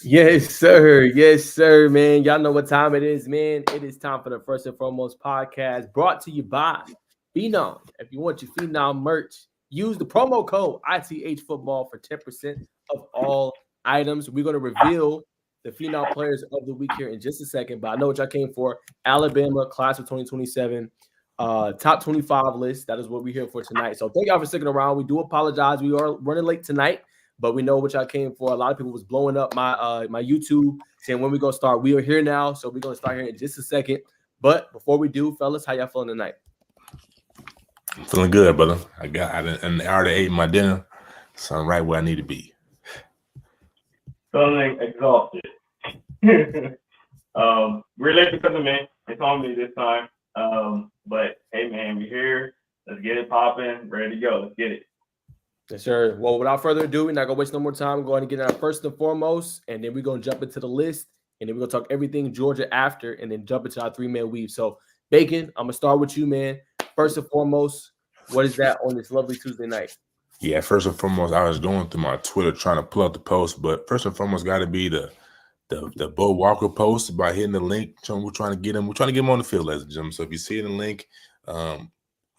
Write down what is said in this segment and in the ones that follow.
Yes, sir. Yes, sir, man. Y'all know what time it is, man. It is time for the First and Foremost podcast brought to you by Phenom. If you want your Phenom merch, use the promo code ITH Football for 10% of all items. We're going to reveal the Phenom players of the week here in just a second, but I know what y'all came for. Alabama, class of 2027, top 25 list. That is what we're here for tonight. So thank y'all for sticking around. We do apologize. We are running late tonight. But we know what y'all came for. A lot of people was blowing up my my YouTube saying when we gonna start. We are here now, so we're gonna start here in just a second. But before we do, fellas, how y'all feeling tonight? I'm feeling good, brother. I already ate my dinner, so I'm right where I need to be. Feeling exhausted. We're late because of me. It's on me this time. But hey, man, we're here. Let's get it popping. Ready to go. Let's get it. Yes, sir. Well, without further ado, we're not going to waste no more time. We're going to get our first and foremost, and then we're going to jump into the list, and then we're going to talk everything Georgia after, and then jump into our three-man weave. So, Bacon, I'm going to start with you, man. First and foremost, what is that on this lovely Tuesday night? Yeah, first and foremost, I was going through my Twitter trying to pull up the post, but first and foremost got to be the Bo Walker post by hitting the link. We're trying to get him on the field, ladies and gentlemen. So if you see the link,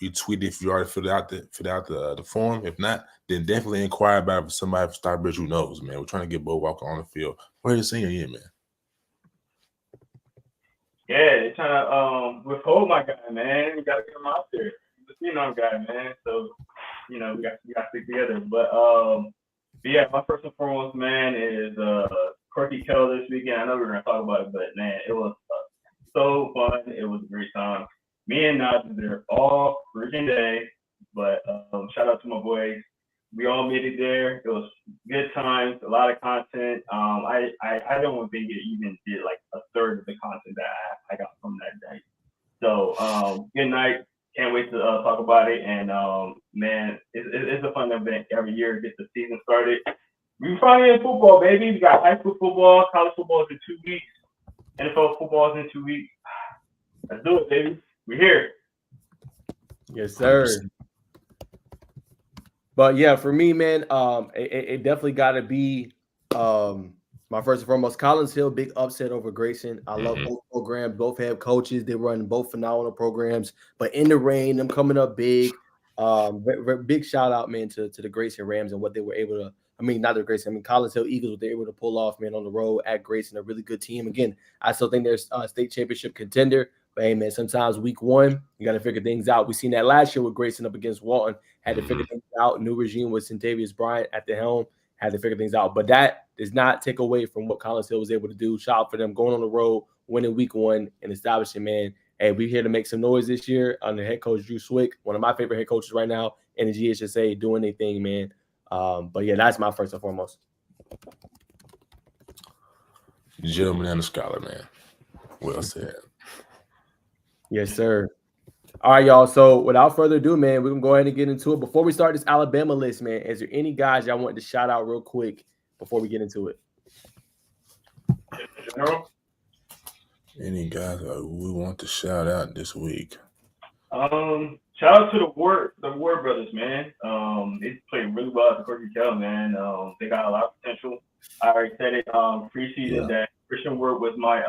you tweet if you already filled out the form. If not, then definitely inquire about it for somebody from Starbridge who knows, man. We're trying to get Bo Walker on the field. We're the senior year, man. Yeah, they're trying to withhold my guy, man. We got to get him out there. He's a Phenom guy, man. So, we got to stick together. But yeah, my first and foremost, man, is Corky Kell this weekend. I know we're going to talk about it, but, man, it was so fun. It was a great time. Me and Naj were there all freaking day, but shout out to my boys. We all made it there. It was good times, a lot of content. I don't think it even did like a third of the content that I got from that day. So good night. Can't wait to talk about it. And man, it's a fun event every year to get the season started. We finally in football, baby. We got high school football, college football is in 2 weeks, NFL football is in 2 weeks. Let's do it, baby. We're here. Yes, sir. 100%. But yeah, for me, man, it definitely got to be my first and foremost. Collins Hill, big upset over Grayson. I love both programs, both head coaches. They run both phenomenal programs. But in the rain, them coming up big. Big shout out, man, to the Grayson Rams and what they were able to. I mean, not the Grayson. I mean, Collins Hill Eagles, what they were able to pull off, man, on the road at Grayson. A really good team. Again, I still think they're a state championship contender. But hey, man, sometimes week one, you got to figure things out. We seen that last year with Grayson up against Walton. Had to figure things out. New regime with Centavious Bryant at the helm. Had to figure things out. But that does not take away from what Collins Hill was able to do. Shout out for them going on the road, winning week one, and establishing, man, hey, we're here to make some noise this year under head coach Drew Swick, one of my favorite head coaches right now in the GHSA, doing their thing, man. But yeah, that's my first and foremost. Gentleman and a scholar, man. Well said. Yes, sir. All right, y'all. So without further ado, man, we're going to go ahead and get into it. Before we start this Alabama list, man, is there any guys y'all want to shout out real quick before we get into it? Any guys we want to shout out this week? Shout out to the Ward brothers, man. They played really well at the Corky Kell, man. They got a lot of potential. I already said it preseason that Christian Ward was my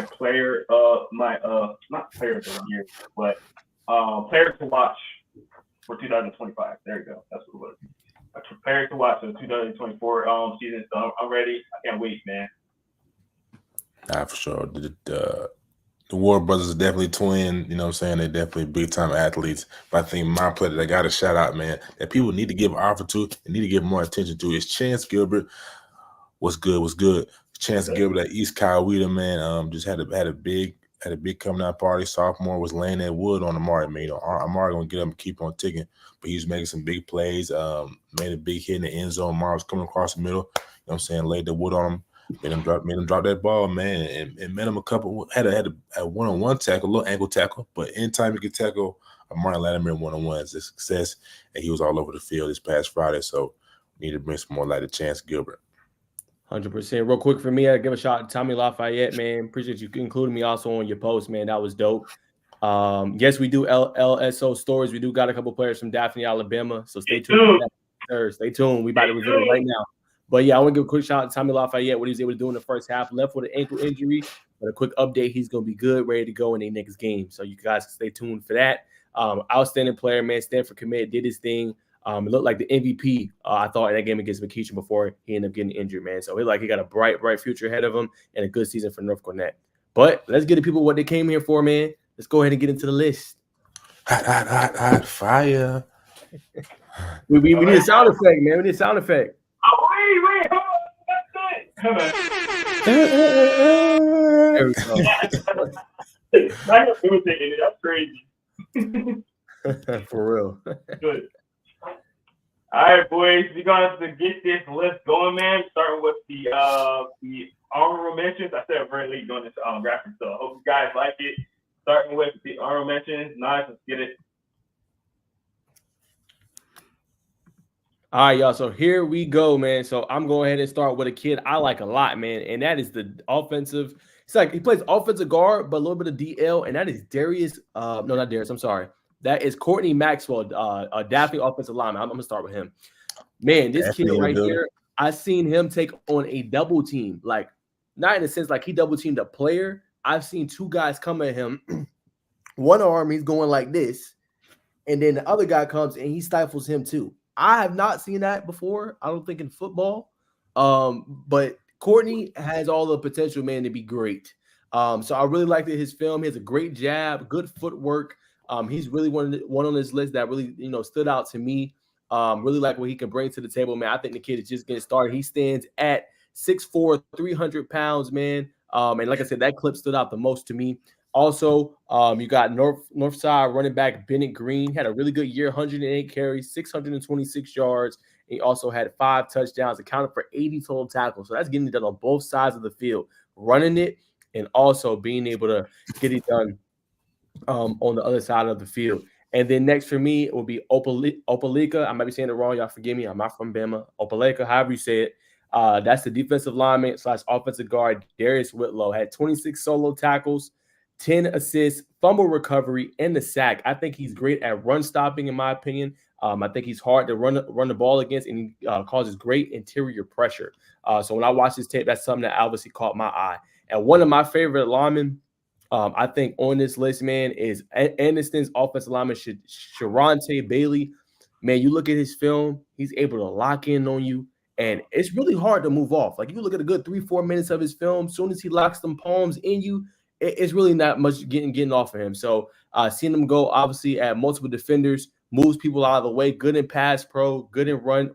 player not player of the year, but player to watch for 2025. There you go. That's what it was. Player to watch for the 2024 season. So I'm ready. I can't wait, man. For sure. The Ward brothers are definitely twin, you know what I'm saying? They're definitely big-time athletes. But I think my player that I got to shout out, man, that people need to give an offer to and need to give more attention to is Chance Gilbert. What's good? Chance Gilbert at East Coweta, man, just had a big coming out party. Sophomore was laying that wood on Amari. Man, Amari gonna get up and keep on ticking, but he's making some big plays. Made a big hit in the end zone. Amari was coming across the middle. You know what I'm saying? Laid the wood on him. Made him drop that ball, man, and made him a couple. Had a one-on-one tackle, a little ankle tackle, but anytime he could tackle Amari Latimer one-on-one is a success, and he was all over the field this past Friday. So we need to bring some more light to Chance Gilbert. 100%. Real quick for me, I give a shout out to Tommy Lafayette, man. Appreciate you including me also on your post, man. That was dope. Yes, we do LSO stories. We do got a couple players from Daphne, Alabama. So stay tuned. Stay tuned. We about to reveal it right now. But yeah, I want to give a quick shout out to Tommy Lafayette, what he was able to do in the first half. Left with an ankle injury, but a quick update. He's going to be good, ready to go in the next game. So you guys stay tuned for that. Outstanding player, man. Stanford commit, did his thing. It looked like the MVP, I thought, in that game against McKeeshan before he ended up getting injured, man. So he got a bright future ahead of him and a good season for North Gwinnett. But let's get the people what they came here for, man. Let's go ahead and get into the list. Hot fire. we need a sound effect, man. We need a sound effect. Oh, wait. Hold on. There we go. That's crazy. For real. Good. All right, boys, we're going to get this list going, man. Starting with the honorable mentions. I said very late doing this graphic, so I hope you guys like it. Starting with the honorable mentions. Nice, let's get it. All right, y'all. So here we go, man. So I'm going ahead and start with a kid I like a lot, man, and that is the offensive. It's like he plays offensive guard, but a little bit of DL, and that is Darius. No, not Darius. I'm sorry. That is Courtney Maxwell, Daphne offensive lineman. I'm going to start with him. Man, this kid right here, I seen him take on a double team. Like, not in a sense like he double teamed a player. I've seen two guys come at him. One arm, he's going like this. And then the other guy comes and he stifles him too. I have not seen that before. I don't think in football. But Courtney has all the potential, man, to be great. So I really liked his film. He has a great jab, good footwork. He's really one on this list that really, stood out to me. Really like what he can bring to the table, man. I think the kid is just getting started. He stands at 6'4", 300 pounds, man. And like I said, that clip stood out the most to me. Also, you got Northside running back Bennett Green. Had a really good year, 108 carries, 626 yards. He also had 5 touchdowns, accounted for 80 total tackles. So that's getting it done on both sides of the field, running it and also being able to get it done on the other side of the field. And then next for me, it will be Opelika. I might be saying it wrong. Y'all forgive me. I'm not from Bama. Opelika, however you say it. That's the defensive lineman / offensive guard, Darius Whitlow. Had 26 solo tackles, 10 assists, fumble recovery, and the sack. I think he's great at run stopping, in my opinion. I think he's hard to run the ball against, and he causes great interior pressure. So when I watch this tape, that's something that obviously caught my eye. And one of my favorite linemen, I think on this list, man, is Anderson's offensive lineman, Sharante Bailey. Man, you look at his film, he's able to lock in on you, and it's really hard to move off. Like, you look at a good 3-4 minutes of his film, as soon as he locks them palms in you, it's really not much getting off of him. So seeing him go, obviously, at multiple defenders, moves people out of the way, good in pass pro, good in run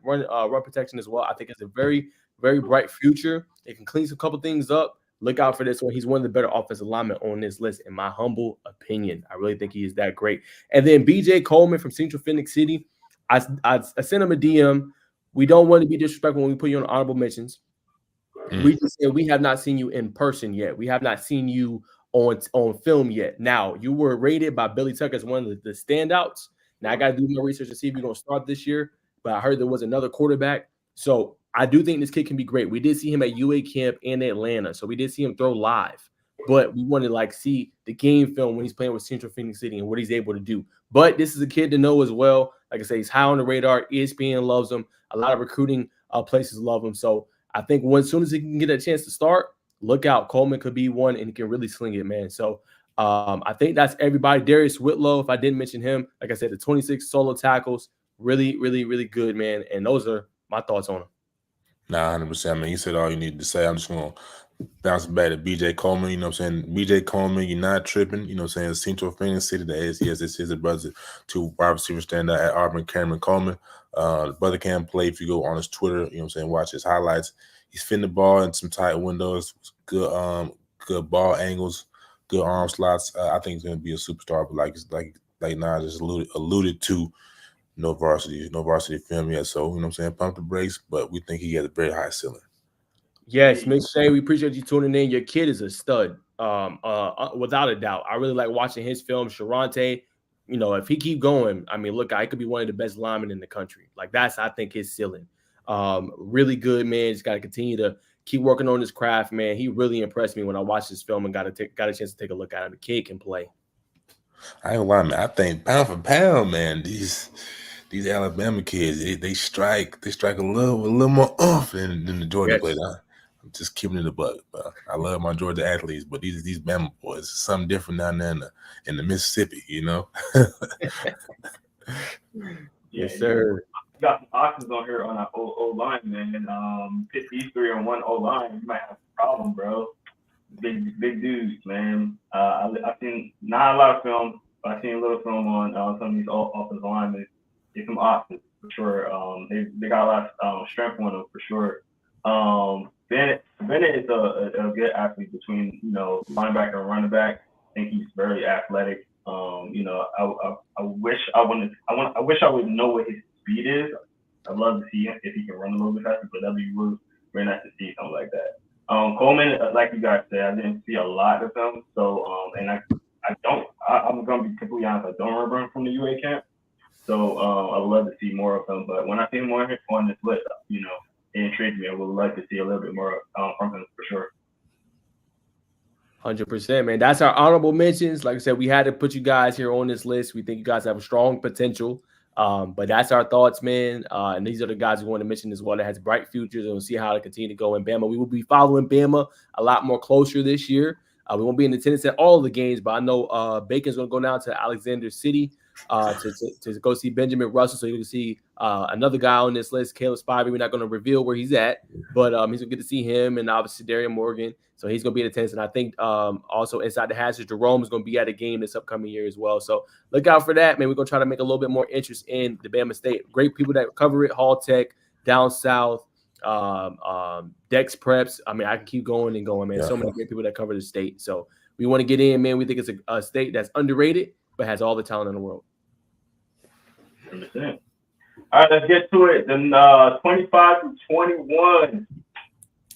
protection as well. I think it's a very, very bright future. It can clean a couple things up. Look out for this one. He's one of the better offensive linemen on this list, in my humble opinion. I really think he is that great. And then BJ Coleman from Central Phoenix City. I sent him a DM. We don't want to be disrespectful when we put you on honorable mentions. We just said we have not seen you in person yet. We have not seen you on film yet. Now, you were rated by Billy Tucker as one of the standouts. Now, I got to do more research to see if you're going to start this year, but I heard there was another quarterback. So I do think this kid can be great. We did see him at UA camp in Atlanta, so we did see him throw live. But we want to see the game film when he's playing with Central Phoenix City and what he's able to do. But this is a kid to know as well. Like I say, he's high on the radar. ESPN loves him. A lot of recruiting places love him. So I think as soon as he can get a chance to start, look out. Coleman could be one, and he can really sling it, man. So I think that's everybody. Darius Whitlow, if I didn't mention him, like I said, the 26 solo tackles, really, really, really good, man. And those are my thoughts on him. Nah, 100%. Man, you said all you needed to say. I'm just going to bounce back to BJ Coleman. You know what I'm saying? BJ Coleman, you're not tripping. You know what I'm saying? Central Phoenix City, the ACS, this is a brother to wide receiver standout at Auburn, Cameron Coleman. The brother can play if you go on his Twitter, you know what I'm saying, watch his highlights. He's fitting the ball in some tight windows, good ball angles, good arm slots. I think he's going to be a superstar. But like Nas just alluded to, no varsity film yet. So you know what I'm saying, pump the brakes. But we think he has a very high ceiling. Yes, Miss Shay, we appreciate you tuning in. Your kid is a stud, without a doubt. I really like watching his film. Sharante, you know, if he keep going, I mean, look, I could be one of the best linemen in the country. Like that's, I think, his ceiling. Really good, man. Just got to continue to keep working on his craft, man. He really impressed me when I watched this film and got a chance to take a look at him. The kid can play. I ain't gonna lie, man. I think pound for pound, man, these Alabama kids, they strike a little more than the Georgia players. I'm just keeping it a buck. I love my Georgia athletes, but these Bama boys, something different down there in the Mississippi, you know. Yes, sir. You got some options on here on our O line, man. Pit these 3 on one O line, you might have a problem, bro. Big dudes, man. I've seen not a lot of film, but I've seen a little film on some of these offensive linemen. Get some options for sure. They got a lot of strength on them for sure. Bennett is a good athlete between, you know, linebacker and running back. I think he's very athletic. You know, I wish I would know what his speed is. I'd love to see him if he can run a little bit faster, but that'd be really very nice to see something like that. Coleman, like you guys said, I didn't see a lot of him. So, and I'm gonna be completely honest, I don't remember him from the UA camp. So, I would love to see more of him. But when I see him on this list, you know, it intrigued me. I would like to see a little bit more from him for sure. 100%, man. That's our honorable mentions. Like I said, we had to put you guys here on this list. We think you guys have a strong potential. But that's our thoughts, man. And these are the guys we want to mention as well that has bright futures, and we'll see how they continue to go in Bama. We will be following Bama a lot more closer this year. We won't be in attendance at all of the games, but I know Bacon's going to go down to Alexander City to go see Benjamin Russell. So you can see another guy on this list, Caleb Spivey. We're not going to reveal where he's at, but he's going to get to see him, and obviously Darian Morgan. So he's going to be in attendance. And I think also inside the hatches, Jerome is going to be at a game this upcoming year as well. So look out for that, man. We're going to try to make a little bit more interest in the Bama State. Great people that cover it, Hall Tech, down south, Dex Preps. I mean, I can keep going and going, man. Yeah. So many great people that cover the state. So we want to get in, man. We think it's a state that's underrated, but has all the talent in the world. 100%. All right, let's get to it. Then 25 to 21.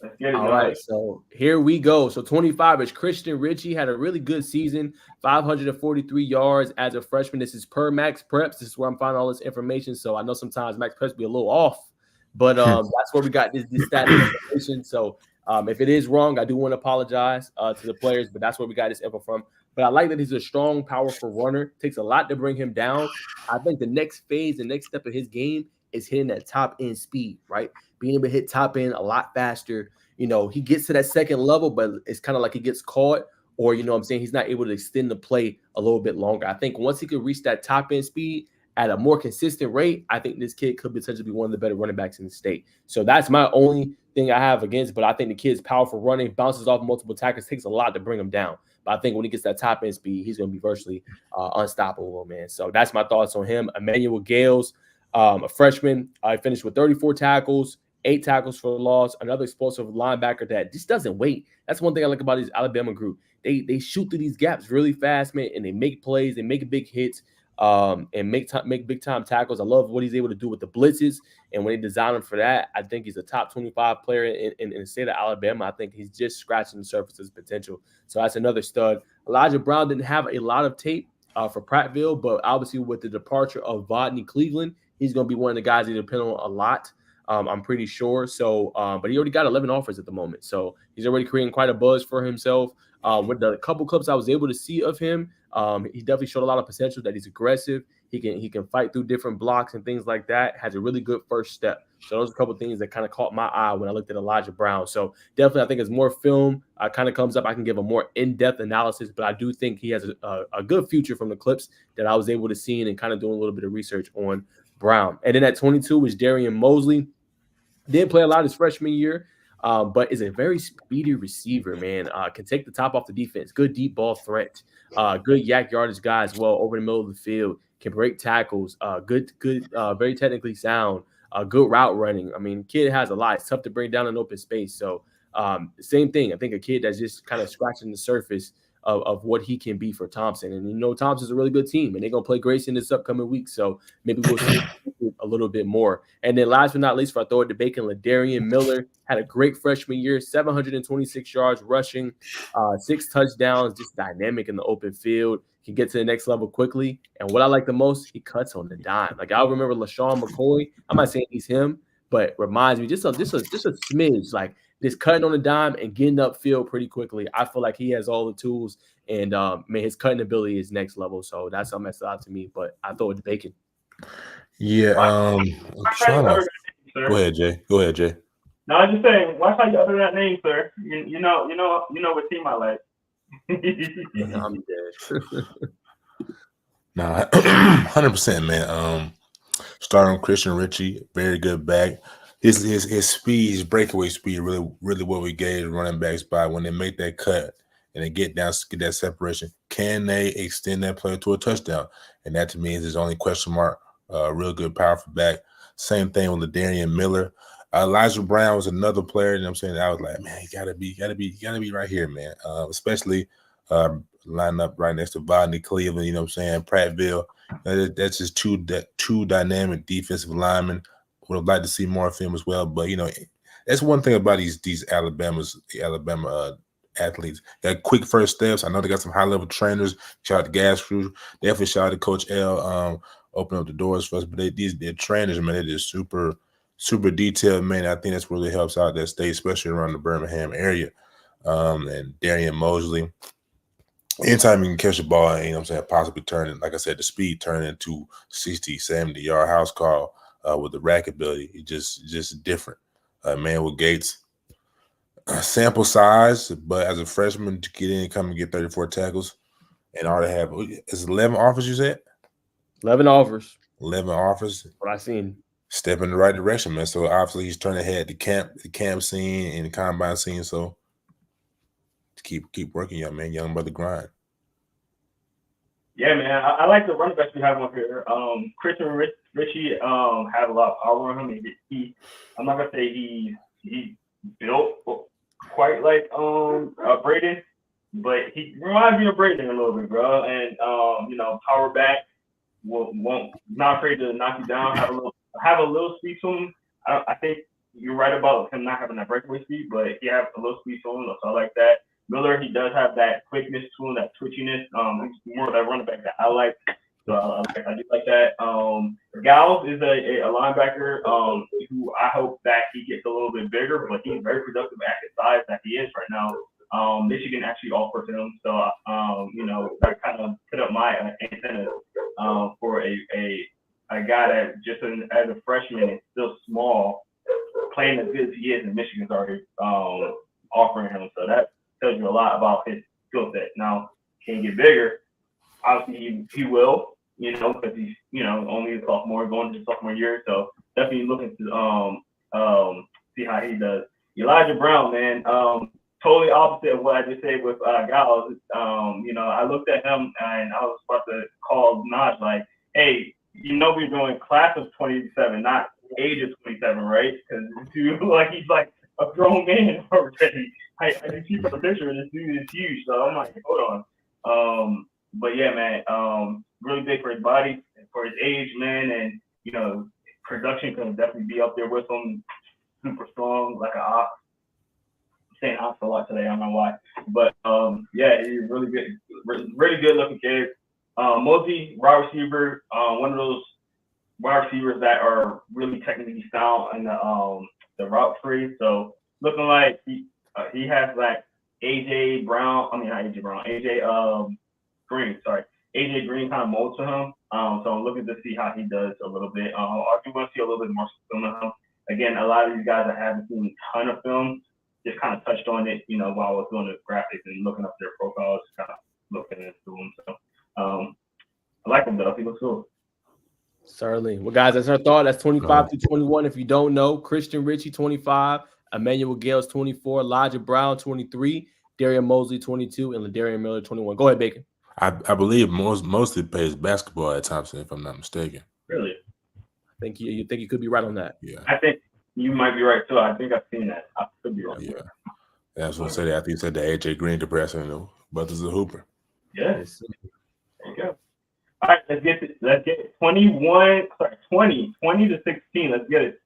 Let's get it. All right, so here we go. So 25 is Christian Ritchie. Had a really good season, 543 yards as a freshman. This is per Max Preps. This is where I'm finding all this information. So I know sometimes Max Preps be a little off, but that's where we got this stat information. So if it is wrong, I do want to apologize to the players, but that's where we got this info from. But I like that he's a strong, powerful runner. Takes a lot to bring him down. I think the next phase, the next step of his game is hitting that top end speed, right? Being able to hit top end a lot faster. You know, he gets to that second level, but it's kind of like he gets caught, or, you know what I'm saying, he's not able to extend the play a little bit longer. I think once he could reach that top end speed at a more consistent rate, I think this kid could potentially be one of the better running backs in the state. So that's my only thing I have against, but I think the kid's powerful running, bounces off multiple tackles, takes a lot to bring him down. But I think when he gets that top end speed, he's going to be virtually unstoppable, man. So that's my thoughts on him. Emmanuel Gales, a freshman, finished with 34 tackles, 8 tackles for loss, another explosive linebacker that just doesn't wait. That's one thing I like about this Alabama group. They shoot through these gaps really fast, man, and they make plays, they make big hits, and make big time tackles. I love what he's able to do with the blitzes, and when they design him for that, I think he's a top 25 player in the state of Alabama. I think he's just scratching the surface of his potential. So that's another stud. Elijah Brown didn't have a lot of tape for Prattville, but obviously with the departure of Vodney Cleveland, he's going to be one of the guys they depend on a lot. I'm pretty sure. So, but he already got 11 offers at the moment. So he's already creating quite a buzz for himself. With the couple clips I was able to see of him, he definitely showed a lot of potential, that he's aggressive. He can fight through different blocks and things like that. Has a really good first step. So those are a couple of things that kind of caught my eye when I looked at Elijah Brown. So definitely, I think as more film kind of comes up, I can give a more in-depth analysis. But I do think he has a good future from the clips that I was able to see and kind of doing a little bit of research on Brown. And then at 22 is Darian Mosley. Didn't play a lot his freshman year, but is a very speedy receiver, man. Can take the top off the defense. Good deep ball threat. Good yak yardage guy as well over the middle of the field. Can break tackles. Good, very technically sound. good route running. I mean, kid has a lot. It's tough to bring down an open space. So same thing. I think a kid that's just kind of scratching the surface of what he can be for Thompson. And, Thompson's a really good team, and they're going to play Grayson this upcoming week. So maybe we'll see a little bit more. And then last but not least, for I throw it to Bacon, Ladarian Miller had a great freshman year, 726 yards rushing, 6 touchdowns, just dynamic in the open field. Can get to the next level quickly. And what I like the most, he cuts on the dime. Like I remember LaShawn McCoy. I'm not saying he's him, but reminds me just a smidge, like just cutting on the dime and getting upfield pretty quickly. I feel like he has all the tools, and his cutting ability is next level. So that's something that stood out to me. But I throw it to Bacon. Yeah. Go ahead, Jay. No, I'm just saying, watch how you utter that name, sir. You know what team I like. I'm dead. Nah, 100%, man. Starting Christian Ritchie, very good back. His speed, his breakaway speed, really what we gave running backs by when they make that cut and they get that separation. Can they extend that play to a touchdown? And that to me is his only question mark. Real good, powerful back. Same thing with Ladarian Miller. Elijah Brown was another player, you know what I'm saying? I was like, man, you gotta be right here, man. Especially lining up right next to Bodney Cleveland, you know what I'm saying? Prattville. That's just two dynamic defensive linemen. Would have liked to see more of him as well. But that's one thing about these Alabama athletes. Got quick first steps. I know they got some high level trainers. Shout out to Gas Crew. Definitely shout out to Coach L. Open up the doors for us. But they're trainers, man. They're just super detailed, man. I think that's really helps out that state, especially around the Birmingham area. And Darian Mosley. Anytime you can catch the ball, you know what I'm saying, possibly turning, like I said, the speed turning into 60, 70-yard house call with the rack ability. It's just different. Man with Gates. Sample size, but as a freshman to get in and come and get 34 tackles and already have, is 11 offers you said? 11 offers. 11 offers. What I seen. Step in the right direction, man. So obviously he's turning ahead the camp scene and the combine scene. So keep working, young man. Young brother grind. Yeah, man. I like the running backs we have up here. Christian Ritchie has a lot of power on him. I'm not gonna say he built quite like Braden, but he reminds me of Braden a little bit, bro. And power back, won't not afraid to knock you down. Have a little speed to him. I think you're right about him not having that breakaway speed, but he has a little speed to him, so I like that. Miller, he does have that quickness to him, that twitchiness. He's more of that running back that I like. So I do like that. Gals is a linebacker who I hope that he gets a little bit bigger, but he's very productive at the size that he is right now. Michigan actually offered him, so that kind of put up my antenna for a guy that just as a freshman is still small, playing as good as he is, and Michigan's already offering him. So that tells you a lot about his skill set. Now, can he get bigger? Obviously, he will, because he's, only a sophomore, going to his sophomore year. So definitely looking to see how he does. Elijah Brown, man, totally opposite of what I just said with Gals. I looked at him and I was about to call Naj like, hey, we're doing class of 27, not age of 27, right? Because he's like a grown man already. I can see from the picture, this dude is huge. So I'm like, hold on. But yeah, man, really big for his body, for his age, man, and production can definitely be up there with him. Super strong, like an ox. I'm saying ox a lot today, I don't know why. But yeah, he's really good, really good looking kid. Mosey, wide receiver, one of those wide receivers that are really technically sound in the route tree. So looking like he has like AJ Green kind of mold to him. So I'm looking to see how he does a little bit. I do want to see a little bit more film of him. Again, a lot of these guys I haven't seen a ton of film, just kind of touched on it, while I was doing the graphics and looking up their profiles, kind of looking into them. So I like him though. He looks cool. Certainly. Well, guys, that's our thought. That's 25 to 21. If you don't know, Christian Ritchie, 25. Emmanuel Gales, 24. Elijah Brown, 23. Darian Mosley, 22. And Ladarian Miller, 21. Go ahead, Bacon. I believe mostly plays basketball at Thompson, if I'm not mistaken. Really? think you think you could be right on that. Yeah. I think you might be right too. I think I've seen that. I could be wrong. Yeah. That's what I said after you said the AJ Green comparison. Brothers a hooper. Yeah. Yes. There you go. All right, let's get 20 to 16. Let's get it.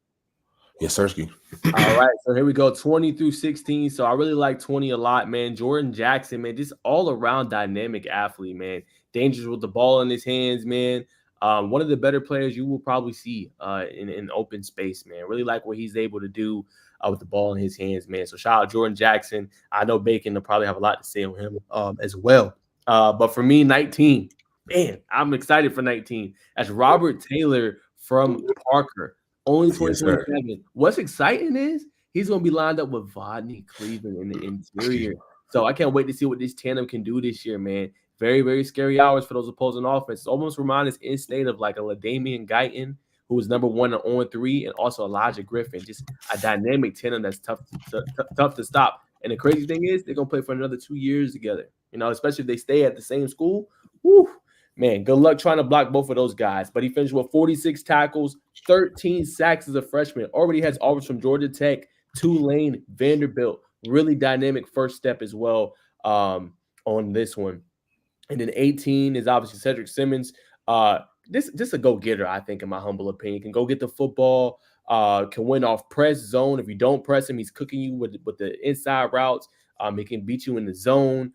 Yes, Sirski. All right, so here we go, 20 through 16. So I really like 20 a lot, man. Jordan Jackson, man, just all around dynamic athlete, man. Dangerous with the ball in his hands, man. One of the better players you will probably see in open space, man. Really like what he's able to do with the ball in his hands, man. So shout out Jordan Jackson. I know Bacon will probably have a lot to say on him as well. But for me, 19, man, I'm excited for 19. That's Robert Taylor from Parker. Only 2027. Yes, what's exciting is he's going to be lined up with Vodney Cleveland in the interior. So I can't wait to see what this tandem can do this year, man. Very, very scary hours for those opposing offenses. Almost remind us in state of like a LaDamian Guyton, who was number 1 on 3, and also Elijah Griffin. Just a dynamic tandem that's tough to stop. And the crazy thing is they're going to play for another 2 years together. You know, especially if they stay at the same school. Woo, man, good luck trying to block both of those guys. But he finished with 46 tackles, 13 sacks as a freshman. Already has offers from Georgia Tech, Tulane, Vanderbilt. Really dynamic first step as well on this one. And then 18 is obviously Cedric Simmons. This a go-getter, I think, in my humble opinion. Can go get the football, can win off press zone. If you don't press him, he's cooking you with the inside routes. He can beat you in the zone.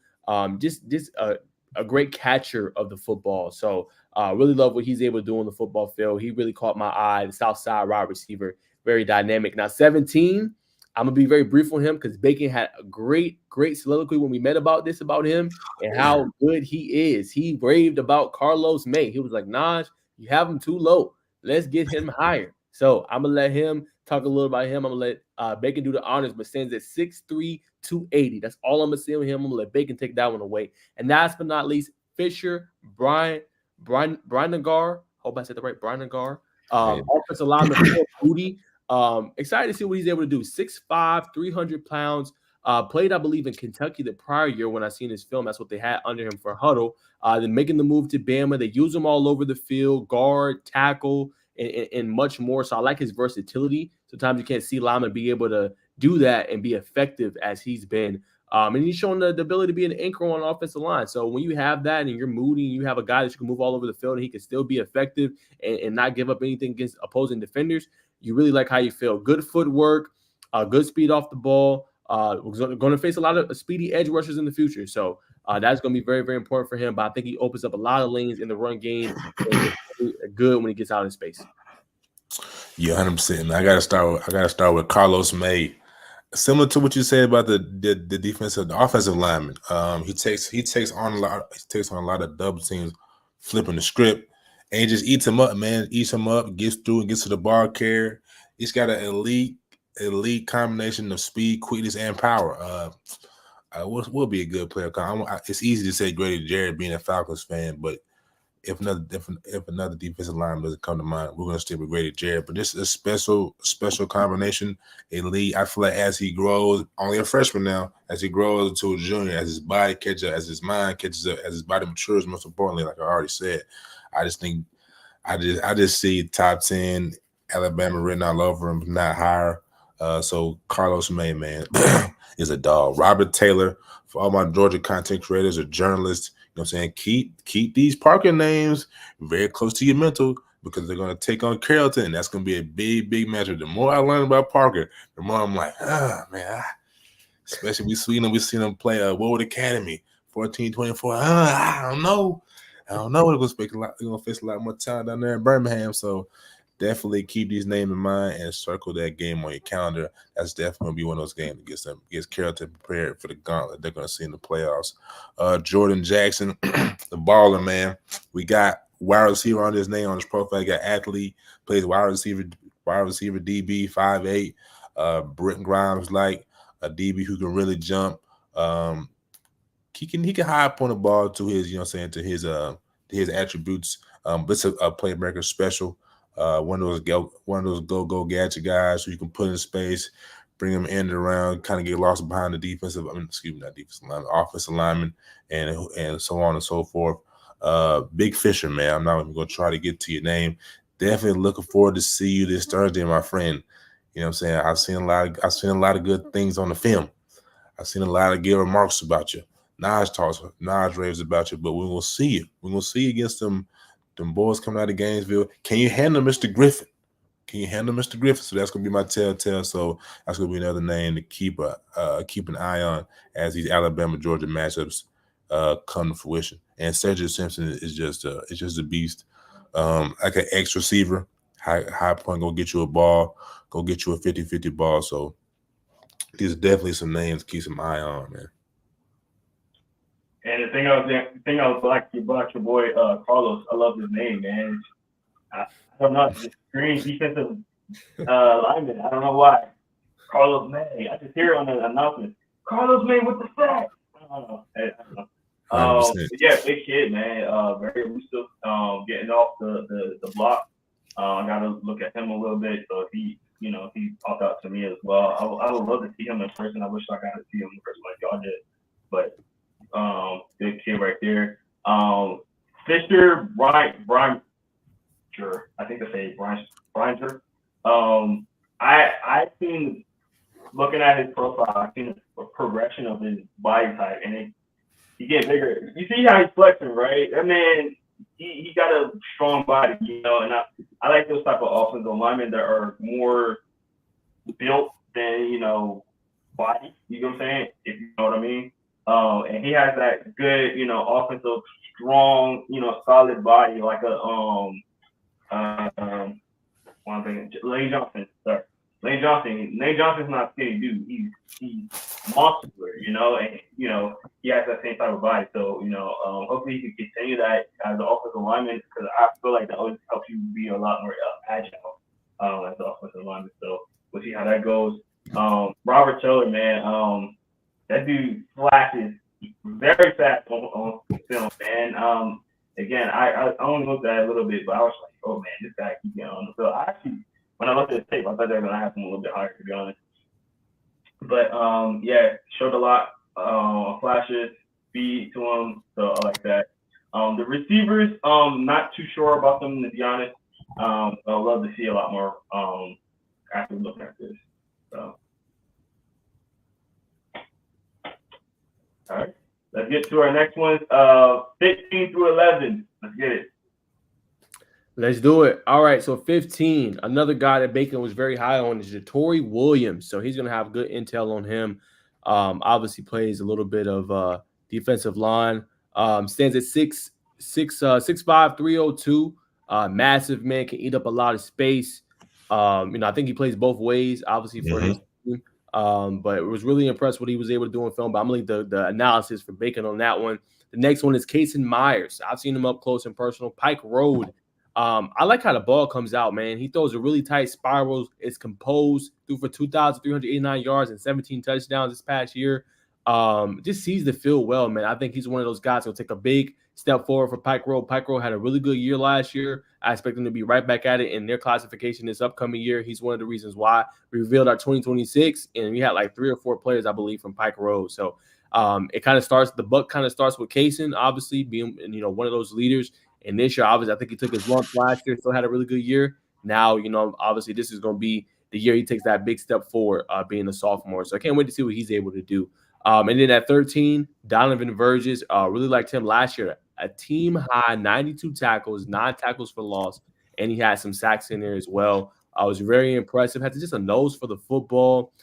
Just a great catcher of the football. So really love what he's able to do on the football field. He really caught my eye. The South Side wide receiver, very dynamic. Now 17, I'm gonna be very brief on him because Bacon had a great soliloquy when we met about him and how good he is. He raved about Carlos May. He was like, Naj, you have him too low. Let's get him higher. So I'm gonna let him talk a little about him. I'm gonna let Bacon do the honors, but stands at 6'3", 280. That's all I'm gonna say on him. I'm gonna let Bacon take that one away. And last but not least, Fisher Brian Nagar. Hope I said that right. Brian Nagar. Offensive lineman for Booty. Excited to see what he's able to do. 6'5", 300 pounds. Played, I believe, in Kentucky the prior year when I seen his film. That's what they had under him for huddle. Then making the move to Bama. They use him all over the field, guard, tackle, and much more. So I like his versatility. Sometimes you can't see linemen be able to do that and be effective as he's been. And he's shown the ability to be an anchor on offensive line. So when you have that and you're moody and you have a guy that you can move all over the field and he can still be effective and not give up anything against opposing defenders, you really like how you feel. Good footwork, good speed off the ball. We're going to face a lot of speedy edge rushers in the future. So that's going to be very, very important for him. But I think he opens up a lot of lanes in the run game. Good when he gets out in space. Yeah, 100%. I gotta start with Carlos May. Similar to what you said about the defensive, the offensive lineman. He takes on a lot of double teams, flipping the script, and he just eats him up, man. Eats him up, gets through and gets to the ball carrier. He's got an elite combination of speed, quickness, and power. Will be a good player. It's easy to say Grady Jarrett being a Falcons fan, but if another defensive line doesn't come to mind, we're gonna stick with Grady Jarrett. But this is a special combination. Elite. I feel like as he grows, only a freshman now, as he grows into a junior, as his body catches up, as his mind catches up, as his body matures, most importantly, like I already said, I just see top 10 Alabama written all over him, not higher. So Carlos May, man, is a dog. Robert Taylor, for all my Georgia content creators or journalists, you know what I'm saying? Keep these Parker names very close to your mental because they're going to take on Carrollton, and that's going to be a big, big matchup. The more I learn about Parker, the more I'm like, man. Especially we seen him play Wood Academy, 14-24. I don't know. We're going to face a lot more talent down there in Birmingham. So definitely keep these names in mind and circle that game on your calendar. That's definitely going to be one of those games that gets Carrollton prepared for the gauntlet they're going to see in the playoffs. Jordan Jackson, the baller, man. We got wide receiver on his name on his profile. He got athlete, plays wide receiver DB, 5'8". Britton Grimes, like a DB who can really jump. He can high point the ball to his, you know what I'm saying, to his attributes. But it's a playmaker special. One of those go gadget guys who you can put in space, bring him in and around, kind of get lost behind the offensive lineman, and so on and so forth. Big Fisher, man. I'm not even going to try to get to your name. definitely looking forward to see you this Thursday, my friend. You know what I'm saying? I've seen a lot of good things on the film. I've seen a lot of good remarks about you. Nas raves about you, but we will see you. We're gonna see you against them boys coming out of Gainesville. Can you handle Mr. Griffin? Can you handle Mr. Griffin? So that's gonna be my telltale. So that's gonna be another name to keep an eye on as these Alabama Georgia matchups come to fruition. And Sergio Simpson is just a beast. Like an X receiver, high point, go get you a ball, go get you a 50-50 ball. So these are definitely some names to keep some eye on, man. And the thing I was like about your boy Carlos, I love his name, man. I don't know, just green defensive lineman. I don't know why. Carlos May. I just hear it on the announcement. Carlos May with the sack. I don't know. Yeah, big kid, man. Very elusive. Getting off the block. I gotta look at him a little bit. So if he popped out to me as well, I would love to see him in person. I wish I got to see him in person like y'all did. But good kid right there. Fisher Brian. I think they say Bringer. I seen, looking at his profile, I seen a progression of his body type, and he getting bigger. You see how he's flexing, right? That man, he got a strong body, and I like those type of offensive linemen that are more built than, body. You know what I'm saying? If you know what I mean. And he has that good, offensive, strong, solid body, like a one thing, Lane Johnson. Sorry, Lane Johnson's not a skinny dude. He's muscular, and he has that same type of body. So hopefully he can continue that as an offensive lineman, because I feel like that always helps you be a lot more agile as an offensive lineman. So we'll see how that goes. Robert Taylor, man, that dude flashes very fast on film, man. Again, I only looked at it a little bit, but I was like, oh man, this guy keeps getting on the field. I actually, when I looked at the tape, I thought they were gonna have him a little bit higher, to be honest. But yeah, showed a lot flashes, speed to him, so I like that. The receivers, not too sure about them, to be honest. I'd love to see a lot more after looking at this. So, all right. Let's get to our next one. 15 through 11. Let's get it. Let's do it. All right. So 15. Another guy that Bacon was very high on is Jatori Williams. So he's going to have good intel on him. Obviously plays a little bit of defensive line. Stands at 6'5", 302. Massive man, can eat up a lot of space. I think he plays both ways, obviously, for his team. But it was really impressed what he was able to do in film. But I'm going to leave the analysis for Bacon on that one. The next one is Kason Myers. I've seen him up close and personal. Pike Road. I like how the ball comes out, man. He throws a really tight spiral. It's composed. Threw for 2,389 yards and 17 touchdowns this past year. Just sees the field well, man. I think he's one of those guys who'll take a big step forward for Pike Road. Pike Road had a really good year last year. I expect him to be right back at it in their classification this upcoming year. He's one of the reasons why we revealed our 2026, and we had like 3 or 4 players, I believe, from Pike Road. So it kind of starts, the buck kind of starts with Kason, obviously, being one of those leaders. And this year, obviously, I think he took his lump last year, still had a really good year. Now, obviously, this is going to be the year he takes that big step forward, being a sophomore. So I can't wait to see what he's able to do. And then at 13, Donovan Verges, really liked him last year. A team high 92 tackles, 9 tackles for loss, and he had some sacks in there as well. Was very impressive. Had just a nose for the football,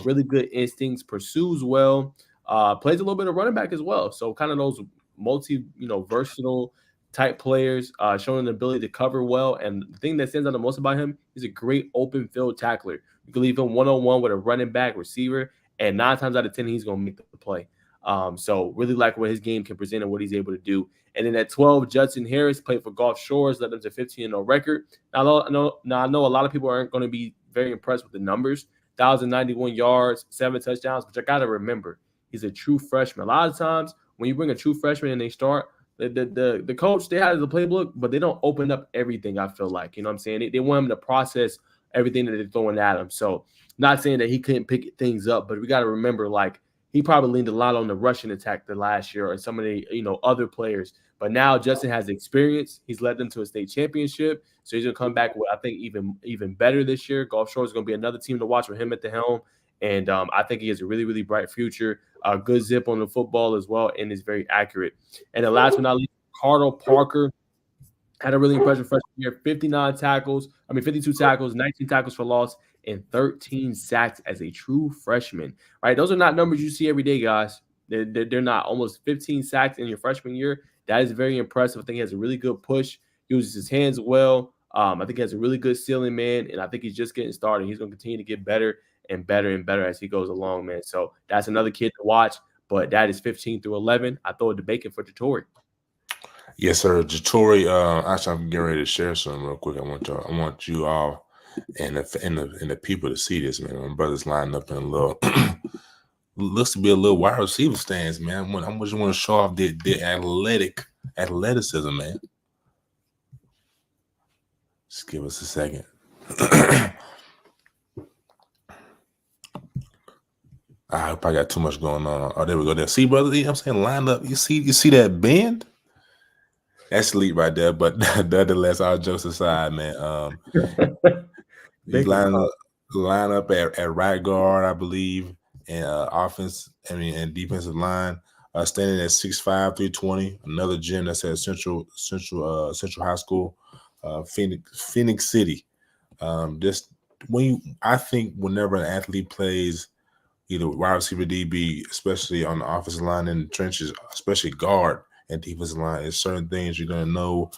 really good instincts, pursues well, plays a little bit of running back as well. So kind of those versatile type players, showing the ability to cover well. And the thing that stands out the most about him is a great open field tackler. You can leave him one-on-one with a running back receiver, and 9 times out of 10, he's going to make the play. So really like what his game can present and what he's able to do. And then at 12, Judson Harris played for Gulf Shores, led them to 15-0 record. Now I know a lot of people aren't going to be very impressed with the numbers. 1,091 yards, 7 touchdowns, but I got to remember, he's a true freshman. A lot of times when you bring a true freshman and they start, the coach, they have the playbook, but they don't open up everything, I feel like. You know what I'm saying? They want him to process everything that they're throwing at him. So not saying that he couldn't pick things up, but we got to remember, like, he probably leaned a lot on the rushing attack the last year, or some of the other players. But now Justin has experience. He's led them to a state championship. So he's going to come back with, I think, even better this year. Gulf Shores is going to be another team to watch with him at the helm. And I think he has a really, really bright future. A good zip on the football as well, and is very accurate. And the last but not least, Carter Parker had a really impressive freshman year. 52 tackles, 19 tackles for loss, and 13 sacks as a true freshman. Right? Those are not numbers you see every day, guys. They're not. Almost 15 sacks in your freshman year. That is very impressive. I think he has a really good push. He uses his hands well. I think he has a really good ceiling, man, and I think he's just getting started. He's going to continue to get better and better and better as he goes along, man. So that's another kid to watch, but that is 15 through 11. I throw it to Bacon for Jatori. Yes, sir. Jatori, actually, I'm getting ready to share something real quick. I want you all and the people to see this, man. My brother's lined up in a little looks to be a little wide receiver stance, man. I just want to show off the athleticism, man. Just give us a second. I probably got too much going on. Oh, there we go. There. See, brother, you know what I'm saying? Lined up. You see that bend? That's elite right there. But nonetheless, all jokes aside, man. You line up at right guard, I believe, and and defensive line. Standing at 6'5", 320. Another gym that's at Central High School, Phoenix City. I think whenever an athlete plays either wide receiver, DB, especially on the offensive line in the trenches, especially guard and defensive line, there's certain things you're gonna know.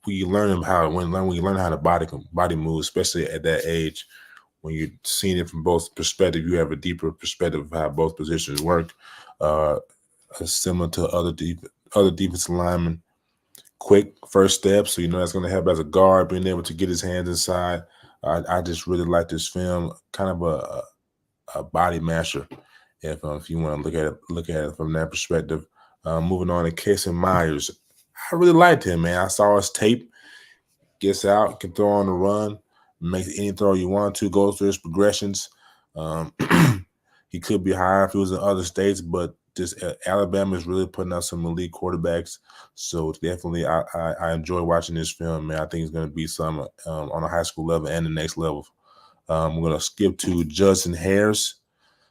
We learn how the body moves, especially at that age. When you're seeing it from both perspectives, you have a deeper perspective of how both positions work. Similar to other defensive linemen, quick first steps, so you know that's going to help as a guard, being able to get his hands inside. I just really like this film, kind of a body masher, if you want to look at it from that perspective. Moving on to Casey Myers, I really liked him, man. I saw his tape. Gets out, can throw on the run, makes any throw you want to, goes through his progressions. He could be higher if he was in other states, but this Alabama is really putting out some elite quarterbacks. So definitely, I enjoy watching this film, man. I think it's going to be some on a high school level and the next level. We're going to skip to Judson Harris.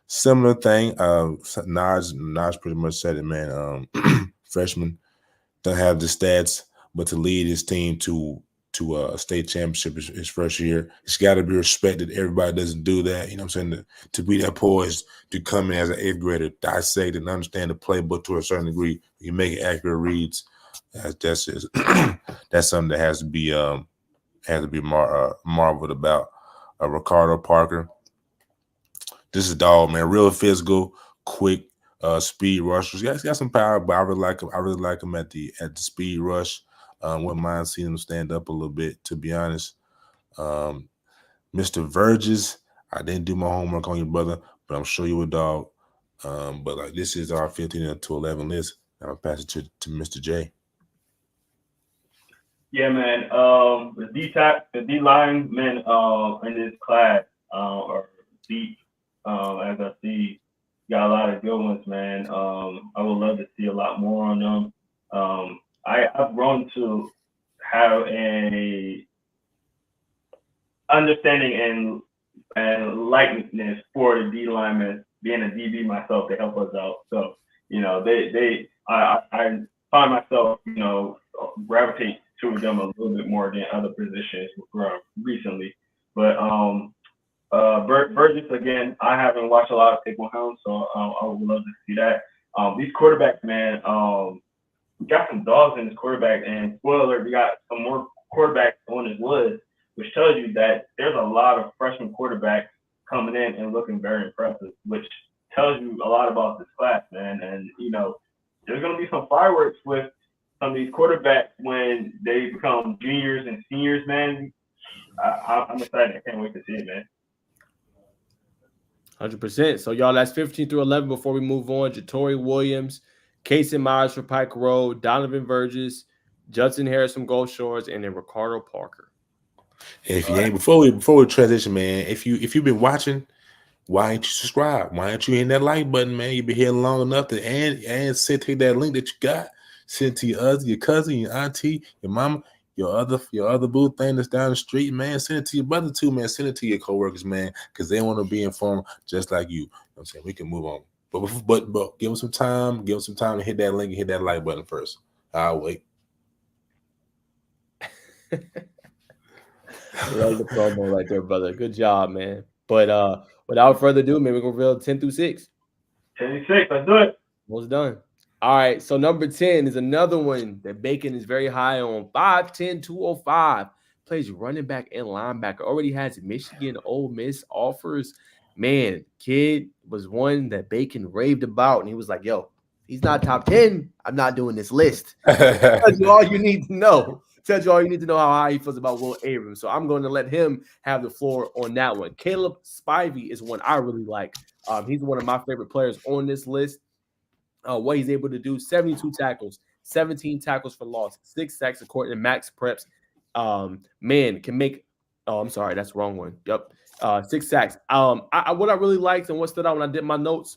Similar thing. Naj pretty much said it, man. Freshman, don't have the stats, but to lead his team to a state championship his first year, it's got to be respected. Everybody doesn't do that. You know what I'm saying? To be that poised, to come in as an 8th grader, dissect and understand the playbook to a certain degree, you make accurate reads. That's something that has to be marveled about. Ricardo Parker. This is dog, man. Real physical, quick, speed rushers. He's got some power, but I really like him at the speed rush. Wouldn't mind seeing him stand up a little bit, to be honest. Mr. Verges, I didn't do my homework on you, brother, but I'm sure you a dog. But this is our 15 to 11 list. I'll pass it to Mr. J. Yeah, man. The D line men in this class are deep. As I see, got a lot of good ones, man. I would love to see a lot more on them. I've grown to have a understanding and likeness for the D linemen, being a DB myself, to help us out. So, you know, I find myself, you know, gravitate to them a little bit more than other positions recently. But Burgess, again, I haven't watched a lot of tape on him, so I would love to see that. These quarterbacks, man, got some dogs in his quarterback, and spoiler alert, we got some more quarterbacks on his list, which tells you that there's a lot of freshman quarterbacks coming in and looking very impressive, which tells you a lot about this class, man. And, you know, there's going to be some fireworks with some of these quarterbacks when they become juniors and seniors, man. I'm excited. I can't wait to see it, man. 100%. So, y'all, that's 15 through 11. Before we move on, Jatori Williams, Casey Myers for Pike Road, Donovan Verges, Judson Harris from Gulf Shores, and then Ricardo Parker. If you ain't before we transition, man, if you've been watching, why ain't you subscribe? Why ain't you hitting that like button, man? You've been here long enough to and take that link that you got Send it to your cousin, your auntie, your mama, your other boo thing that's down the street, man. Send it to your brother too, man. Send it to your coworkers, man, because they want to be informed just like you. You know what I'm saying? We can move on. But give them some time. Give them some time to hit that link and hit that like button first. I'll wait. Love the promo right there, brother. Good job, man. But without further ado, man, we're gonna reveal 10 through 6. 10 through 6, let's do it. Almost done. All right, so number 10 is another one that Bacon is very high on. 5'10", 205. Plays running back and linebacker. Already has Michigan, Ole Miss offers. Man, kid was one that Bacon raved about, and he was like, yo, he's not top 10. I'm not doing this list. Tells you all you need to know. Tells you all you need to know how high he feels about Will Abrams. So I'm going to let him have the floor on that one. Caleb Spivey is one I really like. He's one of my favorite players on this list. What he's able to do, 72 tackles, 17 tackles for loss, 6 sacks according to Max Preps. Man, can make – oh, I'm sorry, that's the wrong one. Yep, 6 sacks. What I really liked and what stood out when I did my notes,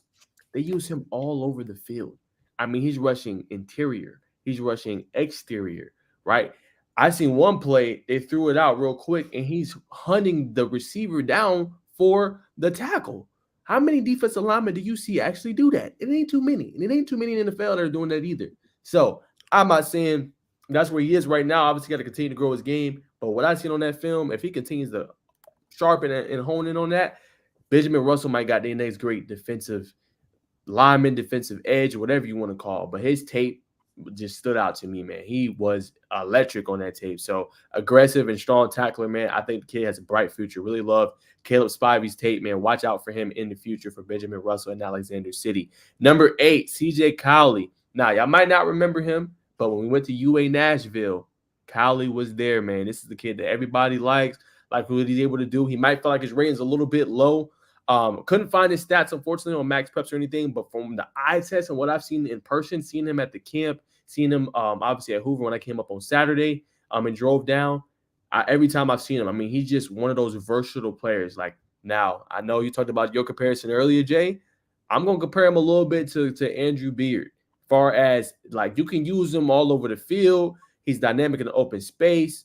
they use him all over the field. I mean, he's rushing interior. He's rushing exterior, right? I seen one play, they threw it out real quick, and he's hunting the receiver down for the tackle. How many defensive linemen do you see actually do that? It ain't too many. And it ain't too many in the NFL that are doing that either. So I'm not saying that's where he is right now. Obviously, got to continue to grow his game. But what I seen on that film, if he continues to sharpen and hone in on that, Benjamin Russell might got their next great defensive lineman, defensive edge, whatever you want to call it. But his tape just stood out to me, man. He was electric on that tape. So aggressive and strong tackler, man. I think the kid has a bright future. Really love Caleb Spivey's tape, man. Watch out for him in the future for Benjamin Russell in Alexander City. Number 8, CJ Cowley. Now, y'all might not remember him, but when we went to UA Nashville, Cowley was there, man. This is the kid that everybody likes, like what he's able to do. He might feel like his rating's a little bit low. Couldn't find his stats, unfortunately, on Max Preps or anything, but from the eye test and what I've seen in person, seeing him at the camp, seeing him obviously at Hoover when I came up on Saturday and drove down, every time I've seen him, I mean, he's just one of those versatile players. Like, now, I know you talked about your comparison earlier, Jay. I'm going to compare him a little bit to Andrew Beard, as far as, like, you can use him all over the field. He's dynamic in the open space.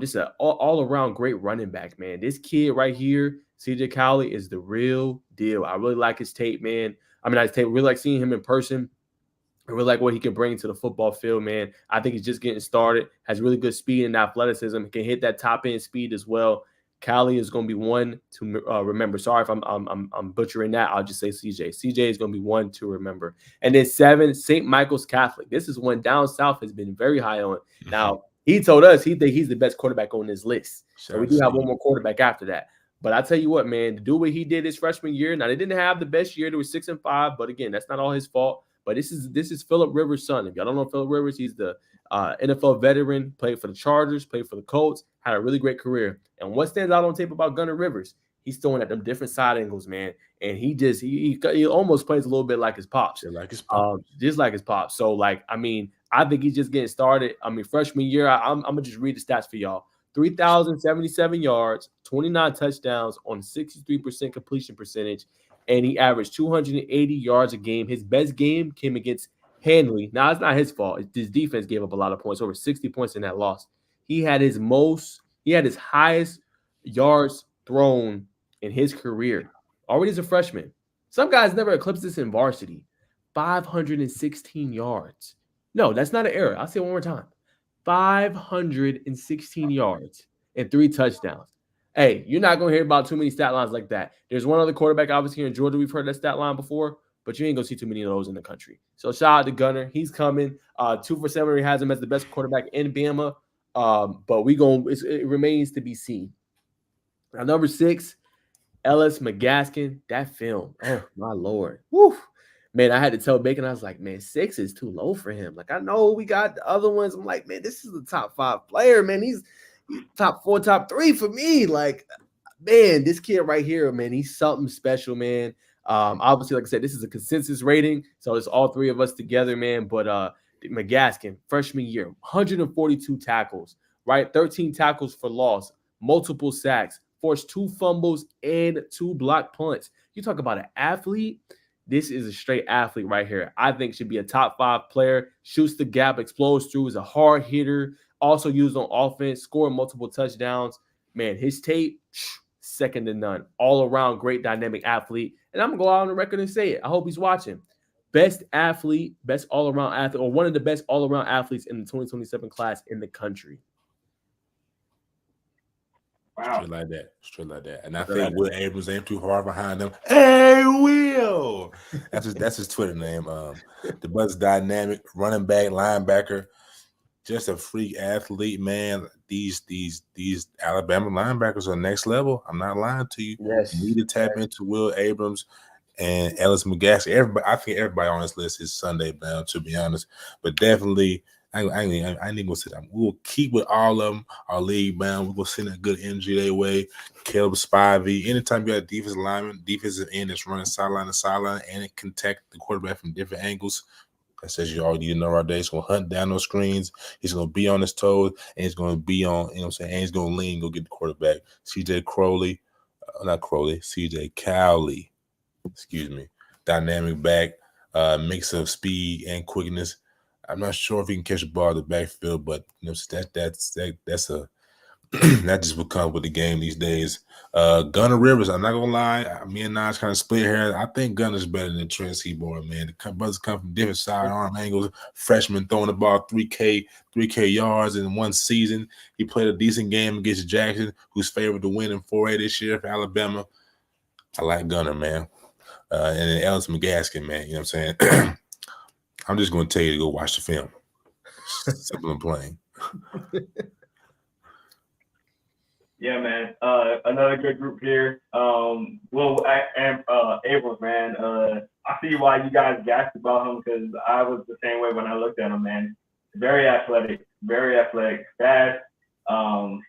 Just an all-around great running back, man. This kid right here, CJ Cowley, is the real deal. I really like his tape, man. I really like seeing him in person. I really like what he can bring to the football field, man. I think he's just getting started, has really good speed and athleticism, can hit that top-end speed as well. Cowley is going to be one to remember. Sorry if I'm butchering that. I'll just say CJ. CJ is going to be one to remember. And then 7, St. Michael's Catholic. This is one down south has been very high on. Mm-hmm. Now, he told us he think he's the best quarterback on this list. So we do have one more quarterback after that. But I tell you what, man, to do what he did his freshman year. Now, they didn't have the best year. They were 6-5, but again, that's not all his fault. But this is Phillip Rivers' son. If y'all don't know Phillip Rivers, he's the NFL veteran, played for the Chargers, played for the Colts, had a really great career. And what stands out on tape about Gunnar Rivers, he's throwing at them different side angles, man. And he almost plays a little bit like his pops. Just like his pops. So, like, I mean, I think he's just getting started. I mean, freshman year, I'm going to just read the stats for y'all. 3,077 yards, 29 touchdowns on 63% completion percentage, and he averaged 280 yards a game. His best game came against Handley. Now, it's not his fault. His defense gave up a lot of points, over 60 points in that loss. He had his highest yards thrown in his career, already as a freshman. Some guys never eclipsed this in varsity. 516 yards. No, that's not an error. I'll say it one more time. 516 yards and 3 touchdowns. Hey, you're not going to hear about too many stat lines like that. There's one other quarterback, obviously, here in Georgia. We've heard that stat line before, but you ain't going to see too many of those in the country. So shout out to Gunner. He's coming. 2 for 7. He has him as the best quarterback in Bama. But it remains to be seen. Now, number 6, Ellis McGaskin. That film. Oh, my Lord. Woo. Man, I had to tell Bacon, I was like, man, 6 is too low for him. Like, I know we got the other ones. I'm like, man, this is the top 5 player, man. He's top 4, top 3 for me. Like, man, this kid right here, man, he's something special, man. Obviously, like I said, this is a consensus rating, so it's all 3 of us together, man. But McGaskin, freshman year, 142 tackles, right? 13 tackles for loss, multiple sacks, forced 2 fumbles and 2 blocked punts. You talk about an athlete. This is a straight athlete right here. I think should be a top 5 player. Shoots the gap, explodes through, is a hard hitter. Also used on offense, scoring multiple touchdowns. Man, his tape, second to none. All around great dynamic athlete. And I'm going to go out on the record and say it. I hope he's watching. Best athlete, best all-around athlete, or one of the best all-around athletes in the 2027 class in the country. Wow. Straight like that. And I think Will Abrams ain't too hard behind them. Hey, Will! That's his Twitter name. The brother's dynamic, running back, linebacker, just a freak athlete, man. These Alabama linebackers are next level. I'm not lying to you. Yes. You need to tap into Will Abrams and Ellis McGaskey. I think everybody on this list is Sunday bound, to be honest. But definitely, I ain't gonna sit down. We'll keep with all of them. Our league bound. We're gonna send a good energy their way. Caleb Spivey. Anytime you got a defensive lineman, defensive end that's running sideline to sideline, and it can attack the quarterback from different angles. That says you all need to know our day. He's gonna hunt down those screens. He's gonna be on his toes, and he's gonna be on. You know what I'm saying? And he's gonna lean, go get the quarterback. CJ Cowley. Excuse me. Dynamic back, mix of speed and quickness. I'm not sure if he can catch the ball in the backfield, but you know that's a that just will come with the game these days. Gunnar Rivers, I'm not gonna lie, me and Naj kind of split here. I think Gunner's better than Trent Seaborn, man. The brothers come from different sidearm angles. Freshman throwing the ball 3K yards in one season. He played a decent game against Jackson, who's favored to win in 4A this year for Alabama. I like Gunner, man. And then Ellis McGaskey, man. You know what I'm saying? I'm just going to tell you to go watch the film. Simple and plain. Yeah, man. Another good group here. Will Abrams, man. I see why you guys gassed about him because I was the same way when I looked at him, man. Very athletic, fast. I don't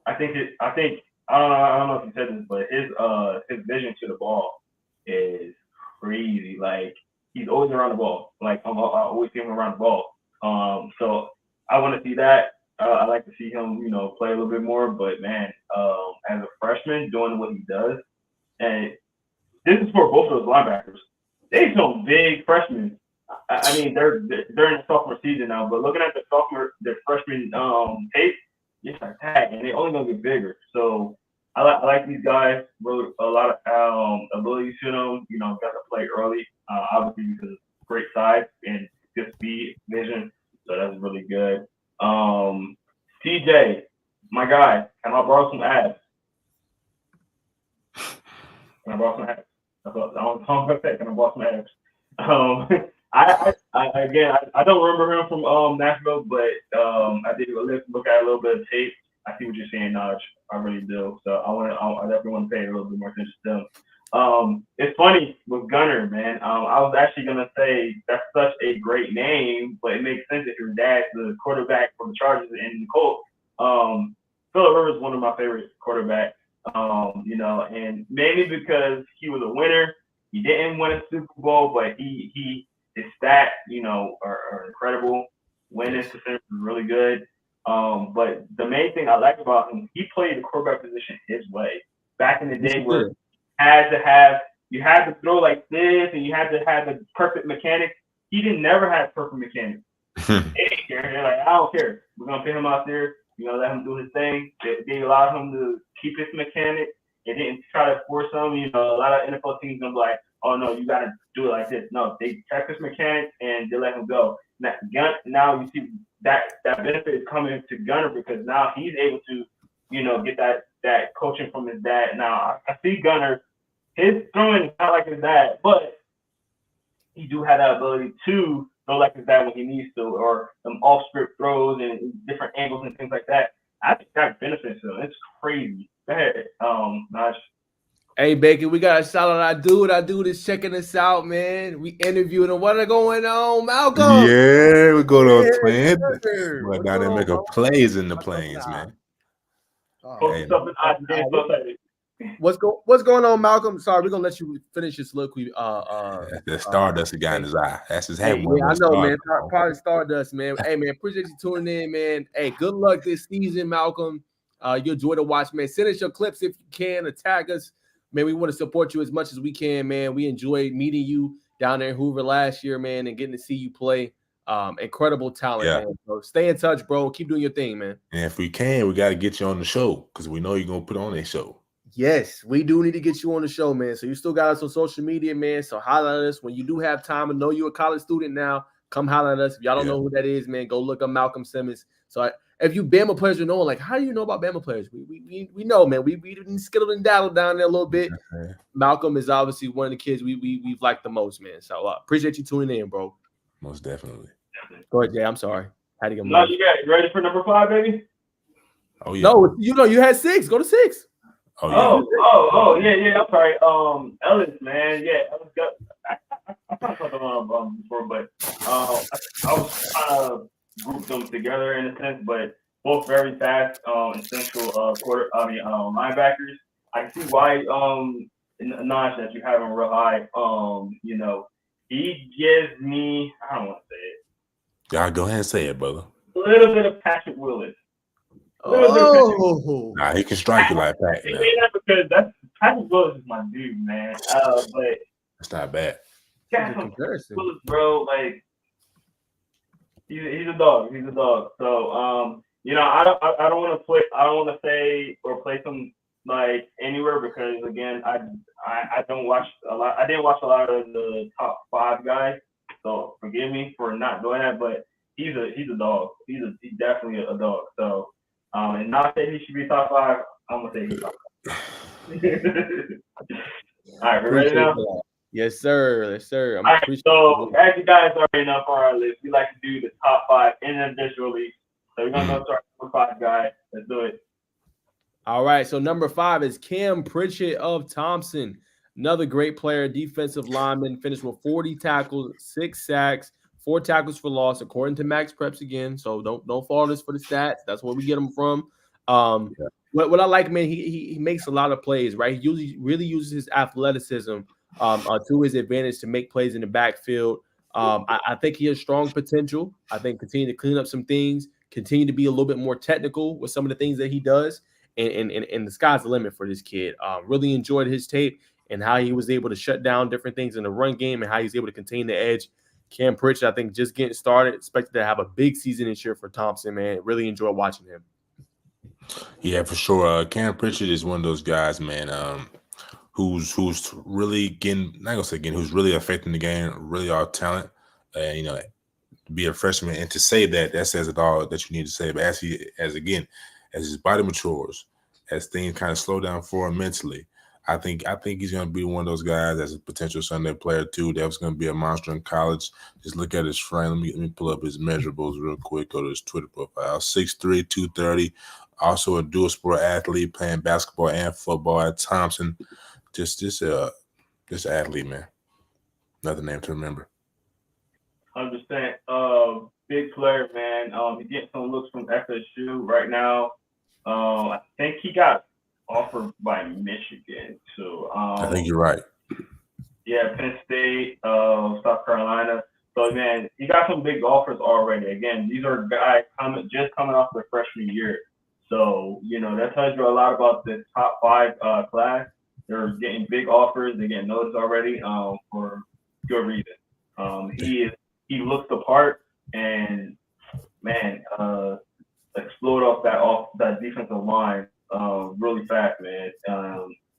know if you said this, but his vision to the ball is crazy. Like he's always around the ball. Like I always see him around the ball. So I want to see that. I like to see him, play a little bit more. But man, as a freshman, doing what he does, and this is for both of those linebackers. They're some big freshmen. I mean, they're in the sophomore season now. But looking at the freshman tape, it's like tag, and they're only gonna get bigger. So I like these guys. Wrote a lot of abilities to them. Got to play early, obviously because of great size and good speed, vision. So that's really good. TJ, my guy, can I borrow some abs? Can I borrow some abs? That's what I'm gonna say. Can I borrow some abs? I don't remember him from Nashville, but I did look at a little bit of tape. I see what you're saying, Naj. I really do. So I definitely want to pay a little bit more attention to them. It's funny with Gunner, man. I was actually gonna say that's such a great name, but it makes sense if your dad's the quarterback for the Chargers and the Colts. Phillip Rivers is one of my favorite quarterbacks. And mainly because he was a winner. He didn't win a Super Bowl, but his stats, are incredible. Winning percentage is really good. But the main thing I like about him, he played the quarterback position his way. Back in the day where you had to throw like this and you had to have the perfect mechanics. He never had perfect mechanics. They didn't care. They're like, I don't care. We're gonna put him out there, let him do his thing. They allowed him to keep his mechanics. They didn't try to force him. A lot of NFL teams gonna be like, oh no, you gotta do it like this. No, they check his mechanics and they let him go. Now you see that benefit is coming to Gunner because now he's able to, get that coaching from his dad. Now I see Gunner, his throwing is not like his dad, but he do have that ability to throw like his dad when he needs to, or some off script throws and different angles and things like that. I think that benefits him. It's crazy. Go ahead, Naj. Hey, Bacon, we got a shout out. I do this checking us out, man. We interviewing them. What are going on, Malcolm? Yeah, we're going on playing. We're down there making plays in the planes, man. What's going on, Malcolm? Sorry, we're gonna let you finish this look. The Stardust guy in his eye. That's his head. Yeah, I know, man. Probably Stardust, man. Hey, man, appreciate you tuning in, man. Hey, good luck this season, Malcolm. You enjoy to watch, man. Send us your clips if you can, or tag us. Man, we want to support you as much as we can, man. We enjoy meeting you down there in Hoover last year, man, and getting to see you play. Incredible talent, Yeah. man. So stay in touch, bro. Keep doing your thing, man. And if we can, we got to get you on the show because we know you're going to put on a show. Yes, we do need to get you on the show, man. So you still got us on social media, man. So holler at us when you do have time. I know you're a college student now. Come holler at us. If y'all don't know who that is, man, go look up Malcolm Simmons. So if you Bama players are knowing, like, how do you know about Bama players? We know, man. We skittled and daddled down there a little bit. Okay. Malcolm is obviously one of the kids we've liked the most, man. So appreciate you tuning in, bro. Most definitely. Go ahead, Jay. I'm sorry. Had to get No, you got it. Ready for number 5, baby? Oh yeah. No, you had 6. Go to 6. Oh yeah. Yeah. I'm sorry. Ellis, man. Yeah, Ellis got. I talked about them before, but I was trying to group them together in a sense, but both very fast, essential linebackers. I can see why Naj that you have him real high. He gives me, I don't want to say it. Yeah, go ahead and say it, brother. A little bit of Patrick Willis. Oh, Nah, he can strike you like that. Because Patrick Willis is my dude, man. But That's not bad. yeah, Willis, bro, like he's a dog. He's a dog. So I don't want to play. I don't want to say or play some like anywhere because again, I don't watch a lot. I didn't watch a lot of the top 5 guys. So forgive me for not doing that, but he's a dog. He's definitely a dog. So and not that he should be top 5. I'm gonna say he's top 5. All right, we ready now? Yes, sir. Yes, sir. All right, so as you guys already know for our list, we like to do the top 5 individually. So we're gonna go to our number 5 guy. Let's do it. All right. So number 5 is Cam Pritchett of Thompson. Another great player, defensive lineman, finished with 40 tackles, 6 sacks, 4 tackles for loss, according to Max Preps again. So don't fault us for the stats. That's where we get them from. What I like, man, he makes a lot of plays, right? He really uses his athleticism to his advantage to make plays in the backfield. I think he has strong potential. I think continue to clean up some things, continue to be a little bit more technical with some of the things that he does. And the sky's the limit for this kid. Really enjoyed his tape and how he was able to shut down different things in the run game and how he's able to contain the edge. Cam Pritchett, I think, just getting started, expected to have a big season this year for Thompson, man. Really enjoyed watching him. Yeah, for sure. Cam Pritchett is one of those guys, man, who's really who's really affecting the game, really all talent. To be a freshman and to say that says it all that you need to say. But as his body matures, as things kind of slow down for him mentally, I think he's going to be one of those guys as a potential Sunday player too. That was going to be a monster in college. Just look at his frame. Let me pull up his measurables real quick. Go to his Twitter profile. 6'3", 230. Also a dual sport athlete, playing basketball and football at Thompson. Just athlete, man. Another name to remember. 100%. Big player, man. He's getting some looks from FSU right now. I think he got offered by Michigan. So I think you're right. Yeah, Penn State, South Carolina. So man, he got some big offers already. Again, these are guys just coming off their freshman year. So that tells you a lot about the top 5 class. They're getting big offers. They're getting noticed already for good reason. He looks the part, and man, explode off that defensive line really fast, man.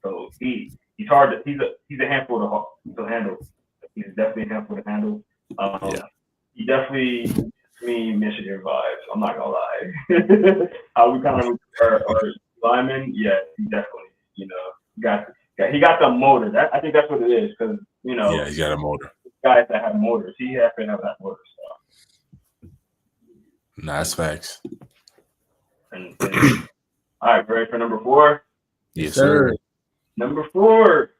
So he's hard to he's a handful to handle. He's definitely a handful to handle. He definitely gives me Michigan vibes. I'm not gonna lie. How we kind of are linemen, yeah, he definitely he got the motor. I think that's what it is because yeah, he's got a motor. Guys that have motors, he has to have that motor. So. Nice facts. And all right, ready for number 4? Yes, sir. Number 4.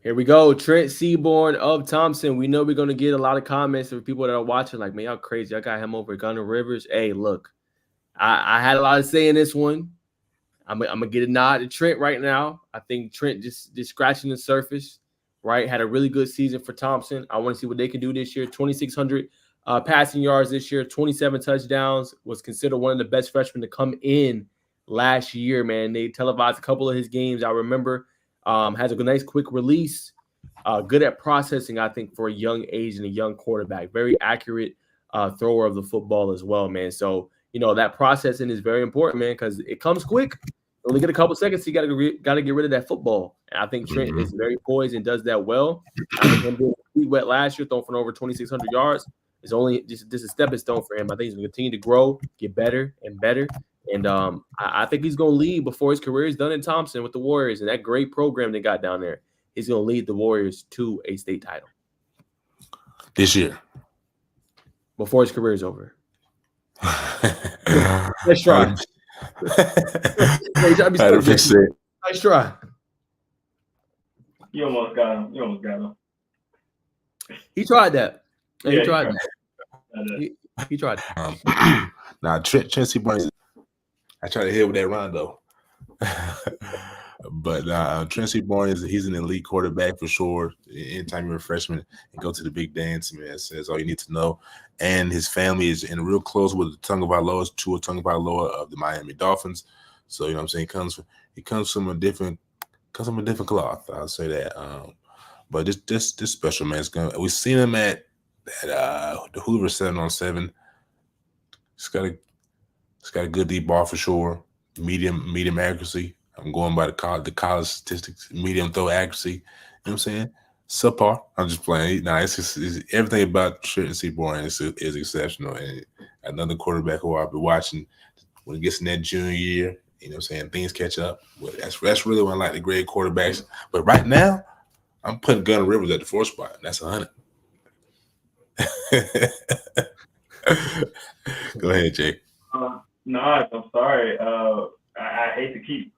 Here we go. Trent Seaborn of Thompson. We know we're going to get a lot of comments from people that are watching like, man, y'all crazy. I got him over at Gunner Rivers. Hey, look, I had a lot to say in this one. I'm going to get a nod to Trent right now. I think Trent just scratching the surface, right? Had a really good season for Thompson. I want to see what they can do this year. 2,600 passing yards this year, 27 touchdowns. Was considered one of the best freshmen to come in last year, man. They televised a couple of his games. I remember has a nice quick release. Good at processing, I think, for a young age and a young quarterback. Very accurate thrower of the football as well, man. So, that processing is very important, man, because it comes quick. You only get a couple seconds, you got to get rid of that football. And I think Trent is very poised and does that well. I think him being wet last year, throwing for over 2,600 yards, is only just a stepping stone for him. I think he's going to continue to grow, get better and better. And I think he's going to lead before his career is done in Thompson with the Warriors and that great program they got down there. He's going to lead the Warriors to a state title this year before his career is over. Let's try. Nice try. You almost got him. He tried that. Yeah, he tried that. He tried that. Now, Trent Seaborn, I tried to hit with that Rondo. But Trent Seaborn he's an elite quarterback for sure. Anytime you're a freshman and go to the big dance, man, that's all you need to know. And his family is in real close with Tua Tagovailoa of the Miami Dolphins. So what I'm saying, he comes from a different cloth. I'll say that. But this special man is gonna. We've seen him at the Hoover 7-on-7. It's got a good deep ball for sure. Medium accuracy. I'm going by the college statistics. Medium throw accuracy. You know what I'm saying? Subpar. I'm just playing. Nah, it's everything about Trent Seaborn is exceptional. And another quarterback who I'll be watching when he gets in that junior year. You know what I'm saying? Things catch up. But that's really when I like the great quarterbacks. But right now, I'm putting Gunnar Rivers at the 4th spot. That's 100. Go ahead, Jake. No, I'm sorry. I hate to keep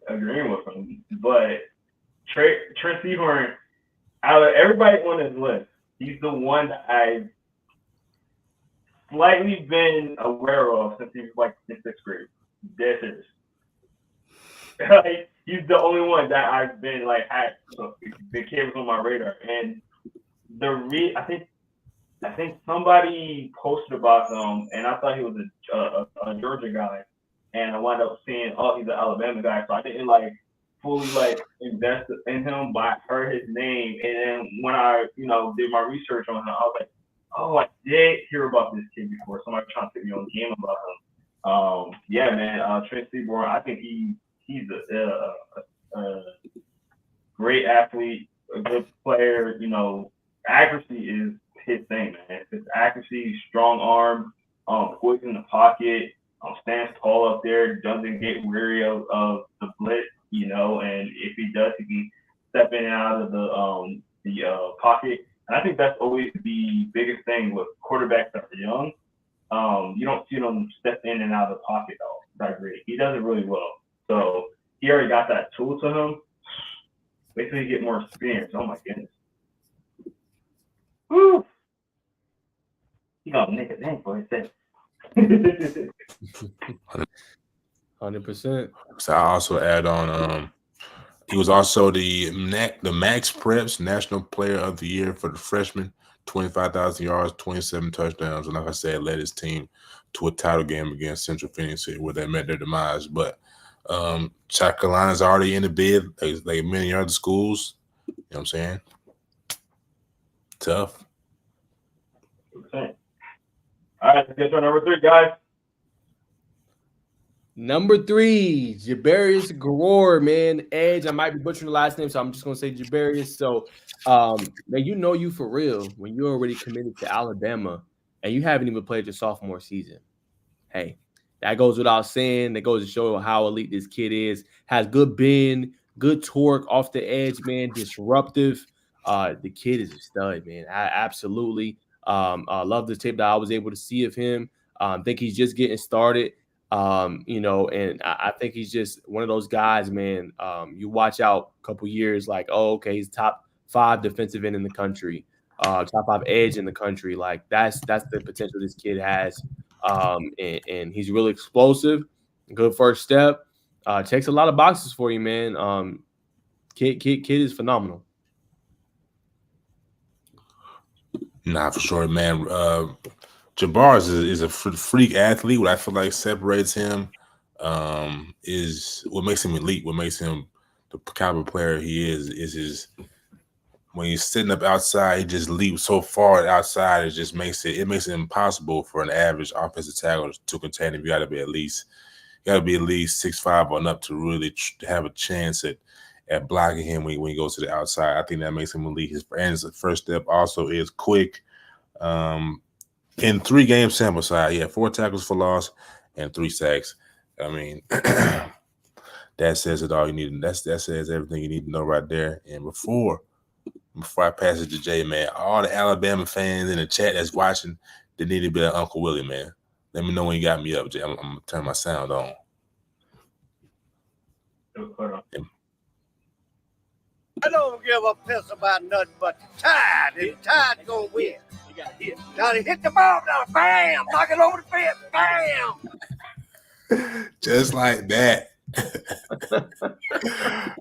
agreeing with him, but Trent Seaborn, out of everybody on his list, he's the one that I've slightly been aware of since he was in 6th grade. Dead serious. He's the only one that I've been had. So the kid was on my radar, and I think somebody posted about him, and I thought he was a Georgia guy, and I wound up seeing, he's an Alabama guy, so I didn't fully invest in him, but I heard his name, and then when I did my research on him, I was like, oh, I did hear about this kid before. Somebody trying to take me on the game about him. Yeah, man, Trent Seaborn, I think he's a great athlete, a good player. Accuracy is his thing, man. It's accuracy, strong arm, poise in the pocket, stands tall up there, doesn't get weary of the blitz, and if he does, he can step in and out of the pocket. And I think that's always the biggest thing with quarterbacks that are young. You don't see them step in and out of the pocket though. That great. He does it really well. So he already got that tool to him. Wait till you get more experience. Oh my goodness. Woo! He gonna nick a dang for his 100%. So I also add on. He was also the Max Preps National Player of the Year for the freshman. 25,000 yards, 27 touchdowns, and like I said, led his team to a title game against Central Phoenix where they met their demise. But South Carolina's already in the bid, like many other schools. You know what I'm saying? Tough. All right, let's get to number 3, guys. Number 3, Jabarius Garor, man. Edge. I might be butchering the last name, so I'm just gonna say Jabarius. So, man, you for real when you're already committed to Alabama and you haven't even played your sophomore season. Hey, that goes without saying. That goes to show how elite this kid is. Has good bend, good torque off the edge, man. Disruptive. The kid is a stud, man. I absolutely love the tape that I was able to see of him. Think he's just getting started. And I think he's just one of those guys, man. You watch out a couple years, okay, he's top 5 defensive end in the country, top 5 edge in the country. That's the potential this kid has. And he's really explosive, good first step, checks a lot of boxes for you, man. Kid is phenomenal. Nah, for sure, man. Jabbar is a freak athlete. What I feel like separates him is what makes him elite. What makes him the caliber player he is his when he's sitting up outside, he just leaps so far outside. It just makes it impossible for an average offensive tackle to contain him. You got to be at least 6'5" or up to really have a chance at blocking him when he goes to the outside. I think that makes him elite. His first step also is quick. In 3-game sample size, he had 4 tackles for loss and 3 sacks. I mean, that says it all you need. That says everything you need to know right there. And before I pass it to Jay, man, all the Alabama fans in the chat that's watching, they need to be like Uncle Willie, man. Let me know when you got me up, Jay. I'm gonna turn my sound on. I don't give a piss about nothing but the Tide. The Tide's gonna win. You gotta hit the ball down, bam, knock it over the fence, bam. Just like that.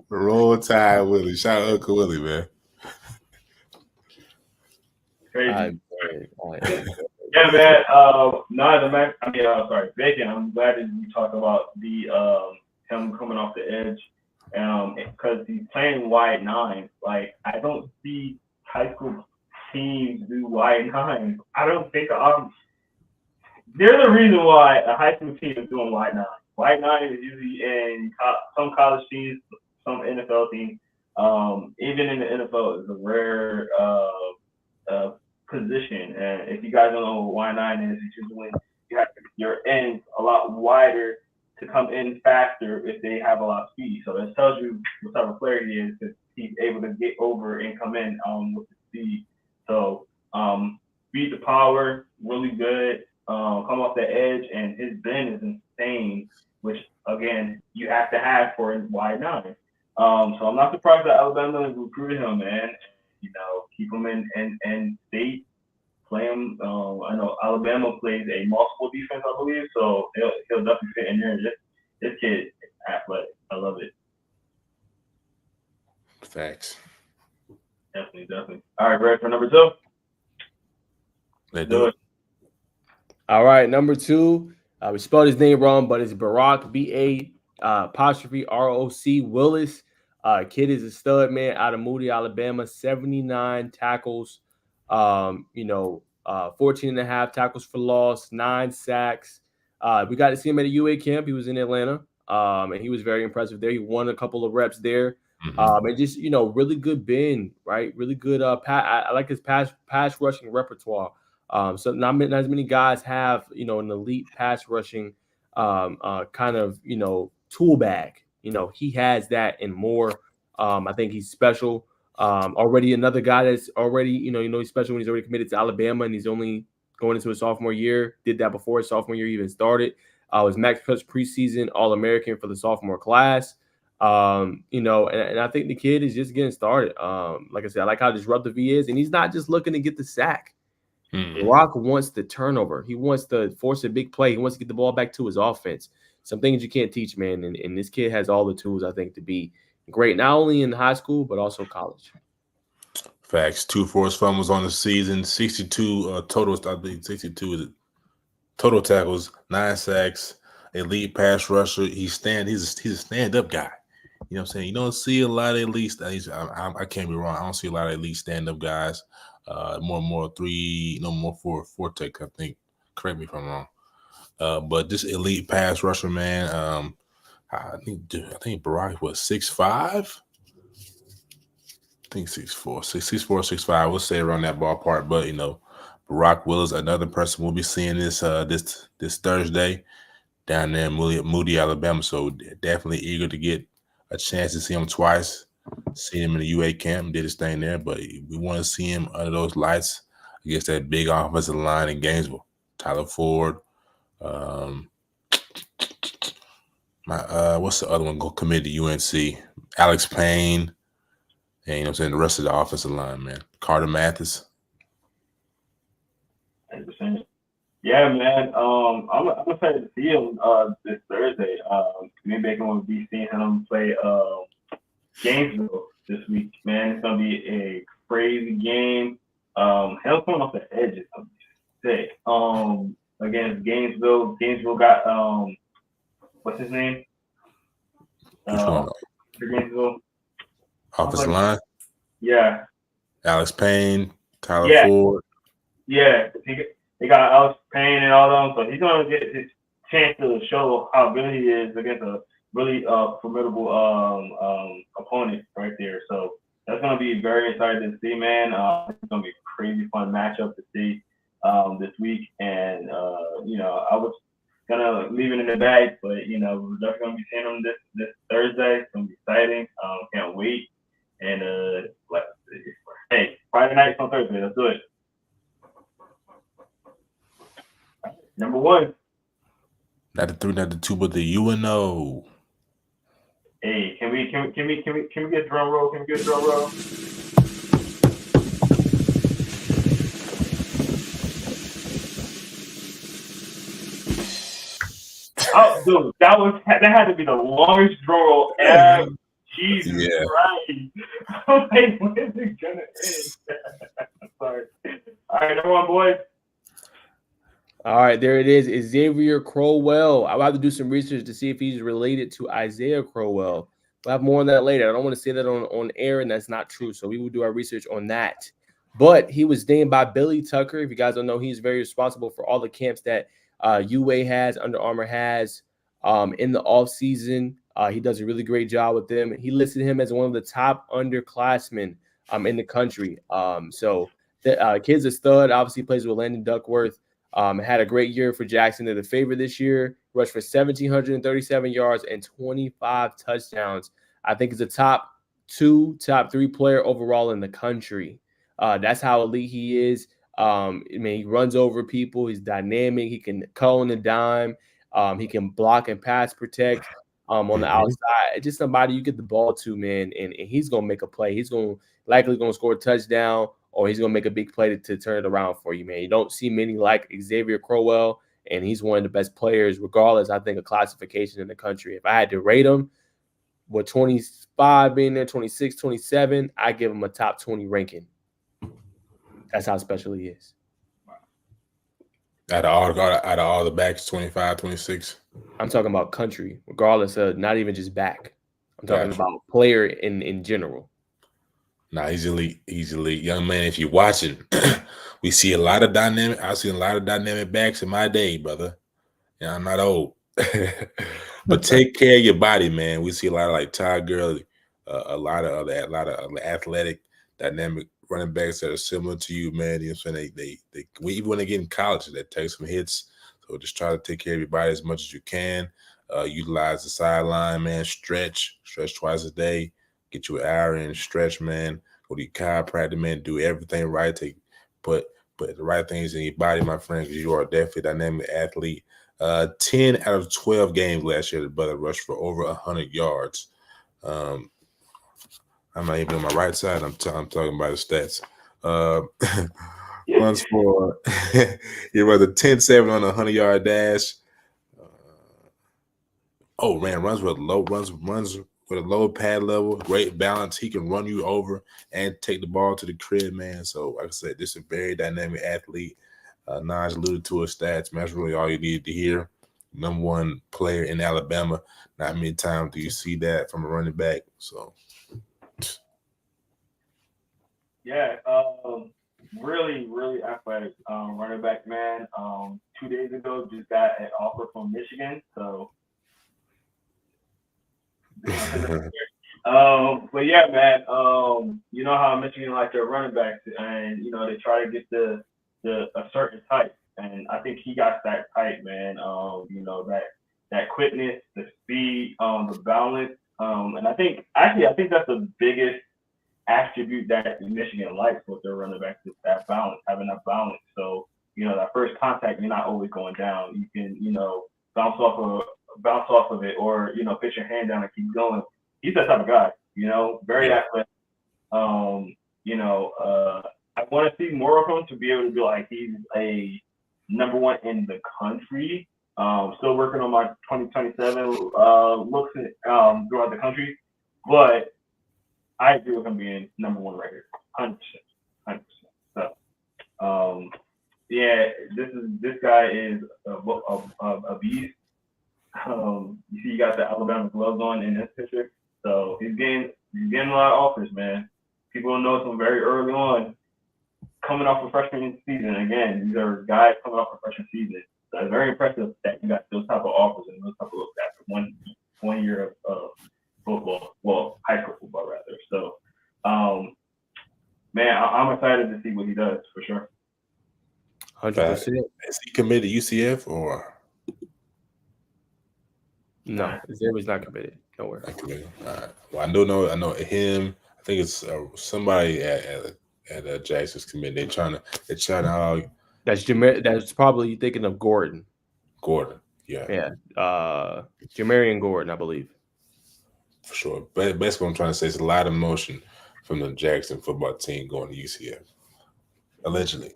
Roll Tide Willie. Shout out Uncle Willie, man. Crazy. Yeah, man. Bacon. I'm glad that you talked about the him coming off the edge, because he's playing wide 9. Like, I don't see high school teams do wide 9. I don't think there's a reason why a high school team is doing wide 9. Wide 9 is usually in some college teams, some NFL teams. Even in the NFL, is a rare position. And if you guys don't know what wide 9 is, it's just when you have your ends a lot wider to come in faster if they have a lot of speed. So that tells you what type of player he is, because he's able to get over and come in with the speed. So speed to power, really good. Come off the edge, and his bend is insane, which again you have to have for a wide 9. So I'm not surprised that Alabama recruited him, man. You know, keep him in state, play him. I know Alabama plays a multiple defense, I believe, so he'll definitely fit in there. This kid is athletic. I love it. Facts. Definitely. All right, ready for number 2? Let's do it. All right, number 2. We spelled his name wrong, but it's Barack, B-A''ROC Willis. Kid is a stud, man, out of Moody, Alabama. 79 tackles, 14.5 tackles for loss, 9 sacks. We got to see him at a UA camp. He was in Atlanta, and he was very impressive there. He won a couple of reps there. And just, really good bend, right? Really good. I like his pass rushing repertoire. So not as many guys have, an elite pass rushing kind of, tool bag. He has that and more. I think he's special. Already another guy that's already, he's special when he's already committed to Alabama and he's only going into his sophomore year. Did that before his sophomore year even started. Was Max Preps preseason All-American for the sophomore class. And I think the kid is just getting started. Like I said, I like how disruptive he is, and he's not just looking to get the sack. Rock wants the turnover. He wants to force a big play. He wants to get the ball back to his offense. Some things you can't teach, man. And this kid has all the tools, I think, to be great, not only in high school, but also college. Facts. 2 forced fumbles on the season, 62 total. I think 62 is it. Total tackles, 9 sacks, elite pass rusher. He's a stand-up guy. You know what I'm saying? You don't see a lot of elite. I can't be wrong. I don't see a lot of elite stand-up guys. More 4 tech, I think. Correct me if I'm wrong. But this elite pass rusher, man. I think Barack was 6'5". I think 6'4", 6'5". We'll say around that ballpark. But Barack Willis, another person we'll be seeing this Thursday down there in Moody, Alabama. So definitely eager to get a chance to see him twice. See him in the UA camp, did his thing there, but we want to see him under those lights against that big offensive line in Gainesville. Tyler Ford, what's the other one committed to UNC? Alex Payne, and the rest of the offensive line, man. Carter Mathis. 100%. Yeah, man. I'm excited to see him this Thursday. Maybe I can be seeing him play Gainesville this week, man. It's gonna be a crazy game. Hell, coming off the edge is gonna be sick. Against Gainesville. Gainesville got what's his name? Which one? For Gainesville. Offensive line? Yeah. Alex Payne, Tyler Yeah. Ford. Yeah, he got Alex Payne and all them, so he's gonna get his chance to show how good he is against a really formidable opponent right there. So that's gonna be very exciting to see, man. It's gonna be a crazy fun matchup to see this week, and I was gonna leave it in the bag, but we're definitely gonna be seeing him this Thursday. It's gonna be exciting. Can't wait. And hey, Friday night on Thursday. Let's do it. Number one. Not the 3, not the 2, but the UNO. Hey, can we get drum roll? Can we get drum roll? Oh, dude, that had to be the longest drum roll ever. Jesus Christ! I'm like, when is it gonna end? Sorry. All right, number one, boys. All right, there it is. Xavier Crowell. I'll have to do some research to see if he's related to Isaiah Crowell. We'll have more on that later. I don't want to say that on air, and that's not true. So we will do our research on that. But he was named by Billy Tucker. If you guys don't know, he's very responsible for all the camps that UA has, Under Armour has in the offseason. He does a really great job with them. He listed him as one of the top underclassmen in the country. So the kid's a stud. Obviously plays with Landon Duckworth. Had a great year for Jackson. They're the favorite this year. Rushed for 1,737 yards and 25 touchdowns. I think he's a top 2, top 3 player overall in the country. That's how elite he is. He runs over people. He's dynamic. He can cut on the dime. He can block and pass protect on the outside. Just somebody you get the ball to, man, and he's going to make a play. He's likely going to score a touchdown, or he's going to make a big play to turn it around for you, man. You don't see many like Xavier Crowell, and he's one of the best players, regardless, I think, of classification in the country. If I had to rate him, with 25 being there, 26, 27, I give him a top 20 ranking. That's how special he is. Out of all the backs, 25, 26. I'm talking about country, regardless of not even just back. I'm talking about player in general. Nah, he's elite. He's elite. Young man, if you're watching, we see a lot of dynamic. I've seen a lot of dynamic backs in my day, brother. Yeah, I'm not old. But take care of your body, man. We see a lot of like Todd Gurley, a lot of athletic, dynamic running backs that are similar to you, man. You know what I'm saying? They even when they get in college, they take some hits. So just try to take care of your body as much as you can. Utilize the sideline, man. Stretch twice a day. Get you an hour in, stretch, man. Go to your chiropractor, man. Do everything right. Put the right things in your body, my friend, because you are definitely a dynamic athlete. 10 out of 12 games last year, the brother rushed for over 100 yards. I'm not even on my right side. I'm talking about the stats. Runs for your brother 10-7 on a 100-yard dash. Runs with a low pad level, great balance. He can run you over and take the ball to the crib, man. So, like I said, this is a very dynamic athlete. Naj alluded to his stats, man. That's really all you needed to hear. Number one player in Alabama. Not many times do you see that from a running back. So, yeah, really, really athletic running back, man. 2 days ago, just got an offer from Michigan, so. But yeah, man. You know how Michigan like their running backs, and they try to get a certain type, and I think he got that type, man. That quickness, the speed, the balance, and I think that's the biggest attribute that Michigan likes with their running backs is that balance, having that balance. So that first contact, you're not always going down. You can bounce off of it, or put your hand down and keep going. He's that type of guy, very athletic. I want to see more of him to be able to be like he's a number one in the country. Still working on my 2027 looks throughout the country, but I agree with him being number one right here, 100%. So, this guy is a beast. You see, you got the Alabama gloves on in this picture, so he's getting a lot of offers, man. people don't know some very early on, coming off a freshman season. Again, these are guys coming off a freshman season. So it's very impressive that you got those type of offers and those type of looks after one year of football, well, high school football rather. So, man, I'm excited to see what he does for sure. 100%. Is he committed to UCF or no? Xavier's not committed. Don't worry. not committed? All right. Well, I know him. I think it's somebody at Jackson's committed. They're trying to. That's probably thinking of Gordon. Gordon. Yeah. Jamarian Gordon, I believe. For sure. But basically, what I'm trying to say is a lot of motion from the Jackson football team going to UCF, allegedly.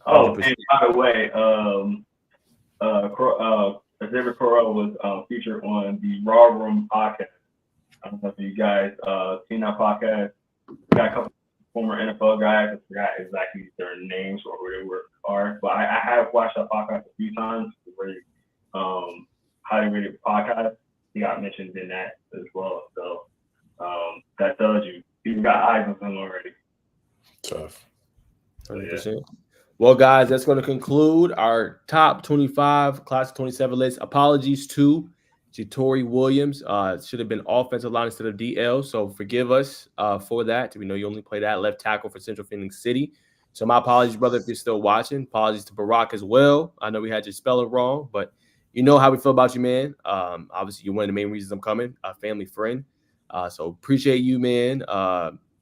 Oh, and by the way, Xavier Correll was featured on the Raw Room podcast. I don't know if you guys seen that podcast. We got a couple former NFL guys. I forgot exactly their names or where they are, but I have watched that podcast a few times. It's a very highly rated podcast. He got mentioned in that as well. So that tells you he's got eyes on him already. Tough. 100%. Well, guys, that's going to conclude our top 25 class of 27 list. Apologies to Jatori Williams. Should have been offensive line instead of DL, so forgive us for that. We know you only play that left tackle for Central Phoenix City. So my apologies, brother, if you're still watching. Apologies to Barack as well. I know we had your spelling wrong, but you know how we feel about you, man. Obviously, you're one of the main reasons I'm coming, a family friend. So appreciate you, man.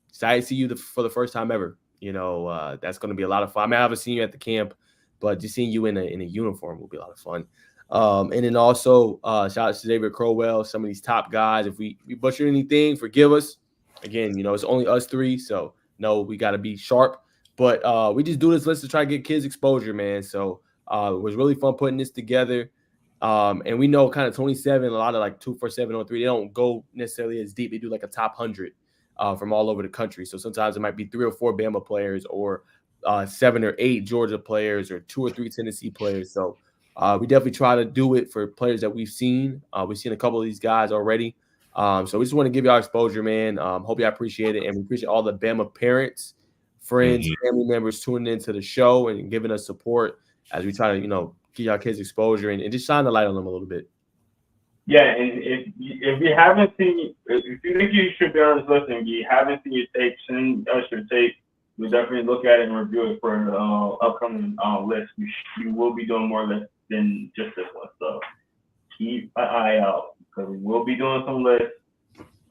Excited to see you for the first time ever. You know, that's going to be a lot of fun. I mean, I haven't seen you at the camp, but just seeing you in a uniform will be a lot of fun. And then also, shout out to Xavier Crowell, some of these top guys. If we butcher anything, forgive us. Again, you know, it's only us three, so no, we got to be sharp. But we just do this list to try to get kids exposure, man. So it was really fun putting this together. And we know kind of 27, a lot of like 24703, they don't go necessarily as deep. They do like a top 100 from all over the country. So sometimes it might be 3 or 4 Bama players or 7 or 8 Georgia players or 2 or 3 Tennessee players. So we definitely try to do it for players that we've seen. We've seen a couple of these guys already. So we just want to give y'all exposure, man. Hope y'all appreciate it. And we appreciate all the Bama parents, friends, family members tuning into the show and giving us support as we try to, you know, give y'all kids exposure and just shine the light on them a little bit. Yeah, and if you haven't seen, if you think you should be on this list and you haven't seen your tape, send us your tape. We'll definitely look at it and review it for the upcoming list. We will be doing more lists than just this one, so keep an eye out because we will be doing some lists.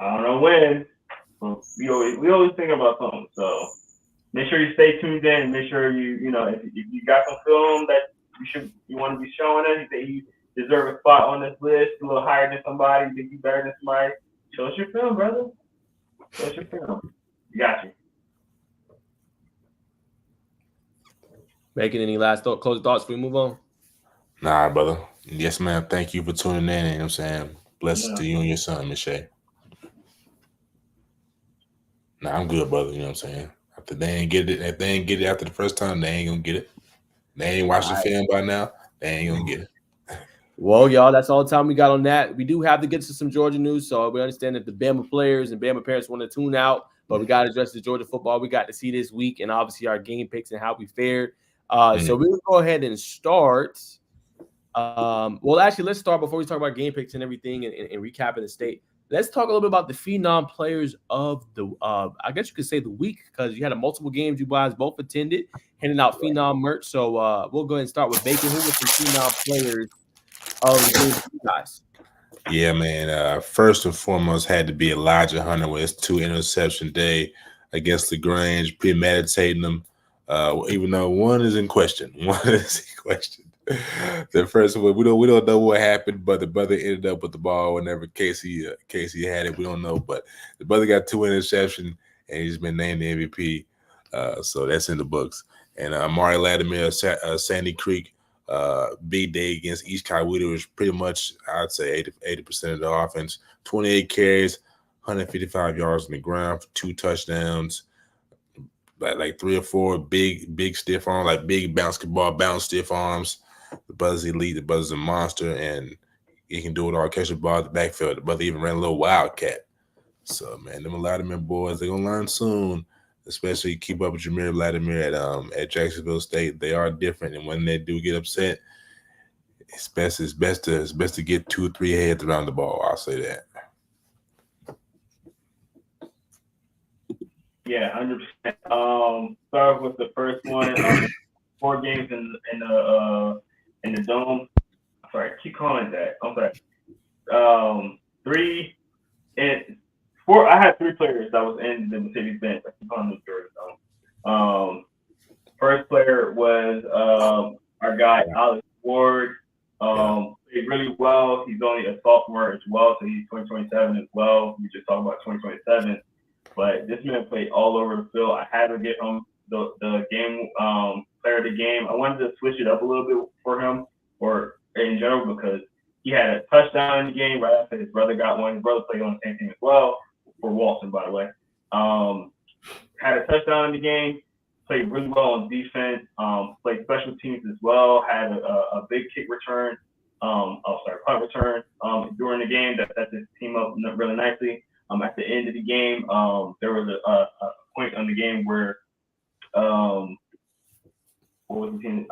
I don't know when, but we always think about something. So make sure you stay tuned in and make sure you know if you got some film that you want to be showing us, that you deserve a spot on this list, a little higher than somebody, you think you better than somebody, show us your film, brother. Show us your film. We got you. Making any last closing thoughts before we move on? Nah, brother. Yes, ma'am. Thank you for tuning in. You know what I'm saying? Blessings to you and your son, Miss Shay. Nah, I'm good, brother. You know what I'm saying? If they ain't get it after the first time, they ain't gonna get it. They ain't watched the film by now, they ain't gonna get it. Well, y'all, that's all the time we got on that. We do have to get to some Georgia news, so we understand that the Bama players and Bama parents want to tune out, but we got to address the Georgia football we got to see this week and obviously our game picks and how we fared. So we'll go ahead and start. Well, actually, let's start before we talk about game picks and everything and recapping the state. Let's talk a little bit about the Phenom players of the, I guess you could say the week, because you had multiple games you guys both attended, handing out Phenom merch. So we'll go ahead and start with Bacon. Who were some Phenom players of the game for you guys? Yeah, man. First and foremost had to be Elijah Hunter with his 2 interception day against LaGrange, premeditating them. Even though one is in question. The first one, we don't know what happened, but the brother ended up with the ball whenever Casey had it. We don't know, but the brother got 2 interceptions and he's been named the MVP. So that's in the books. And Amari Latimer, Sandy Creek, big day against East Coweta was pretty much, I'd say 80% of the offense. 28 carries, 155 yards on the ground for 2 touchdowns. Like 3 or 4 big stiff arms, like big bounce stiff arms. The brother's elite. The brother's a monster, and he can do it all. Catch the ball at the backfield. The brother even ran a little wildcat. So, man, them Latimer boys, they're gonna learn soon. Especially keep up with Jameer Latimer at Jacksonville State. They are different, and when they do get upset, it's best to get 2 or 3 heads around the ball. I'll say that. Yeah, 100%. Start with the first one. 4 games in the dome. Sorry, I keep calling it that. I'm sorry. 3 and 4. I had 3 players that was in the Mercedes-Benz. I keep calling them Jordan Dome. First player was our guy Alex Ward. Played really well. He's only a sophomore as well, so he's 2027 as well. We just talked about 2027. But this man played all over the field. I had to get him the game player of the game. I wanted to switch it up a little bit for him, or in general, because he had a touchdown in the game right after his brother got one. His brother played on the same team as well, for Walton, by the way. Had a touchdown in the game. Played really well on defense. Played special teams as well. Had a big kick return. Punt return during the game that set this team up really nicely. At the end of the game, there was a point on the game where what was the team?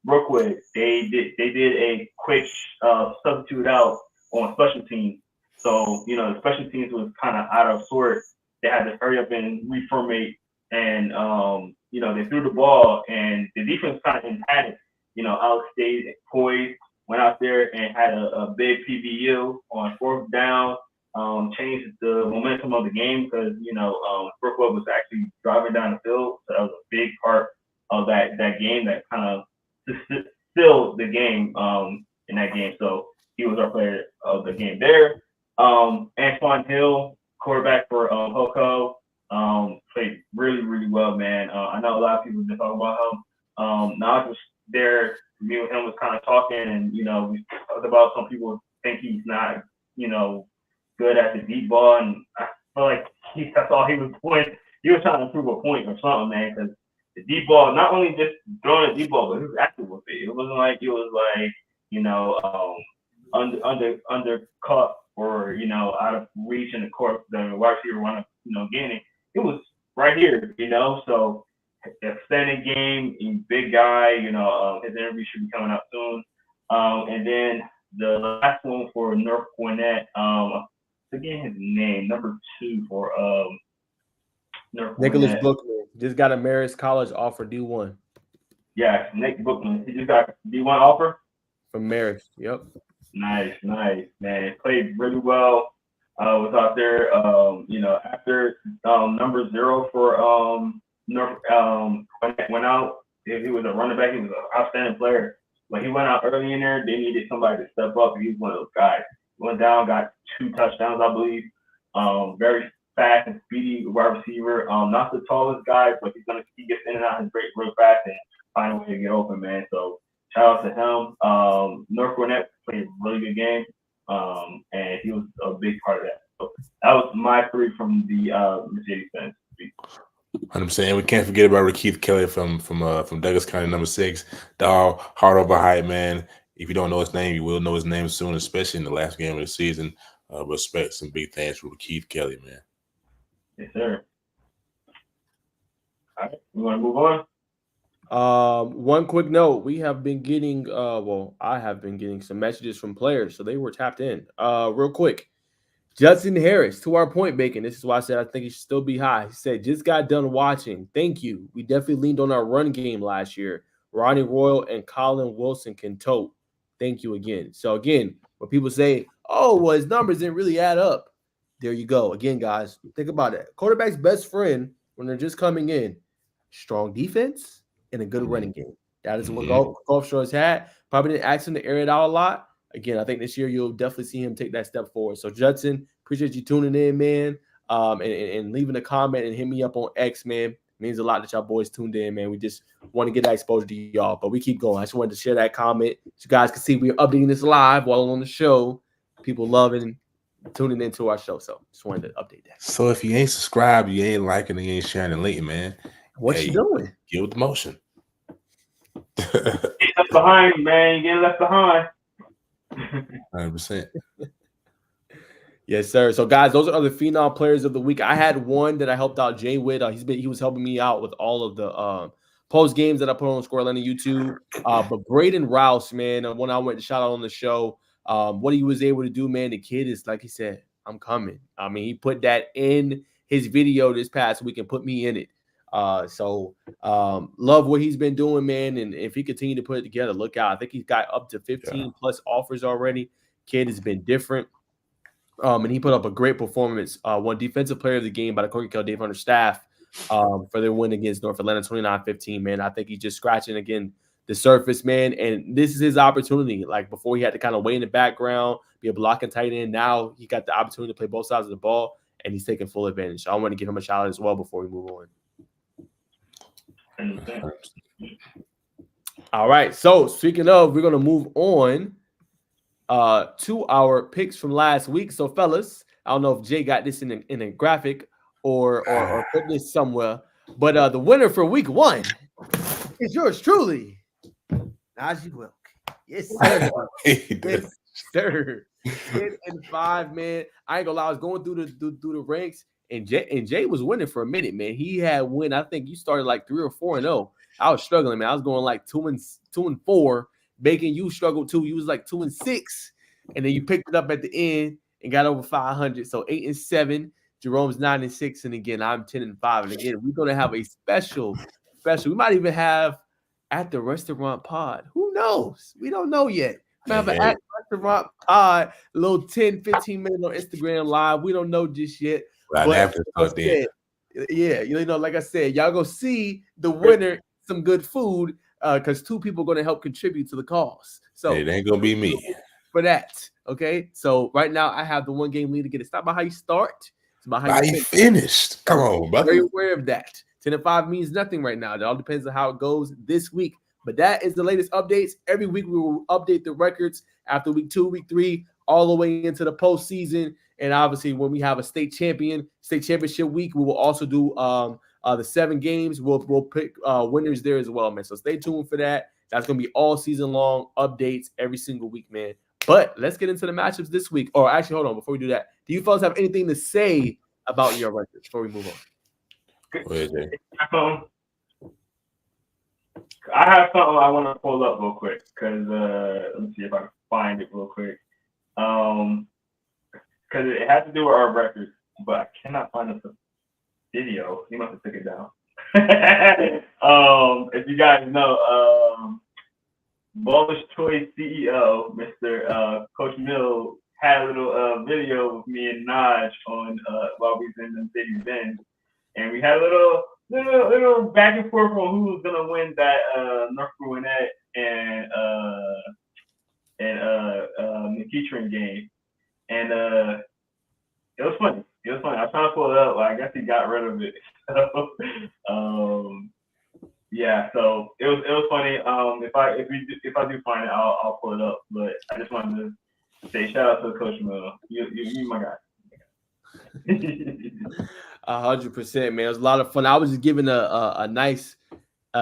Brookwood. They did a quick substitute out on special teams. So the special teams was kind of out of sorts. They had to hurry up and reformate, and they threw the ball, and the defense kind of in panic. Alex stayed poised, went out there and had a big PBU on 4th down. Changed the momentum of the game because Brookwood was actually driving down the field, so that was a big part of that game that kind of stilled the game in that game. So he was our player of the game there. Antoine Hill, quarterback for Hoko, played really, really well, man. I know a lot of people have been talking about him. Naj was there. Me and him was kind of talking, and we talked about some people think he's not, good at the deep ball, and I feel like that's all he was doing. He was trying to prove a point or something, man, because the deep ball, not only just throwing a deep ball, but he was active with it. It wasn't like it was like, undercut or, out of reach in the court, the wide receiver want to, gain it. It was right here, so extended game, big guy, his interview should be coming out soon. And then the last one for North Gwinnett, forget his name, number 2 for North Nicholas Gwinnett. Bookman just got a Marist College offer, D1. Yeah, Nick Bookman. He just got D1 offer from Marist. Yep. Nice, man. Played really well. Was out there, after number 0 for North went out. He was a running back. He was an outstanding player. When he went out early in there, they needed somebody to step up. He was one of those guys. Went down, got 2 touchdowns, I believe. Very fast and speedy wide receiver. Not the tallest guy, but he gets in and out his break real fast and find a way to get open, man. So shout out to him. North Gwinnett played a really good game, and he was a big part of that. So that was my 3 from the Mercedes-Benz. 100%. We can't forget about Corky Kell from Douglas County, number 6. Dog, hard over height, man. If you don't know his name, you will know his name soon, especially in the last game of the season. Respect some big things for Corky Kell, man. Yes, sir. All right, we want to move on. One quick note: we have been getting, I have been getting some messages from players, so they were tapped in. Real quick, Judson Harris, to our point, Bacon. This is why I said I think he should still be high. He said, "Just got done watching. Thank you. We definitely leaned on our run game last year. Ronnie Royal and Colin Wilson can tote. Thank you again." So again, when people say, "Oh, well, his numbers didn't really add up," there you go. Again, guys, think about it. Quarterback's best friend when they're just coming in: strong defense and a good running game. That is what Gulf Shores had. Probably didn't ask him to air it out a lot. Again, I think this year you'll definitely see him take that step forward. So Judson, appreciate you tuning in, man, and leaving a comment and hit me up on X, man. It means a lot that y'all boys tuned in, man. We just want to get that exposure to y'all, but we keep going. I just wanted to share that comment so you guys can see we're updating this live while on the show. People loving tuning into our show, so just wanted to update that. So if you ain't subscribed, you ain't liking, you ain't sharing the link, man. What you doing? Get with the motion. Get left behind, man. You getting left behind. 100%. Yes, sir. So, guys, those are the Phenom players of the week. I had one that I helped out Jay with. He was helping me out with all of the post games that I put on Scoreline YouTube. But Braden Rouse, man, when I went to shout out on the show, what he was able to do, man, the kid is like he said, I'm coming. I mean, he put that in his video this past week and put me in it. So love what he's been doing, man. And if he continue to put it together, look out. I think he's got up to 15 plus offers already. Kid has been different. And he put up a great performance. Won Defensive Player of the Game by the Corky Kell Dave Hunter staff for their win against North Atlanta 29-15, man. I think he's just scratching again the surface, man. And this is his opportunity. Like before, he had to kind of wait in the background, be a blocking tight end. Now he got the opportunity to play both sides of the ball, and he's taking full advantage. So I want to give him a shout out as well before we move on. All right. So speaking of, we're going to move on to our picks from last week. So, fellas, I don't know if Jay got this in a graphic or put this somewhere, but the winner for week 1 is yours truly, Najee Wilk. Yes, sir. Yes, sir. 10-5, man. I ain't gonna lie, I was going through the ranks, and Jay was winning for a minute, man. He had win. I think you started like 3 or 4-0. I was struggling, man. I was going like 2-4. Bacon, you struggled too. You was like 2-6, and then you picked it up at the end and got over 500. So 8-7. Jerome's 9-6, and again I'm 10-5. And again, we're gonna have a special. We might even have at the restaurant pod. Who knows? We don't know yet. We have an at restaurant pod, a little 10-15 minutes on Instagram live. We don't know just yet. But yeah, you know, like I said, y'all go see the winner some good food. Because 2 people are going to help contribute to the cause. So it ain't going to be me. For that, okay? So right now, I have the 1 game lead to get it. It's not about how you start. It's about how you finish. Come on, brother. Very aware of that. 10-5 means nothing right now. It all depends on how it goes this week. But that is the latest updates. Every week, we will update the records after week 2, week 3, all the way into the postseason. And obviously, when we have a state championship week, we will also do the 7 games. We'll pick winners there as well, man. So stay tuned for that. That's going to be all season long updates every single week, man. But let's get into the matchups this week. Or actually, hold on. Before we do that, do you fellas have anything to say about your records before we move on? I have something I want to pull up real quick because let me see if I can find it real quick. Because it has to do with our records, but I cannot find the video. He must have took it down. If you guys know, Bowler's Choice CEO, Mr. Coach Mill, had a little video with me and Naj on while we was in the city Benz, and we had a little back and forth on who was gonna win that North Gwinnett and McEachern game, and it was funny. I was trying to pull it up, but I guess he got rid of it. So, yeah, so it was funny. If I do find it, I'll pull it up. But I just wanted to say shout out to Coach Mill. You my guy. 100%, man. It was a lot of fun. I was just giving a nice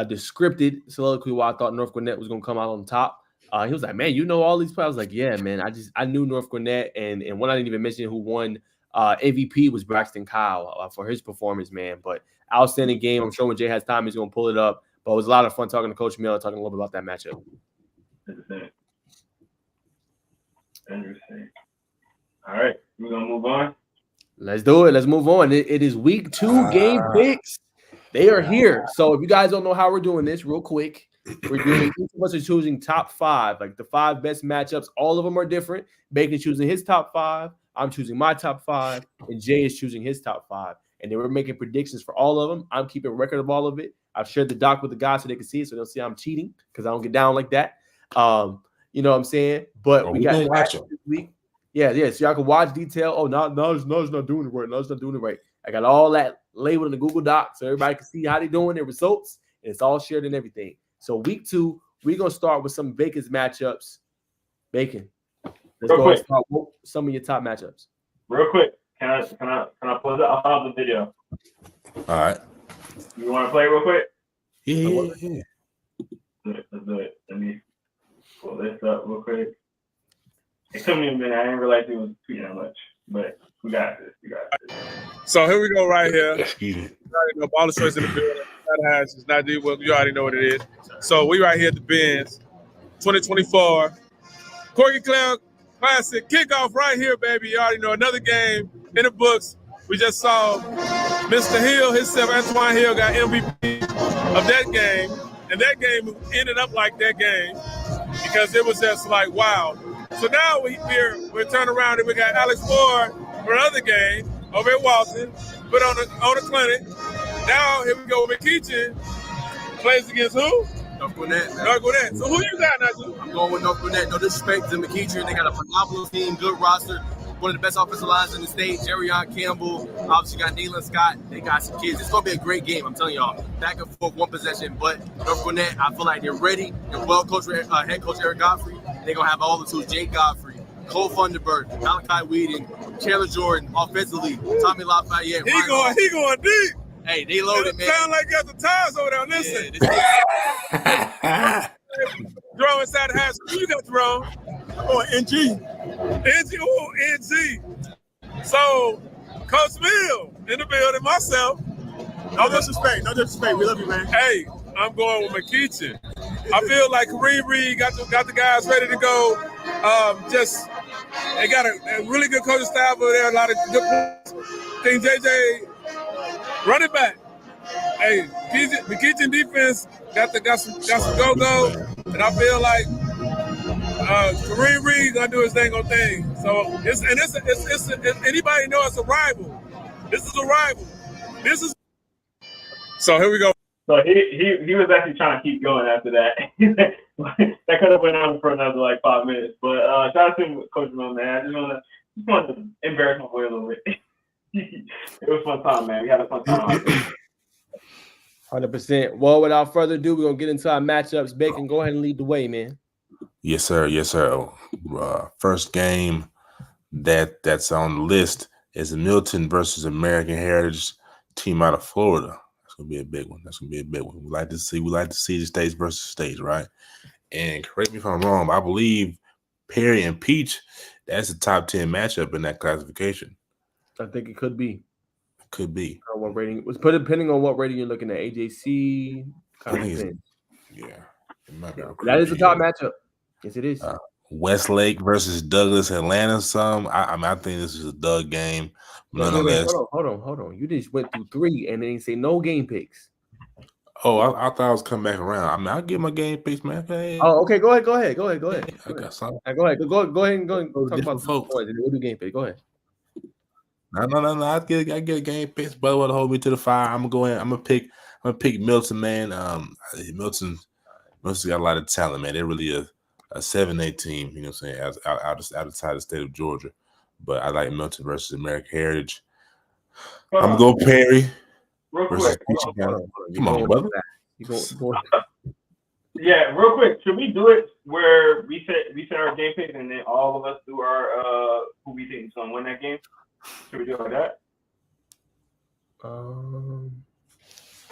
descriptive soliloquy why I thought North Gwinnett was gonna come out on top. He was like, "Man, you know all these players." I was like, "Yeah, man. I knew North Gwinnett, and one I didn't even mention who won MVP was Braxton Kyle for his performance, man. But outstanding game. I'm sure when Jay has time, he's gonna pull it up. But it was a lot of fun talking to Coach Miller, talking a little bit about that matchup. Interesting. All right, we're gonna move on. Let's do it. Let's move on. It is week 2 game picks. They are here. So if you guys don't know how we're doing this, real quick, we're doing each of us are choosing top 5, like the 5 best matchups. All of them are different. Bacon choosing his top 5. I'm choosing my top 5, and Jay is choosing his top 5. And then we're making predictions for all of them. I'm keeping record of all of it. I've shared the doc with the guys so they can see it, so they'll see I'm cheating because I don't get down like that. You know what I'm saying? But we got this week. Yeah. So y'all can watch detail. Oh, no, it's not doing it right. No, it's not doing it right. I got all that labeled in the Google Doc so everybody can see how they're doing their results, and it's all shared and everything. So week 2, we're gonna start with some Bacon's matchups. Bacon, let's go and start with some of your top matchups. Real quick, can I pull it up? I'll have the video. All right. You want to play real quick? Yeah. Let's do it. Let me pull this up real quick. It took me a minute. I didn't realize it was tweeting that much. But we got this. We got this. So here we go right here. Excuse me. You already know Baller Choice in the building. It's not deep. Well, you already know what it is. So we right here at the Benz, 2024. Corky Kell Classic kickoff right here, baby. You already know another game in the books. We just saw Mr. Hill himself, Antoine Hill, got MVP of that game. And that game ended up like that game because it was just like, wow. So now we're turning around and we got Alex Ford for another game over at Walton, put on the clinic. Now here we go with McKeachin. Plays against who? North Gwinnett. North Gwinnett. So who you got now, I'm going with North Gwinnett. No disrespect to McKeachin. They got a phenomenal team, good roster. One of the best offensive lines in the state. Jerryon Campbell. Obviously got Nealon Scott. They got some kids. It's going to be a great game. I'm telling y'all. Back and forth, one possession. But North Gwinnett, I feel like they're ready. They're well coached. Head coach Eric Godfrey. They're going to have all the tools. Jake Godfrey, Cole Funderburg, Malachi Whedon, Chandler Jordan, offensively, Tommy Lafayette. He going deep. Hey, they loaded, man. Sound like you got the tires over there. Listen. Jerome inside the house. Who you got, Jerome? Oh, NG. NG. So, Coach Mill in the building, myself. No disrespect. We love you, man. Hey, I'm going with McKeachin. I feel like Kareem Reed got the guys ready to go. They got a really good coaching staff over there. A lot of good players. King JJ running back. Hey, McKeachin defense got some go-go, and I feel like Kareem Reed gonna do his thing on thing. So it's anybody know it's a rival. This is a rival. So here we go. So he was actually trying to keep going after that. That could have went on for another like 5 minutes. But shout out to Coach Mill, man. I just wanted to embarrass my boy a little bit. It was a fun time, man. We had a fun time. 100%. Well, without further ado, we're gonna get into our matchups. Bacon, go ahead and lead the way, man. Yes, sir. First game that's on the list is Milton versus American Heritage, team out of Florida. That's gonna be a big one. We like to see the states versus states, right? And correct me if I'm wrong, but I believe Perry and Peach, that's a top 10 matchup in that classification. I think it could be. What rating was put depending on what rating you're looking at. AJC, kind of thing. Yeah, it might be. That is a top matchup. Yes, it is. Westlake versus Douglas, Atlanta. I think this is a Doug game. Nonetheless, hold on. You just went through 3 and then say no game picks. Oh, I thought I was coming back around. I mean, I'll give my game picks, man. Hey. Oh, okay. Go ahead. I got something. Go ahead and talk about folks. And we'll do game pick. Go ahead. No. I get a game picks, but want to hold me to the fire. I'm gonna pick Milton, man. Milton's got a lot of talent, man. They're really a 7A team, you know what I'm saying, outside the state of Georgia. But I like Milton versus American Heritage. I'm going to go Perry. Real quick. Come on, brother. Yeah, real quick. Should we do it where we set our game pick and then all of us do our who we think is gonna win that game? Should we do it like that?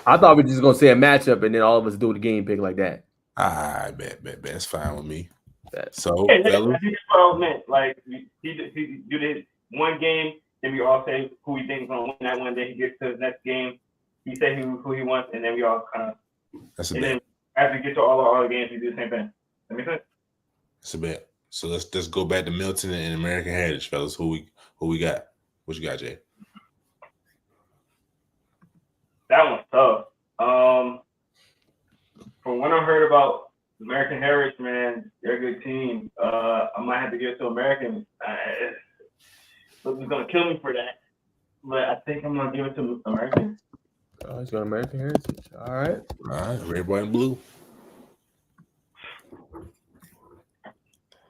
I thought we were just gonna say a matchup and then all of us do the game pick like that. I bet. It's fine with me. So, that's what I meant. Like, he do this one game, then we all say who we think is going to win that one. Then he gets to the next game, he say who he wants, and then we all kind of. That's a bet. Bet. Then as we get to all our other games, we do the same thing. That make sense? That's a bet. So let's go back to Milton and American Heritage, fellas. Who we got? What you got, Jay? That one's tough. From what I heard about American Heritage, man, they're a good team. I might have to give it to American. It's gonna kill me for that, but I think I'm gonna give it to American. Oh, he's got American Heritage. All right, red, white, and blue.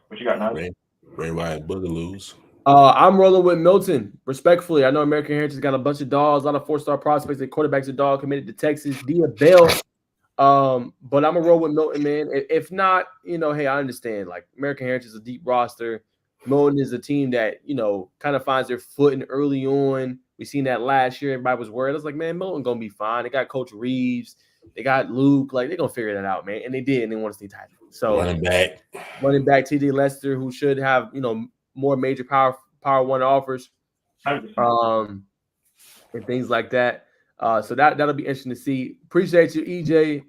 What you got now? Red, white, boogaloos. I'm rolling with Milton. Respectfully, I know American Heritage has got a bunch of dogs, a lot of 4-star prospects. The quarterback's a dog committed to Texas. Dia Bell. But I'm gonna roll with Milton, man. If not, hey, I understand. Like, American Heritage is a deep roster. Milton is a team that, kind of finds their footing early on. We seen that last year. Everybody was worried. I was like, man, Milton gonna be fine. They got Coach Reeves. They got Luke. Like, they're gonna figure that out, man. And they did, and they want to stay tight. So running back TD Lester, who should have, more major Power 1 offers, 100%. and things like that. So that'll be interesting to see. Appreciate you, EJ,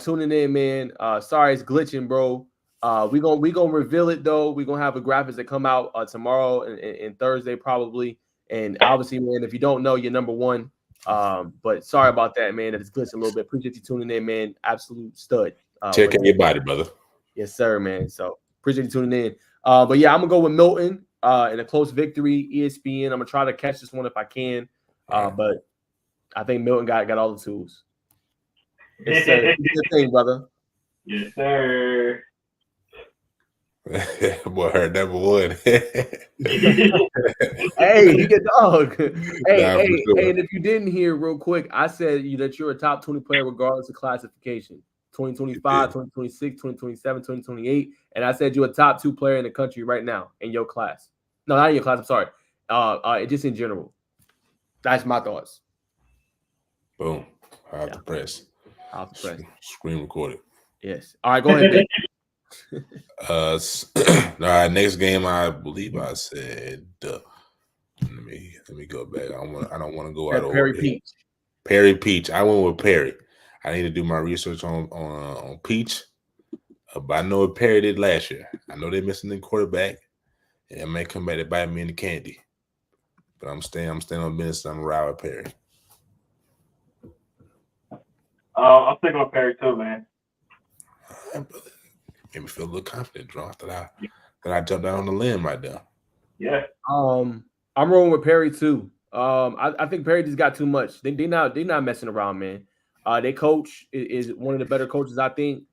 tuning in, man. Sorry it's glitching, bro. We gonna reveal it though. We're gonna have a graphics that come out tomorrow and Thursday probably. And obviously, man, if you don't know, you're number one. But sorry about that, man. That it's glitching a little bit. Appreciate you tuning in, man. Absolute stud. Check out your body, brother. Yes, sir, man. So appreciate you tuning in. But yeah, I'm gonna go with Milton in a close victory. ESPN. I'm gonna try to catch this one if I can. But I think Milton got all the tools. It's a good thing, brother. Yes, sir. Boy, heard number one. Hey, you get dog. Hey, Sure. and if you didn't hear real quick, I said that you're a top 20 player regardless of classification. 2025, 2026, 2027, 2028. And I said you're a top 2 player in the country right now in your class. No, not in your class. I'm sorry. Just in general. That's my thoughts. Boom. Off the press. Off the press. Screen recorded. Yes. All right, go ahead, Ben. All right, next game I believe I said let me go back. I don't want to go out of Perry order. Peach. Perry Peach. I went with Perry. I need to do my research on Peach. But I know what Perry did last year. I know they're missing the quarterback. And it may come back to bite me in the candy. But I'm staying on business. I'm ride with Perry. I'm sticking with Perry too, man. All right, brother. Made me feel a little confident, Drew. That I jumped out on the limb right now. Yeah. I'm rolling with Perry too. I think Perry just got too much. They're not messing around, man. Their coach is one of the better coaches, I think,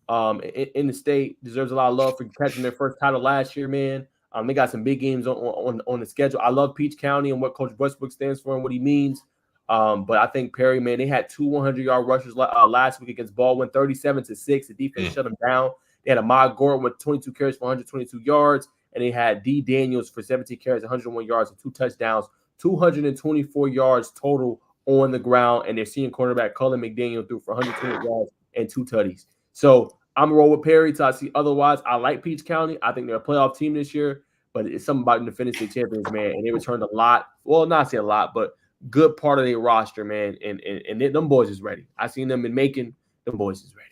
in the state. Deserves a lot of love for catching their first title last year, man. They got some big games on the schedule. I love Peach County and what Coach Westbrook stands for and what he means. But I think Perry, man, they had 2 100-yard rushes last week against Baldwin, 37-6. The defense shut them down. They had Ahmad Gordon with 22 carries for 122 yards, and they had D. Daniels for 17 carries, 101 yards, and 2 touchdowns, 224 yards total on the ground. And they're seeing cornerback Cullen McDaniel threw for 120 yards and 2 tutties. So I'm rolling with Perry till I see otherwise. I like Peach County. I think they're a playoff team this year, but it's something about them to finish the champions, man. And they returned a lot. Well, not say a lot, but good part of their roster, man. And them boys is ready. I seen them in Macon. Them boys is ready.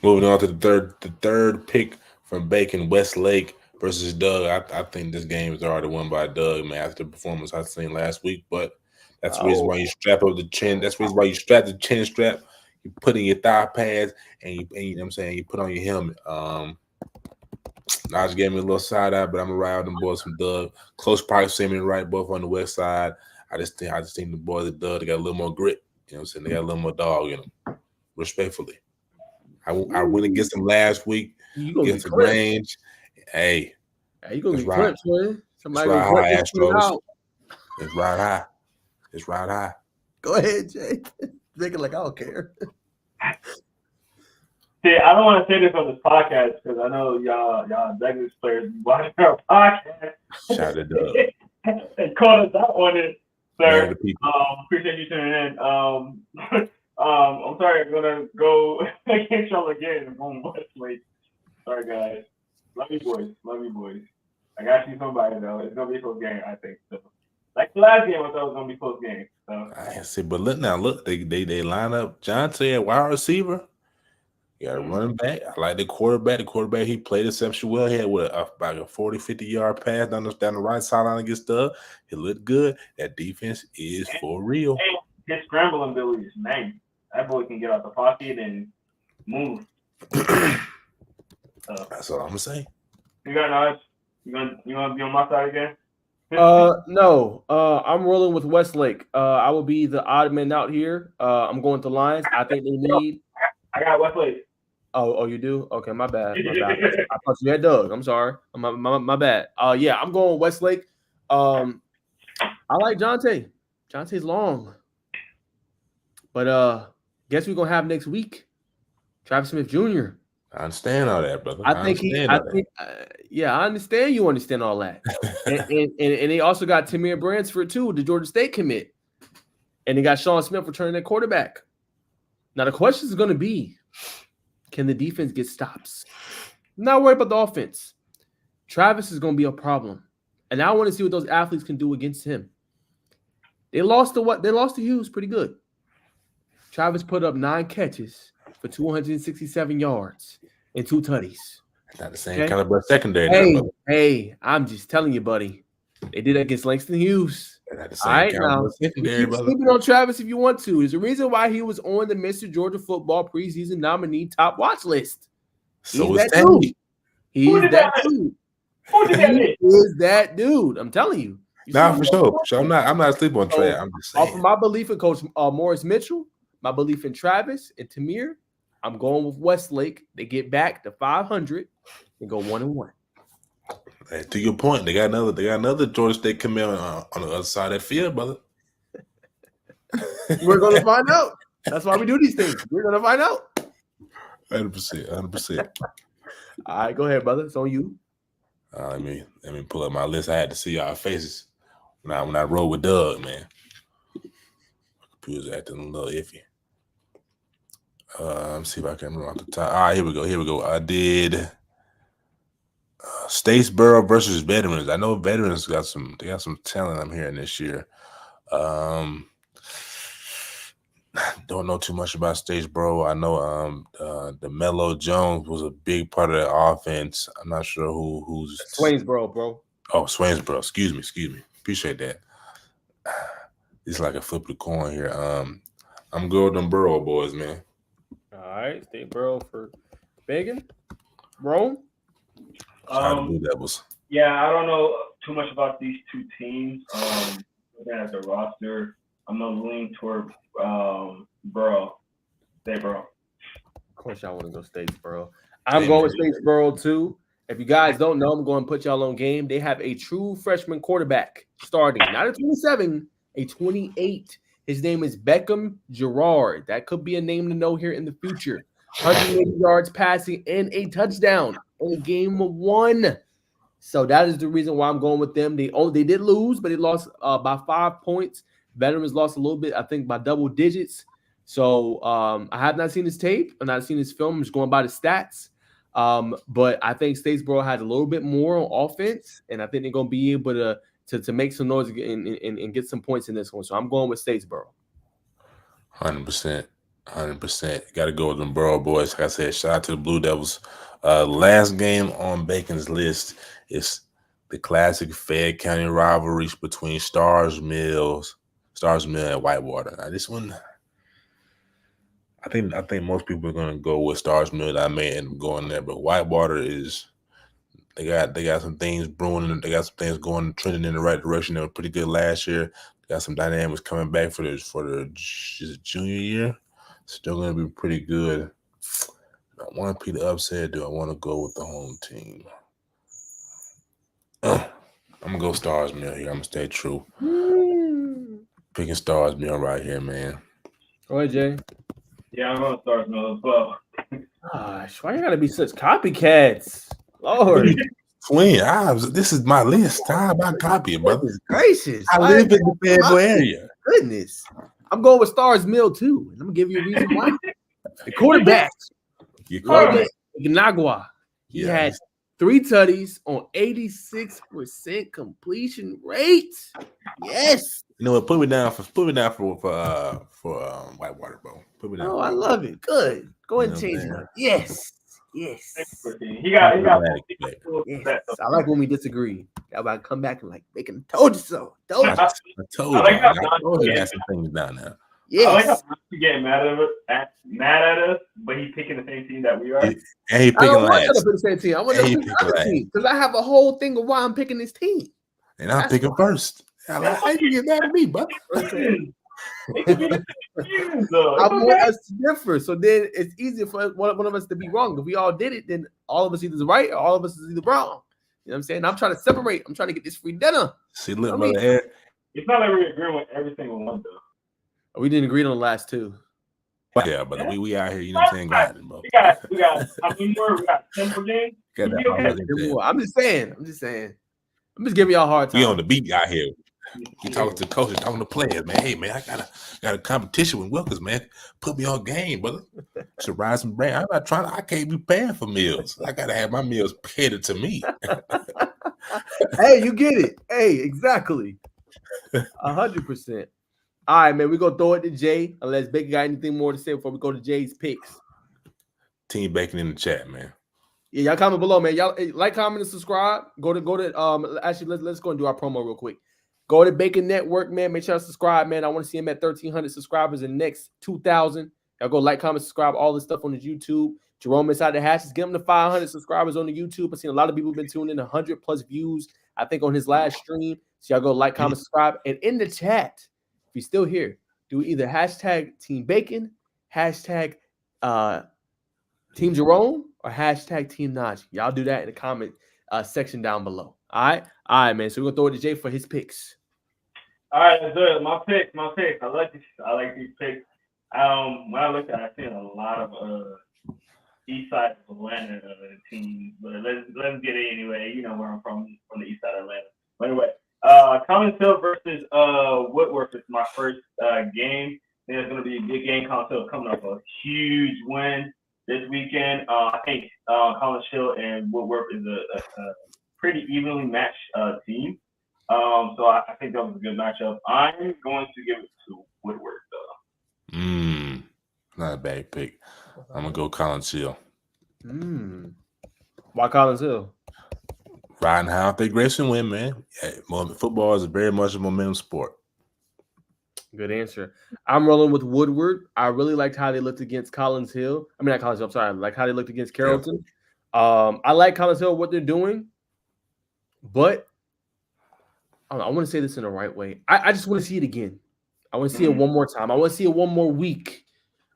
Moving on to the third pick from Bacon, Westlake versus Doug. I think this game is already won by Doug, man, after the performance I've seen last week. But that's the reason why you strap up the chin. That's the reason why you strap the chin strap. You put in your thigh pads, and you know what I'm saying, you put on your helmet. Naj gave me a little side eye, but I'm gonna ride with them boys from Doug. Close proximity, right? Both on the west side. I just think the boys at Doug, they got a little more grit. You know what I'm saying? They got a little more dog in them. Respectfully. I went against them last week. Against the range. Hey. You gonna be clipped, man. Somebody gonna high, Astros. It's right high. It's right high. Go ahead, Jay. Make it like I don't care. See, I don't want to say this on this podcast because I know y'all Douglas players watching our podcast. Shout out to Doug. And called us out on it, sir. Appreciate you tuning in. I'm sorry, I'm gonna go against y'all again. I'm going Westlake. Sorry, guys. Love you, boys. I got you somebody though. It's gonna be a close game, I think. So, like the last game, I thought it was gonna be a close game. So I see, but look, they line up Jonte at wide receiver. You got a running back. I like the quarterback. The quarterback, he played exceptionally well. He had about a 40, 50-yard pass down the right sideline against Doug. He looked good. That defense is for real. His scrambling ability is man. That boy can get out the pocket and move. That's all I'm gonna say. You got Naj? You gonna be on my side again? No. I'm rolling with Westlake. I will be the odd man out here. I'm going to Lions. I think they need. I got Westlake. Oh, you do? Okay, my bad. I thought you had Doug. I'm sorry. My bad. Yeah, I'm going Westlake. I like Jonte. Jonte's long. But guess we're gonna have next week? Travis Smith Jr. I understand all that, brother. I understand you understand all that. and they also got Tamir Bransford too, the Georgia State commit. And they got Sean Smith returning their quarterback. Now the question is going to be, can the defense get stops? I'm not worried about the offense. Travis is going to be a problem. And I want to see what those athletes can do against him. They lost to what? They lost to Hughes pretty good. Travis put up 9 catches for 267 yards and 2 tutties. Not the same caliber secondary. Hey, I'm just telling you, buddy. They did it against Langston Hughes. Not the same caliber secondary, brother. Keep it on Travis if you want to. There's a reason why he was on the Mr. Georgia Football preseason nominee top watch list. So is that dude. He's that dude. He is that dude. I'm telling you. Nah, for sure. I'm not asleep on Trey. I'm just saying. Off of my belief in Coach Morris Mitchell, my belief in Travis and Tamir, I'm going with Westlake. They get back to 500 and go 1-1. Hey, to your point, they got another Georgia State coming on the other side of that field, brother. We're gonna find out. That's why we do these things. We're gonna find out. 100%. All right, go ahead, brother. It's on you. Let me pull up my list. I had to see y'all faces when I rode with Doug, man. Computer's acting a little iffy. Let me see if I can remember off the top. All right, here we go. I did Statesboro versus Veterans. I know Veterans got some talent I'm hearing this year. Don't know too much about Statesboro. I know the Mello Jones was a big part of the offense. I'm not sure who's Swainsboro, bro. Oh, Swainsboro. Excuse me. Appreciate that. It's like a flip of the coin here. I'm good with them Borough boys, man. All right, Statesboro for Bacon. Rome. Blue Devils. Yeah, I don't know too much about these two teams. Looking at the roster, I'm gonna lean toward Statesboro. Of course, y'all want to go Statesboro. I'm going with Statesboro too. If you guys don't know, I'm going to put y'all on game. They have a true freshman quarterback starting, not a 27, a 28. His name is Beckham Gerard. That could be a name to know here in the future. 180 yards passing and a touchdown in a game of 1. So that is the reason why I'm going with them. They did lose, but they lost by 5 points. Veterans lost a little bit, I think, by double digits. So I have not seen his tape. I've not seen his film. I'm just going by the stats. But I think Statesboro has a little bit more on offense, and I think they're going to be able to make some noise and get some points in this one. So I'm going with Statesboro. 100%. Got to go with them Borough boys. Like I said, shout out to the Blue Devils. Last game on Bacon's list is the classic Fayette County rivalry between Stars Mill and Whitewater. Now this one, I think most people are gonna go with Stars Mill. I may end up going there, but Whitewater is they got some things brewing. They got some things trending in the right direction. They were pretty good last year. They got some dynamics coming back for the junior year. Still gonna be pretty good. I want to be the upset. Do I want to go with the home team? I'm gonna go Stars Mill here. I'm gonna stay true. Picking Stars Mill right here, man. Go ahead, Jay. Yeah, I'm going to Stars Mill as well. Gosh, why you gotta be such copycats? Lord. Twin, this is my list. How about copying, brother? Gracious. I live in the Fayetteville area. Goodness. I'm going with Stars Mill too. And I'm gonna give you a reason why. The quarterback, Nagua. He had 3 tutties on 86% completion rate. Yes. You know what? Put me down for Whitewater, bro. Put me down. Oh, I love it. Good. Go ahead and change it. Yes. He got yes. I like when we disagree. Y'all about to come back and like, Bacon told you so. I told you. I told you some things down now. Yes. I like how he's getting mad at us, but he's picking the same team that we are. And he picking I last. want to pick the same team. I want to pick the other team because I have a whole thing of why I'm picking this team. And I'm picking first. How you get mad at me, bud? I want us to differ, so then it's easier for one of us to be wrong. If we all did it, then all of us either is right or all of us is either wrong. You know what I'm saying? I'm trying to separate. I'm trying to get this free dinner. See, look, brother. It's not like we're agreeing with every single one, though. We didn't agree on the last 2. Yeah, but we out here, you know what I'm saying? Grinding, bro. We got how many more? We got 10 per game. I'm just saying. I'm just giving y'all a hard time. We on the beat out here. You talking to coaches, talking to players, man. Hey, man, I got a competition with Wilkins, man. Put me on game, brother. It's a rising brand. I can't be paying for meals. I gotta have my meals catered to me. Hey, you get it. Hey, exactly. 100%. All right, man. We're gonna throw it to Jay, unless Baker got anything more to say before we go to Jay's picks. Team Bacon in the chat, man. Yeah, y'all comment below, man. Y'all like, comment, and subscribe. Go to actually let's go and do our promo real quick. Go to Bacon Network, man. Make sure to subscribe, man. I want to see him at 1,300 subscribers in the next 2,000. Y'all go like, comment, subscribe, all this stuff on his YouTube. Jerome Inside the Hashes, get him to 500 subscribers on the YouTube. I've seen a lot of people been tuning in, 100+ views, I think, on his last stream. So y'all go like, comment, subscribe. And in the chat, if you're still here, do either hashtag Team Bacon, hashtag Team Jerome, or hashtag Team Najee. Y'all do that in the comment section down below. All right, man. So we're gonna throw it to Jay for his picks. All right, let's do it. My pick. I like these picks. When I looked at it, I seen a lot of east side of Atlanta teams, but let's get it anyway. You know where I'm from the east side of Atlanta. But anyway, Collins Hill versus Woodworth is my first game. I think it's gonna be a big game. Collins Hill coming off a huge win this weekend. I think Collins Hill and Woodworth is a pretty evenly matched team. So I think that was a good matchup. I'm going to give it to Woodworth, though. Not a bad pick. I'm going to go Collins Hill. Why Collins Hill? Riding high off their Grayson win, man. Yeah, football is very much a momentum sport. Good answer. I'm rolling with Woodward. I really liked how they looked against Collins Hill. I mean, not Collins Hill, I'm sorry. I like how they looked against Carrollton. Yeah. I like Collins Hill, what they're doing, but I want to say this in the right way. I just want to see it again. I want to see it one more time. I want to see it one more week.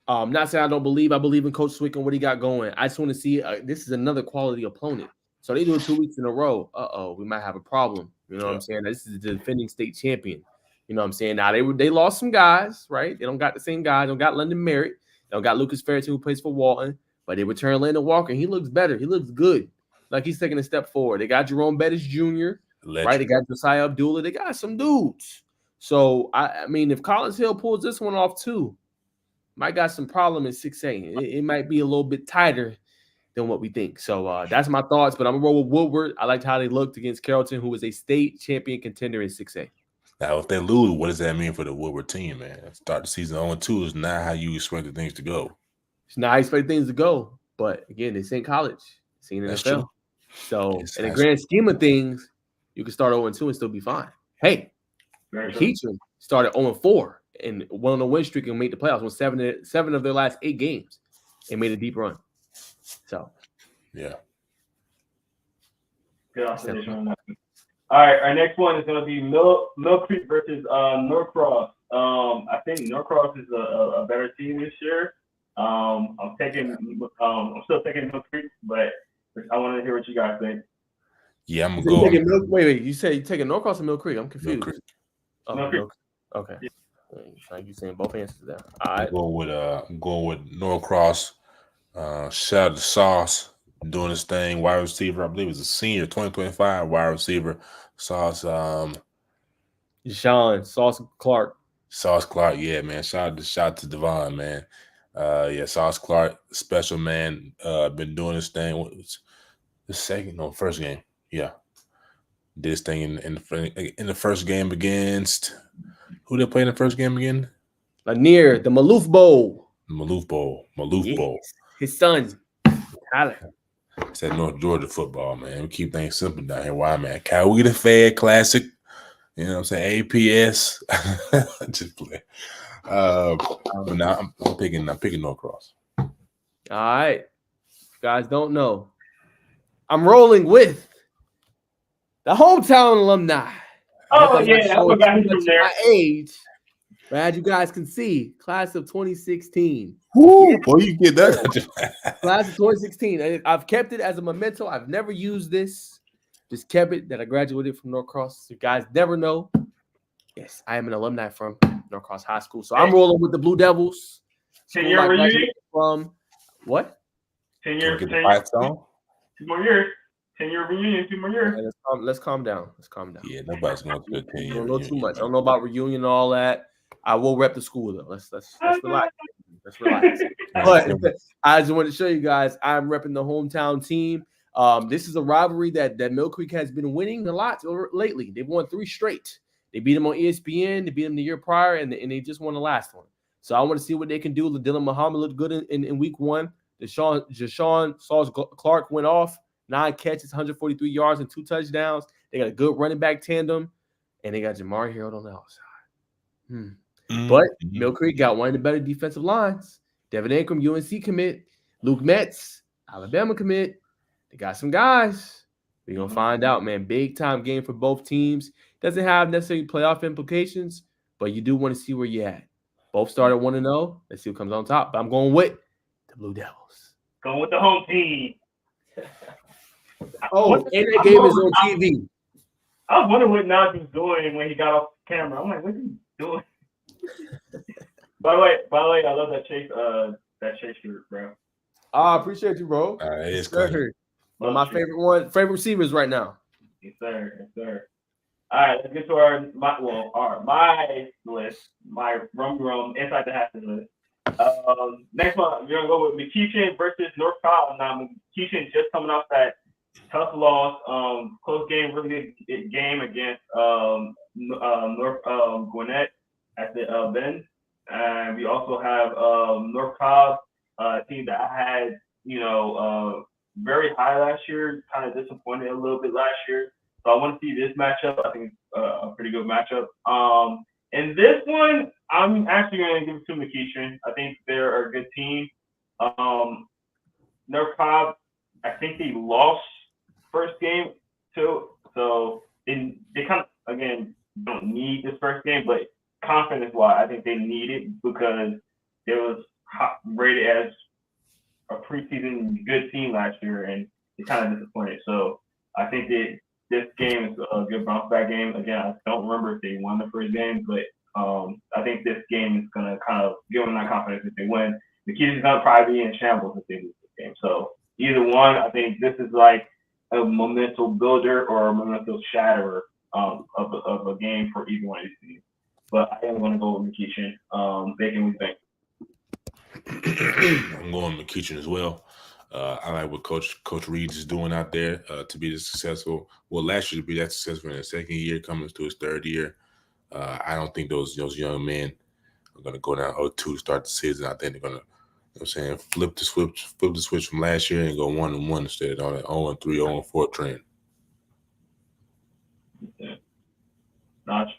Not saying I don't believe. I believe in Coach Swick and what he got going. I just want to see this is another quality opponent. So they do it 2 weeks in a row. We might have a problem. You know what I'm saying? This is the defending state champion. You know what I'm saying? Now they lost some guys, right? They don't got the same guys. They don't got London Merritt. They don't got Lucas Ferretti, who plays for Walton. But they returned Landon Walker. He looks better. He looks good. Like he's taking a step forward. They got Jerome Bettis Jr. Right? They got Josiah Abdullah. They got some dudes. So I mean, if Collins Hill pulls this one off too, might got some problem in 6A. It might be a little bit tighter than what we think. So that's my thoughts. But I'm gonna roll with Woodward. I liked how they looked against Carrollton, who was a state champion contender in 6A. Now, if they lose, what does that mean for the Woodward team, man? Start the season 0-2 is not how you expect things to go. It's not how you expect things to go. But again, it's in college. It's in That's NFL. true. So in the grand scheme of things, you can start 0-2 and still be fine. Hey, Keatron started 0-4 and went on a win streak and made the playoffs. Won 7 of their last 8 games and made a deep run. So, yeah. Good observation on that. All right, our next one is going to be Mill Creek versus Norcross. I think Norcross is a better team this year. I'm still taking Mill Creek, but I want to hear what you guys think. Yeah, I'm going to go. Wait. You said you're taking Norcross or Mill Creek? I'm confused. Mill Creek. Oh, Mill Creek. Okay. Yeah. Like you saying both answers there. All right. I'm going with Norcross. Shout out to Sauce doing his thing. Wide receiver, I believe it was a senior, 2025 wide receiver. Sauce. Deshaun, Sauce Clark. Sauce Clark, yeah, man. Shout out to Devon, man. Sauce Clark, special man. Been doing his thing. What was the first game? Yeah, did his thing in the first game against who they played in the first game again? Lanier, the Maloof Bowl. Maloof Bowl. His son, Tyler. It's that North Georgia football, man. We keep things simple down here. Why, man? Coweta Fed Classic. You know what I'm saying? APS. Just play. But now I'm picking Norcross. All right. If you guys don't know, I'm rolling with the hometown alumni. Oh, yeah. I forgot he's from there. My age. But as you guys can see, class of 2016. Woo, boy, you get that. Class of 2016. I've kept it as a memento. I've never used this. Just kept it that I graduated from Norcross. You guys never know. Yes, I am an alumni from Norcross High School. So I'm rolling with the Blue Devils. 10-year reunion? From what? 10 years. 2 more years. 10-year reunion, 2 more years. Let's calm down. Yeah, nobody's going to a 10-year. I don't know too much. I don't know about reunion and all that. I will rep the school though. Let's relax. Let's relax. But I just wanted to show you guys I'm repping the hometown team. This is a rivalry that Mill Creek has been winning a lot lately. They've won 3 straight. They beat them on ESPN. They beat them the year prior, and they just won the last one. So I want to see what they can do. Dylan Muhammad looked good in week 1. Deshaun Sauce Clark went off, 9 catches, 143 yards, and 2 touchdowns. They got a good running back tandem, and they got Jamar Harold on the outside. But Mill Creek got one of the better defensive lines. Devin Ankrum, UNC commit. Luke Metz, Alabama commit. They got some guys. We're going to find out, man. Big-time game for both teams. Doesn't have necessarily playoff implications, but you do want to see where you're at. Both started 1-0. Let's see who comes on top. But I'm going with the Blue Devils. Going with the home team. Oh, and that game is on TV. I was wondering what Najee was doing when he got off the camera. I'm like, what's he doing? By the way, I love that Chase shirt, bro. I appreciate you, bro. It's good. One of my favorite receivers right now. Yes, sir. All right, let's get to my list, my rum inside the Haskins list. Next one, we're gonna go with McKeitron versus North Cobb. Now, McKeitron just coming off that tough loss, close game, really good game against North Gwinnett at the Benz. And we also have North Cobb, a team that I had, very high last year, kind of disappointed a little bit last year. So I want to see this matchup. I think it's a pretty good matchup. And this one, I'm actually going to give it to McKeitron. I think they're a good team. North Cobb, I think they lost first game too. So they kind of, again, don't need this first game, but confidence-wise, I think they need it because it was rated as a preseason good team last year, and they kind of disappointed. So I think that this game is a good bounce back game. Again, I don't remember if they won the first game, but I think this game is going to kind of give them that confidence if they win. McKeitron's going to probably be in shambles if they lose this game. So either one, I think this is like a momentum builder or a momentum shatterer of a game for either one of these teams. But I am going to go with McKeitron. Bacon, we think. I'm going McKeitron as well. I like what Coach Reed is doing out there to be this successful. Well, last year to be that successful in his second year, coming to his third year. I don't think those young men are going to go down 0-2 to start the season. I think they're going to, flip the switch from last year and go 1-1 instead of that 0-3, 0-4 trend. Yeah. Notch.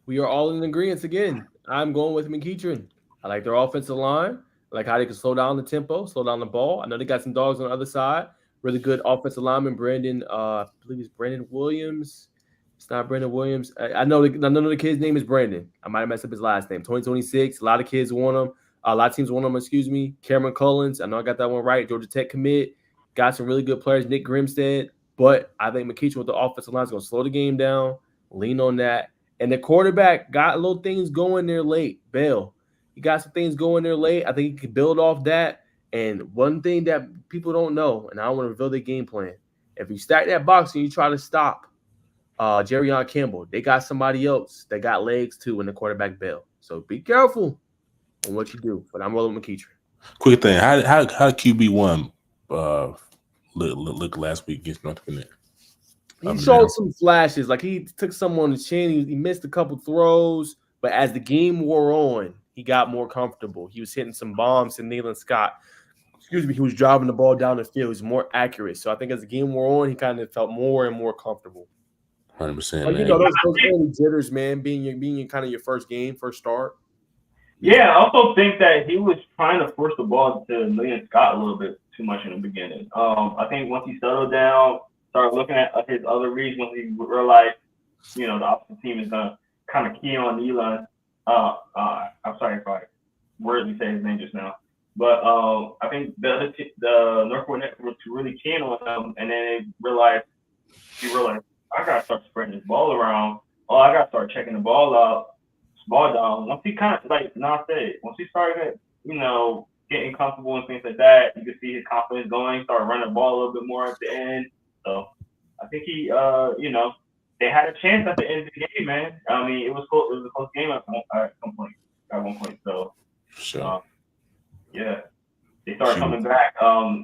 We are all in agreement again. I'm going with McKeitron. I like their offensive line. I like how they can slow down the tempo, slow down the ball. I know they got some dogs on the other side. Really good offensive lineman, Brandon. I believe it's Brandon Williams. It's not Brandon Williams. I know the kid's name is Brandon. I might have messed up his last name. 2026. A lot of kids want him. A lot of teams want him. Excuse me. Cameron Collins. I know I got that one right. Georgia Tech commit. Got some really good players. Nick Grimstead. But I think McKeitron with the offensive line is going to slow the game down, lean on that. And the quarterback got little things going there late. Bell. He got some things going there late. I think he can build off that. And one thing that people don't know, and I don't want to reveal their game plan, if you stack that box and you try to stop Jerrion Campbell, they got somebody else that got legs too in the quarterback Bell. So be careful on what you do. But I'm rolling with McKeitron. Quick thing, how QB1 look last week against North Gwinnett? He showed some flashes. Like he took someone on the chin. He missed a couple throws. But as the game wore on, he got more comfortable. He was hitting some bombs to Nealon Scott. He was driving the ball down the field. He was more accurate. So I think as the game wore on, he kind of felt more and more comfortable. 100%. Like, those early jitters, man, being kind of your first game, first start. Yeah, I also think that he was trying to force the ball to Nealon Scott a little bit too much in the beginning. I think once he settled down, started looking at his other reads, once he realized, the opposite team is going to kind of key on Nealon. I'm sorry if I weirdly say his name just now, but I think the North Gwinnett was really keen on him, and then he realized I gotta start spreading this ball around. Oh, I gotta start checking the ball down. Once he kind of once he started, getting comfortable and things like that, you could see his confidence going. Started running the ball a little bit more at the end. So I think he, they had a chance at the end of the game, man. I mean, it was close. It was a close game at some point. At one point, so Sure. yeah, they started coming back.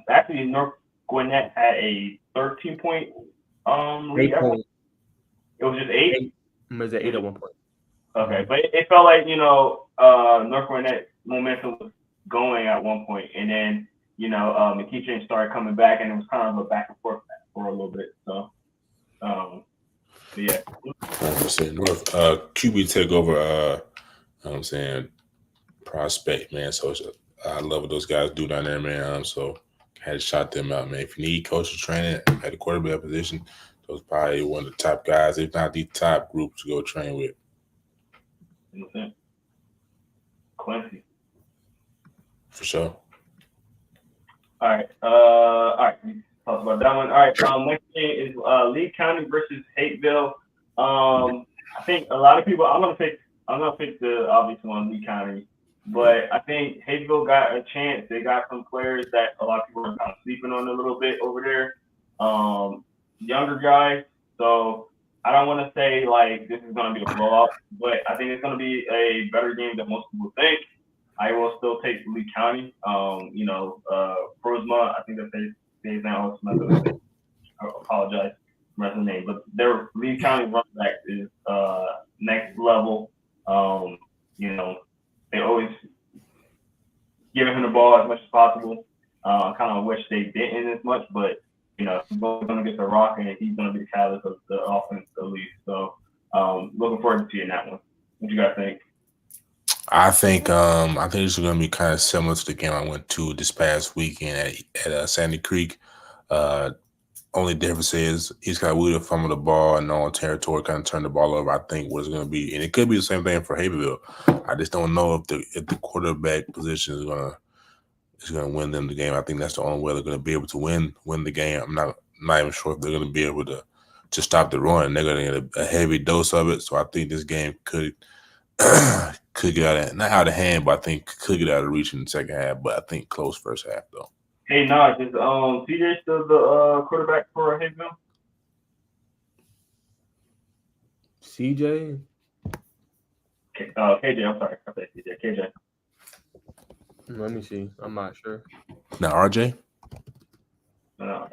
Actually, North Gwinnett had a 13-point lead. It was just 8. It was at 8 at one point. Okay, but it felt like North Gwinnett momentum was going at one point, and then McEachern started coming back, and it was kind of a back and forth for a little bit. So, yeah. 100% North QB take over. I'm saying prospect, man. So I love what those guys do down there, man. So had to shout them out, man. If you need coaching training at the quarterback position, those probably one of the top guys, if not the top group to go train with. Quincy. For sure. All right. We talked about that one. All right. Next game is Lee County versus Hateville. I think a lot of people. I'm gonna pick the obvious one, Lee County. But I think Hateville got a chance. They got some players that a lot of people are kind of sleeping on a little bit over there. Younger guys. So I don't want to say like this is going to be a blowout, but I think it's going to be a better game than most people think. I will still take Lee County. Prosma, I think that's his name. I apologize for the name, but their Lee County running back is next level. They always giving him the ball as much as possible. Kind of wish they didn't as much, but he's going to get the rock, and he's going to be the catalyst of the offense at least. So, looking forward to seeing that one. What you guys think? I think this is going to be kind of similar to the game I went to this past weekend at Sandy Creek. Only difference is he's got Wheeler fumble the ball and on territory, kind of turn the ball over. I think what it's going to be, and it could be the same thing for Haverville. I just don't know if the quarterback position is going to win them the game. I think that's the only way they're going to be able to win the game. I'm not even sure if they're going to be able to stop the run. They're going to get a heavy dose of it. So I think this game could get not out of hand, but I think could get out of reach in the second half. But I think close first half though. Hey, Naj, is CJ still the quarterback for Hayesville? CJ? KJ, I'm sorry. I said CJ. KJ. Let me see. I'm not sure. Now, RJ? No,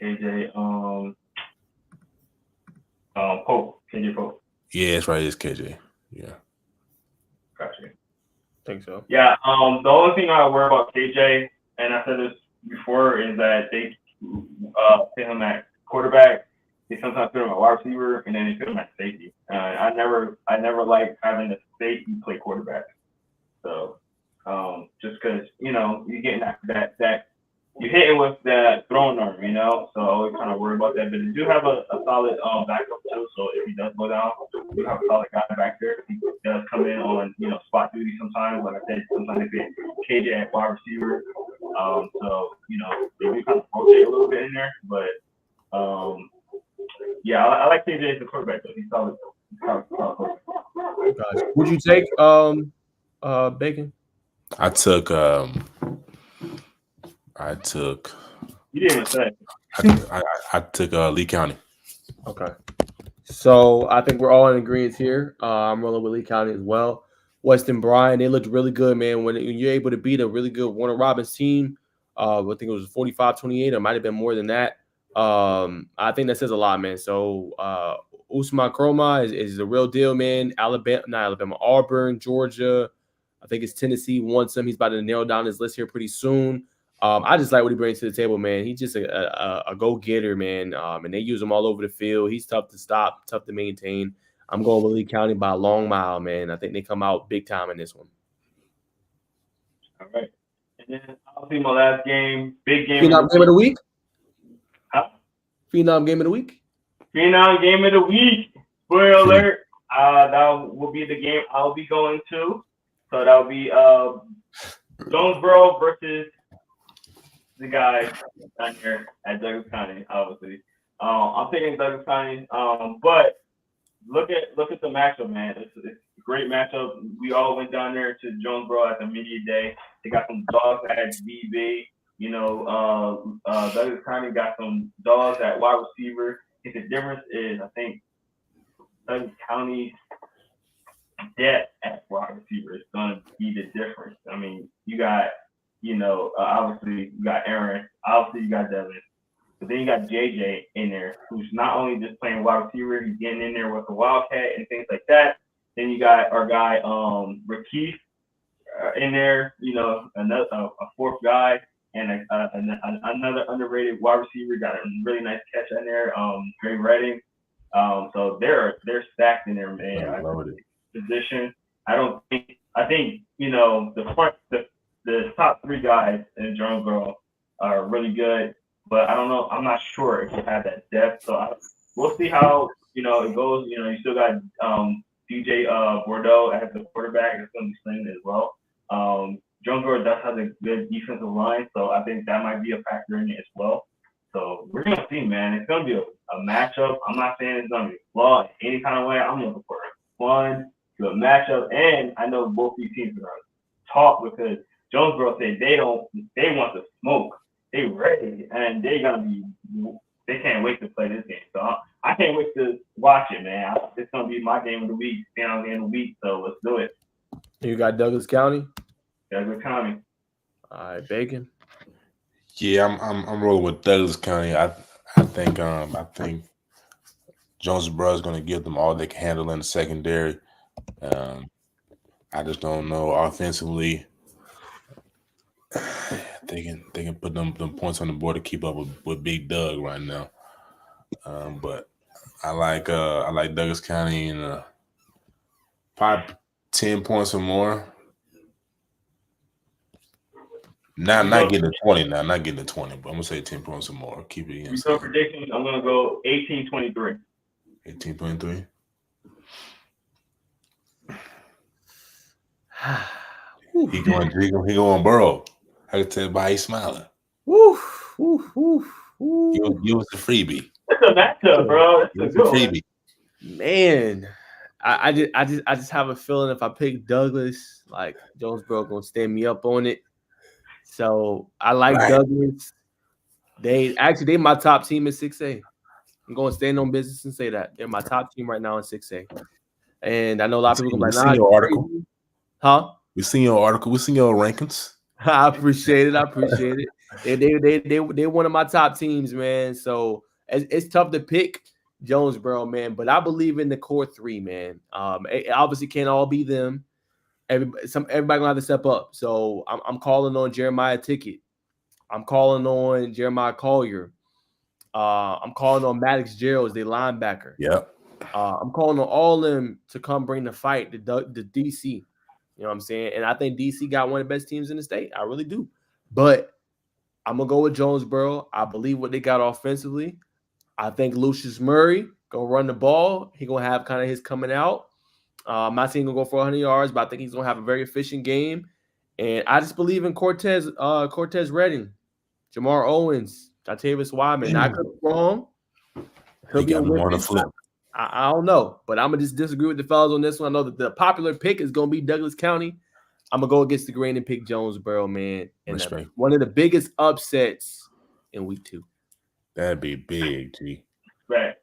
KJ. Pope. KJ Pope. Yeah, that's right. It's KJ. Yeah. Gotcha. Think so. Yeah. The only thing I worry about KJ, and I said this before, is that they put him at quarterback. They sometimes put him at wide receiver, and then they put him at safety. I never like having a safety play quarterback. So, just because you're getting that you're hitting with that throwing arm, So I always kind of worry about that. But they do have a solid backup too. So if he does go down, we have a solid guy back there. He does come in on spot duty sometimes. Like I said, sometimes they put KJ at wide receiver. So they do kind of rotate a little bit in there. But yeah, I like KJ as the quarterback though. He's solid. Gotcha. Would you take Bacon? I took. You didn't even say. I took Lee County. Okay. So I think we're all in agreement here. I'm rolling with Lee County as well. Weston Bryan, they looked really good, man. When you're able to beat a really good Warner Robins team, I think it was 45-28. It might have been more than that. I think that says a lot, man. So Usman Kroma is the real deal, man. Auburn, Georgia. I think it's Tennessee wants him. He's about to nail down his list here pretty soon. I just like what he brings to the table, man. He's just a go-getter, man. And they use him all over the field. He's tough to stop, tough to maintain. I'm going with Lee County by a long mile, man. I think they come out big time in this one. All right. And then I'll see my last game. Big game. Phenom game of the week? Huh? Phenom game of the week? Phenom game of the week. Spoiler alert. That will be the game I'll be going to. So that will be Jonesboro versus the guy down here at Douglas County, obviously. I'm taking Douglas County, but look at the matchup, man. It's a great matchup. We all went down there to Jonesboro at the media day. They got some dogs at BB. Douglas County got some dogs at wide receiver. I think the difference is I think Douglas County's depth at wide receiver is going to be the difference. I mean, you got, obviously you got Aaron, obviously you got Devin, but then you got JJ in there, who's not only just playing wide receiver, he's getting in there with the Wildcat and things like that. Then you got our guy, Rakeith, in there, another a fourth guy and another underrated wide receiver got a really nice catch in there, Dre Redding. So they're stacked in there, man. Position. I think the top three guys in Jonesboro are really good, but I don't know. I'm not sure if you have that depth. So we'll see how it goes. You still got DJ Bordeaux as the quarterback. It's going to be slim as well. Jonesboro does have a good defensive line, so I think that might be a factor in it as well. So we're going to see, man. It's going to be a matchup. I'm not saying it's going to be flawed in any kind of way. I'm looking for a fun, good matchup, and I know both these teams are going to talk because Jonesboro said they want to smoke. They ready, and they can't wait to play this game. So I can't wait to watch it, man. It's going to be my game of the week, final game of the week, so let's do it. You got Douglas County? Douglas County. All right, Bacon. Yeah, I'm rolling with Douglas County. I think Jonesboro is going to give them all they can handle in the secondary. I just don't know offensively. They can put them points on the board to keep up with Big Doug right now. But I like Douglas County in 10 points or more. Not getting to 20 now, not getting to 20, but I'm gonna say 10 points or more. Keep it in. So prediction, I'm gonna go 18-23. 18-23. He going Burrow. I can tell by he's smiling. Woo, woo, woo, woo. Give us a freebie. It's a matchup, bro. It's a good freebie. Man, I just have a feeling if I pick Douglas, like Jonesboro gonna stand me up on it. So I like Douglas. They my top team in 6A. I'm going to stand on business and say that they're my top team right now in 6A. And I know a lot of people going to be like, your article. Huh? We seen your article. We seen your rankings. I appreciate it. They're one of my top teams, man. So it's tough to pick Jonesboro, man. But I believe in the core three, man. It obviously can't all be them. Everybody gonna have to step up. So I'm calling on Jeremiah Tickett. I'm calling on Jeremiah Collier. I'm calling on Maddox Gerald, the linebacker. Yep. I'm calling on all of them to come bring the fight to DC. You know what I'm saying? And I think DC got one of the best teams in the state. I really do. But I'm gonna go with Jonesboro. I believe what they got offensively. I think Lucius Murray gonna run the ball. He gonna have kind of his coming out. I'm not saying he's gonna go for 100 yards, but I think he's gonna have a very efficient game. And I just believe in Cortez Redding, Jamar Owens, Jatavius Wyman. I could be wrong. Could be on the flip. I don't know, but I'm gonna just disagree with the fellas on this one. I know that the popular pick is gonna be Douglas County. I'm gonna go against the grain and pick Jonesboro, man. And one of the biggest upsets in week 2. That'd be big, G. Right.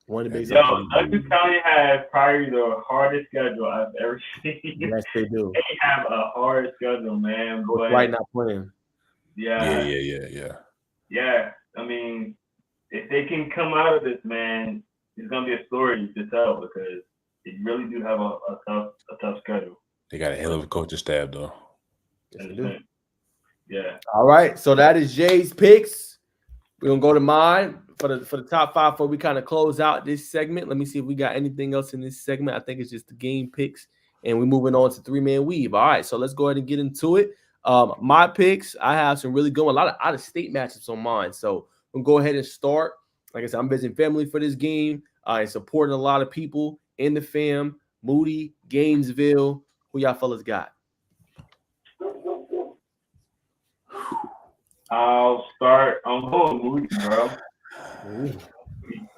One of the biggest. Douglas County has probably the hardest schedule I've ever seen. Yes, they do. They have a hard schedule, man. But right, not playing. Yeah. Yeah. I mean, if they can come out of this, man, it's gonna be a story to tell because they really do have a tough schedule. They got a hell of a coaching staff, though. Yes, they do. Yeah. All right, so that is Jay's picks. We're gonna go to mine for the top 5 before we kind of close out this segment. Let me see if we got anything else in this segment. I think it's just the game picks, and we're moving on to 3-man weave. All right, so let's go ahead and get into it. My picks, I have some really good, a lot of out-of-state matchups on mine. So we'll go ahead and start. Like I said, I'm visiting family for this game and supporting a lot of people in the fam. Moody, Gainesville. Who y'all fellas got? I'll start. I'm going Moody, bro. I'm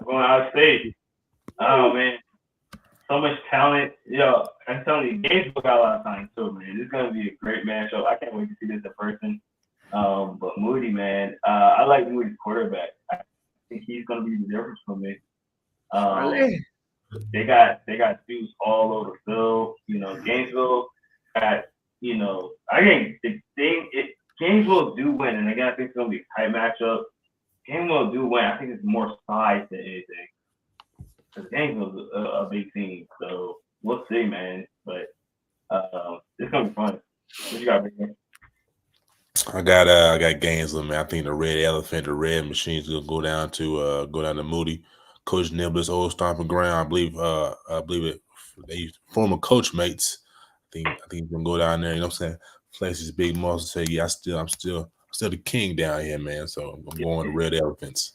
going out of state. Oh, man. So much talent. Yo, I'm telling you, Gainesville got a lot of time too, man. This is going to be a great matchup. I can't wait to see this in person. But Moody, man, I like Moody's quarterback. I think he's gonna be the difference for me. They got dudes all over the field. You know, Gainesville got, you know, I think Gainesville do win, and again, I think it's gonna be a tight matchup. Gainesville do win. I think it's more size than anything. Because Gainesville's a big team, so we'll see, man. But it's gonna be fun. What you got, man? I got Gainesville, man. I think the red elephant, the red machine is gonna go down to Moody. Coach Nibbler's old stomping ground. I believe it. They former coach mates. I think he's gonna go down there. You know what I'm saying? Flex his big muscle. Say, yeah, I'm still the king down here, man. So I'm going to red elephants.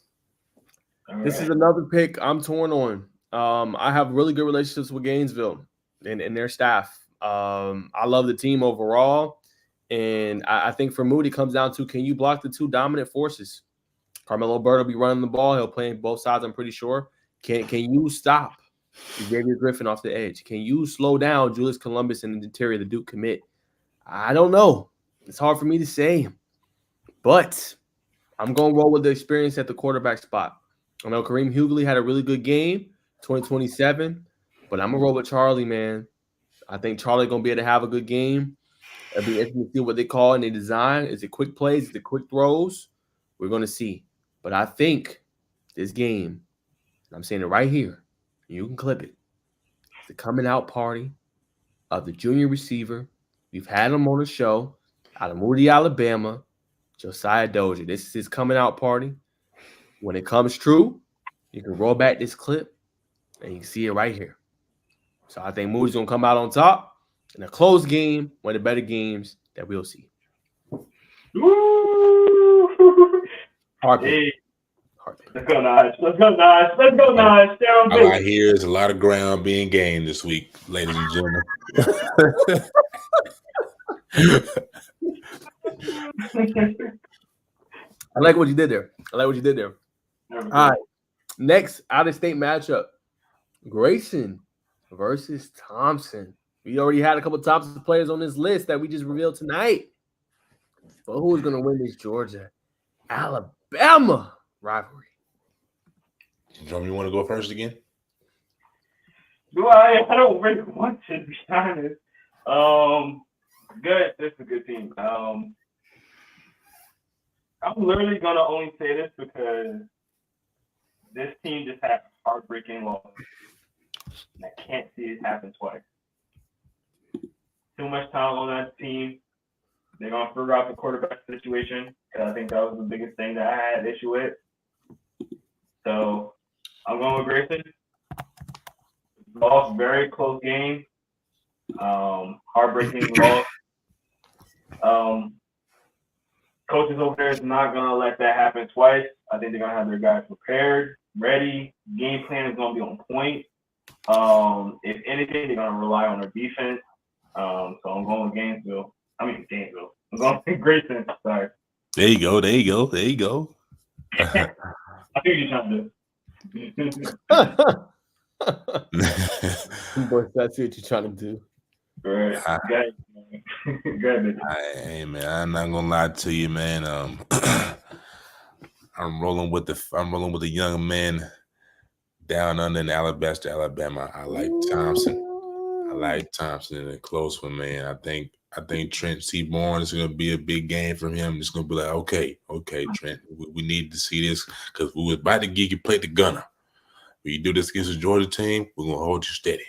This is another pick I'm torn on. I have really good relationships with Gainesville and their staff. I love the team overall. And I think for Moody, it comes down to, can you block the two dominant forces? Carmelo Bird will be running the ball. He'll play both sides, I'm pretty sure. Can you stop Xavier Griffin off the edge? Can you slow down Julius Columbus and the interior, the Duke commit? I don't know. It's hard for me to say. But I'm going to roll with the experience at the quarterback spot. I know Kareem Hughley had a really good game, 2027, but I'm going to roll with Charlie, man. I think Charlie going to be able to have a good game. It'll be interesting to see what they call and they design. Is it quick plays? Is it quick throws? We're going to see. But I think this game, and I'm saying it right here, you can clip it, it's the coming out party of the junior receiver. We've had him on the show out of Moody, Alabama, Josiah Dozier. This is his coming out party. When it comes true, you can roll back this clip and you can see it right here. So I think Moody's going to come out on top in a close game, one of the better games that we'll see. Hard pick. Hey. Let's go, Naj. Let's go, Naj. Let's go, Naj. All I hear is a lot of ground being gained this week, ladies and gentlemen. I like what you did there. All right. Next out-of-state matchup. Grayson versus Thompson. We already had a couple of Thompson players on this list that we just revealed tonight. But who's going to win this Georgia-Alabama rivalry? John, you want to go first again? Do I? I don't really want to, be honest. Good. This is a good team. I'm literally going to only say this because this team just had heartbreaking loss. And I can't see it happen twice. Too much talent on that team. They're going to figure out the quarterback situation. Because I think that was the biggest thing that I had issue with. So I'm going with Grayson. Lost, very close game. Heartbreaking loss. Coaches over there is not going to let that happen twice. I think they're going to have their guys prepared, ready. Game plan is going to be on point. If anything, they're going to rely on their defense. So I'm going with Gainesville. I'm going with Grayson. Sorry. There you go. I see what you're trying to do. Boy, that's what you're trying to do. Right. Hey man, I'm not gonna lie to you, man. I'm rolling with the young man down under in Alabaster, Alabama. I like Thompson in a close one, man. I think Trent Seaborn is going to be a big game for him. It's going to be like, okay, Trent, we need to see this because we was about to get you play the gunner. When you do this against the Georgia team, we're going to hold you steady.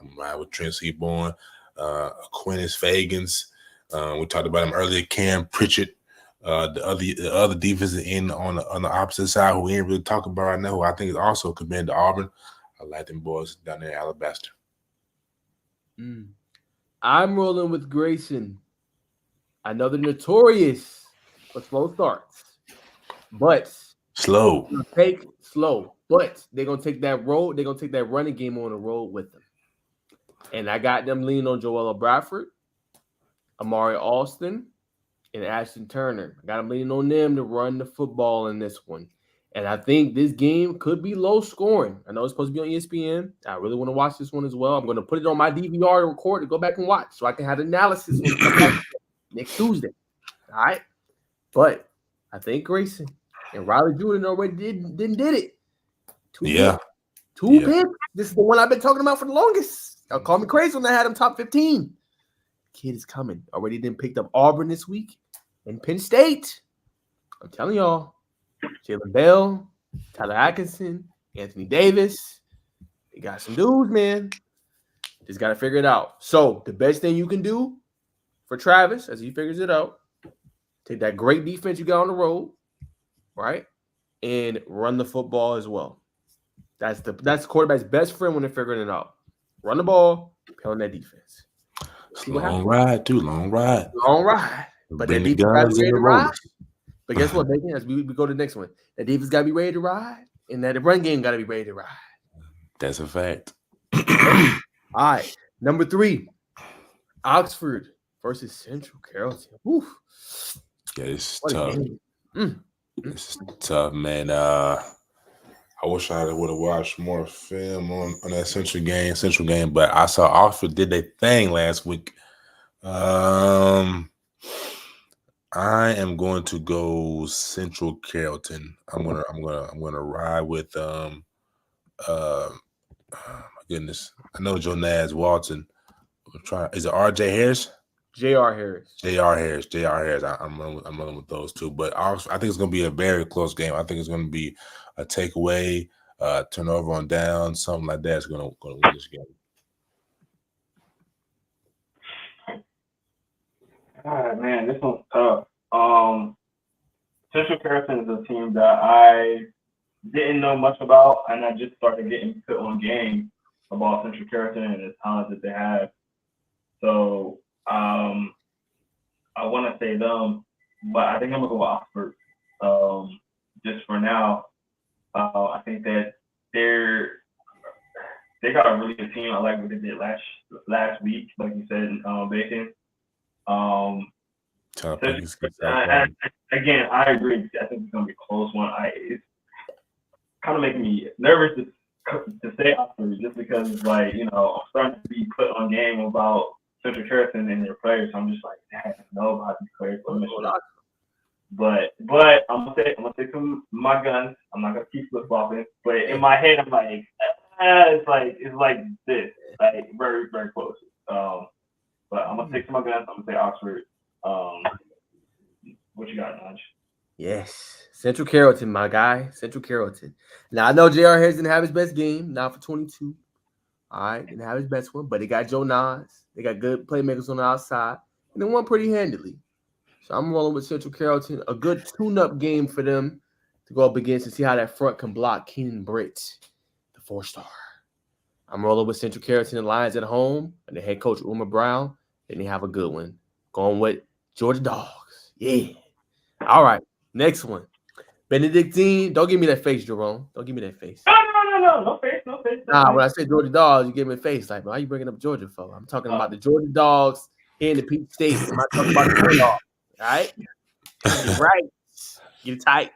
I'm riding with Trent Seaborn, Aquinas Fagans. We talked about him earlier. Cam Pritchett, the other defensive end on the opposite side who we ain't really talking about right now, who I think is also committed to Auburn. I like them boys down there in Alabaster. I'm rolling with Grayson. I know they're notorious for slow starts, but slow. But they're gonna take that road. They're gonna take that running game on the road with them. And I got them leaning on Joella Bradford, Amari Alston, and Ashton Turner. I got them leaning on them to run the football in this one. And I think this game could be low scoring. I know it's supposed to be on ESPN. I really want to watch this one as well. I'm going to put it on my DVR to record to go back and watch so I can have analysis when it comes back next Tuesday. All right. But I think Grayson and Riley Jr. already did it. Two picks. This is the one I've been talking about for the longest. Y'all call me crazy when I had him top 15. Kid is coming. Already didn't picked up Auburn this week and Penn State. I'm telling y'all, Jalen Bell, Tyler Atkinson, Anthony Davis. They got some dudes, man. Just got to figure it out. So the best thing you can do for Travis as he figures it out, take that great defense you got on the road, right, and run the football as well. That's the quarterback's best friend when they're figuring it out. Run the ball, play on that defense. Long ride. Long ride. But that defense got to be ready to ride. But guess what, Bacon? As we go to the next one, that defense got to be ready to ride, and that run game got to be ready to ride. That's a fact. All right. Number 3, Oxford versus Central Carrollton. Whew. Yeah, it's tough. It's tough, man. I wish I would have watched more film on that Central game, but I saw Oxford did their thing last week. I am going to go Central Carrollton. I'm gonna ride with my goodness. I know Jonaz Walton. Is it RJ Harris? J.R. Harris. I'm running with those two. But I think it's going to be a very close game. I think it's going to be a takeaway, turnover on down, something like that is going to win this game. God, man, this one's tough. Central Carrollton is a team that I didn't know much about, and I just started getting put on game about Central Carrollton and the talent that they have. So I want to say them, but I think I'm gonna go with Oxford. Just for now, I think that they got a really good team. I like what they did last week, like you said, Bacon. Again, I agree. I think it's gonna be a close one. It's kind of making me nervous to say Oxford just because, like, I'm starting to be put on game about Central Carrollton and their players. So I'm just like, I don't know about these players. But I'm gonna take my guns. I'm not gonna keep flip flopping. But in my head, I'm like, it's like this, like very very close. But I'm gonna take my guns. I'm gonna say Oxford. What you got, Nudge? Yes, Central Carrollton, my guy. Central Carrollton. Now I know J.R. Harris didn't have his best game, not for 22. All right, didn't have his best one, but they got Joe Nas. They got good playmakers on the outside, and they won pretty handily. So I'm rolling with Central Carrollton. A good tune-up game for them to go up against and see how that front can block Keenan Britt, the 4-star. I'm rolling with Central Carrollton and Lions at home, and the head coach, Uma Brown. Then they have a good one. Going with Georgia Dogs. Yeah. All right, next one. Benedictine. Don't give me that face, Jerome. Don't give me that face. No face. Nah, when I say Georgia Dogs, you give me a face. Like, why are you bringing up Georgia for? I'm talking about the Georgia Dogs here in the Peach State. I'm not talking about the Bulldogs. All right? Get it right. Get it tight.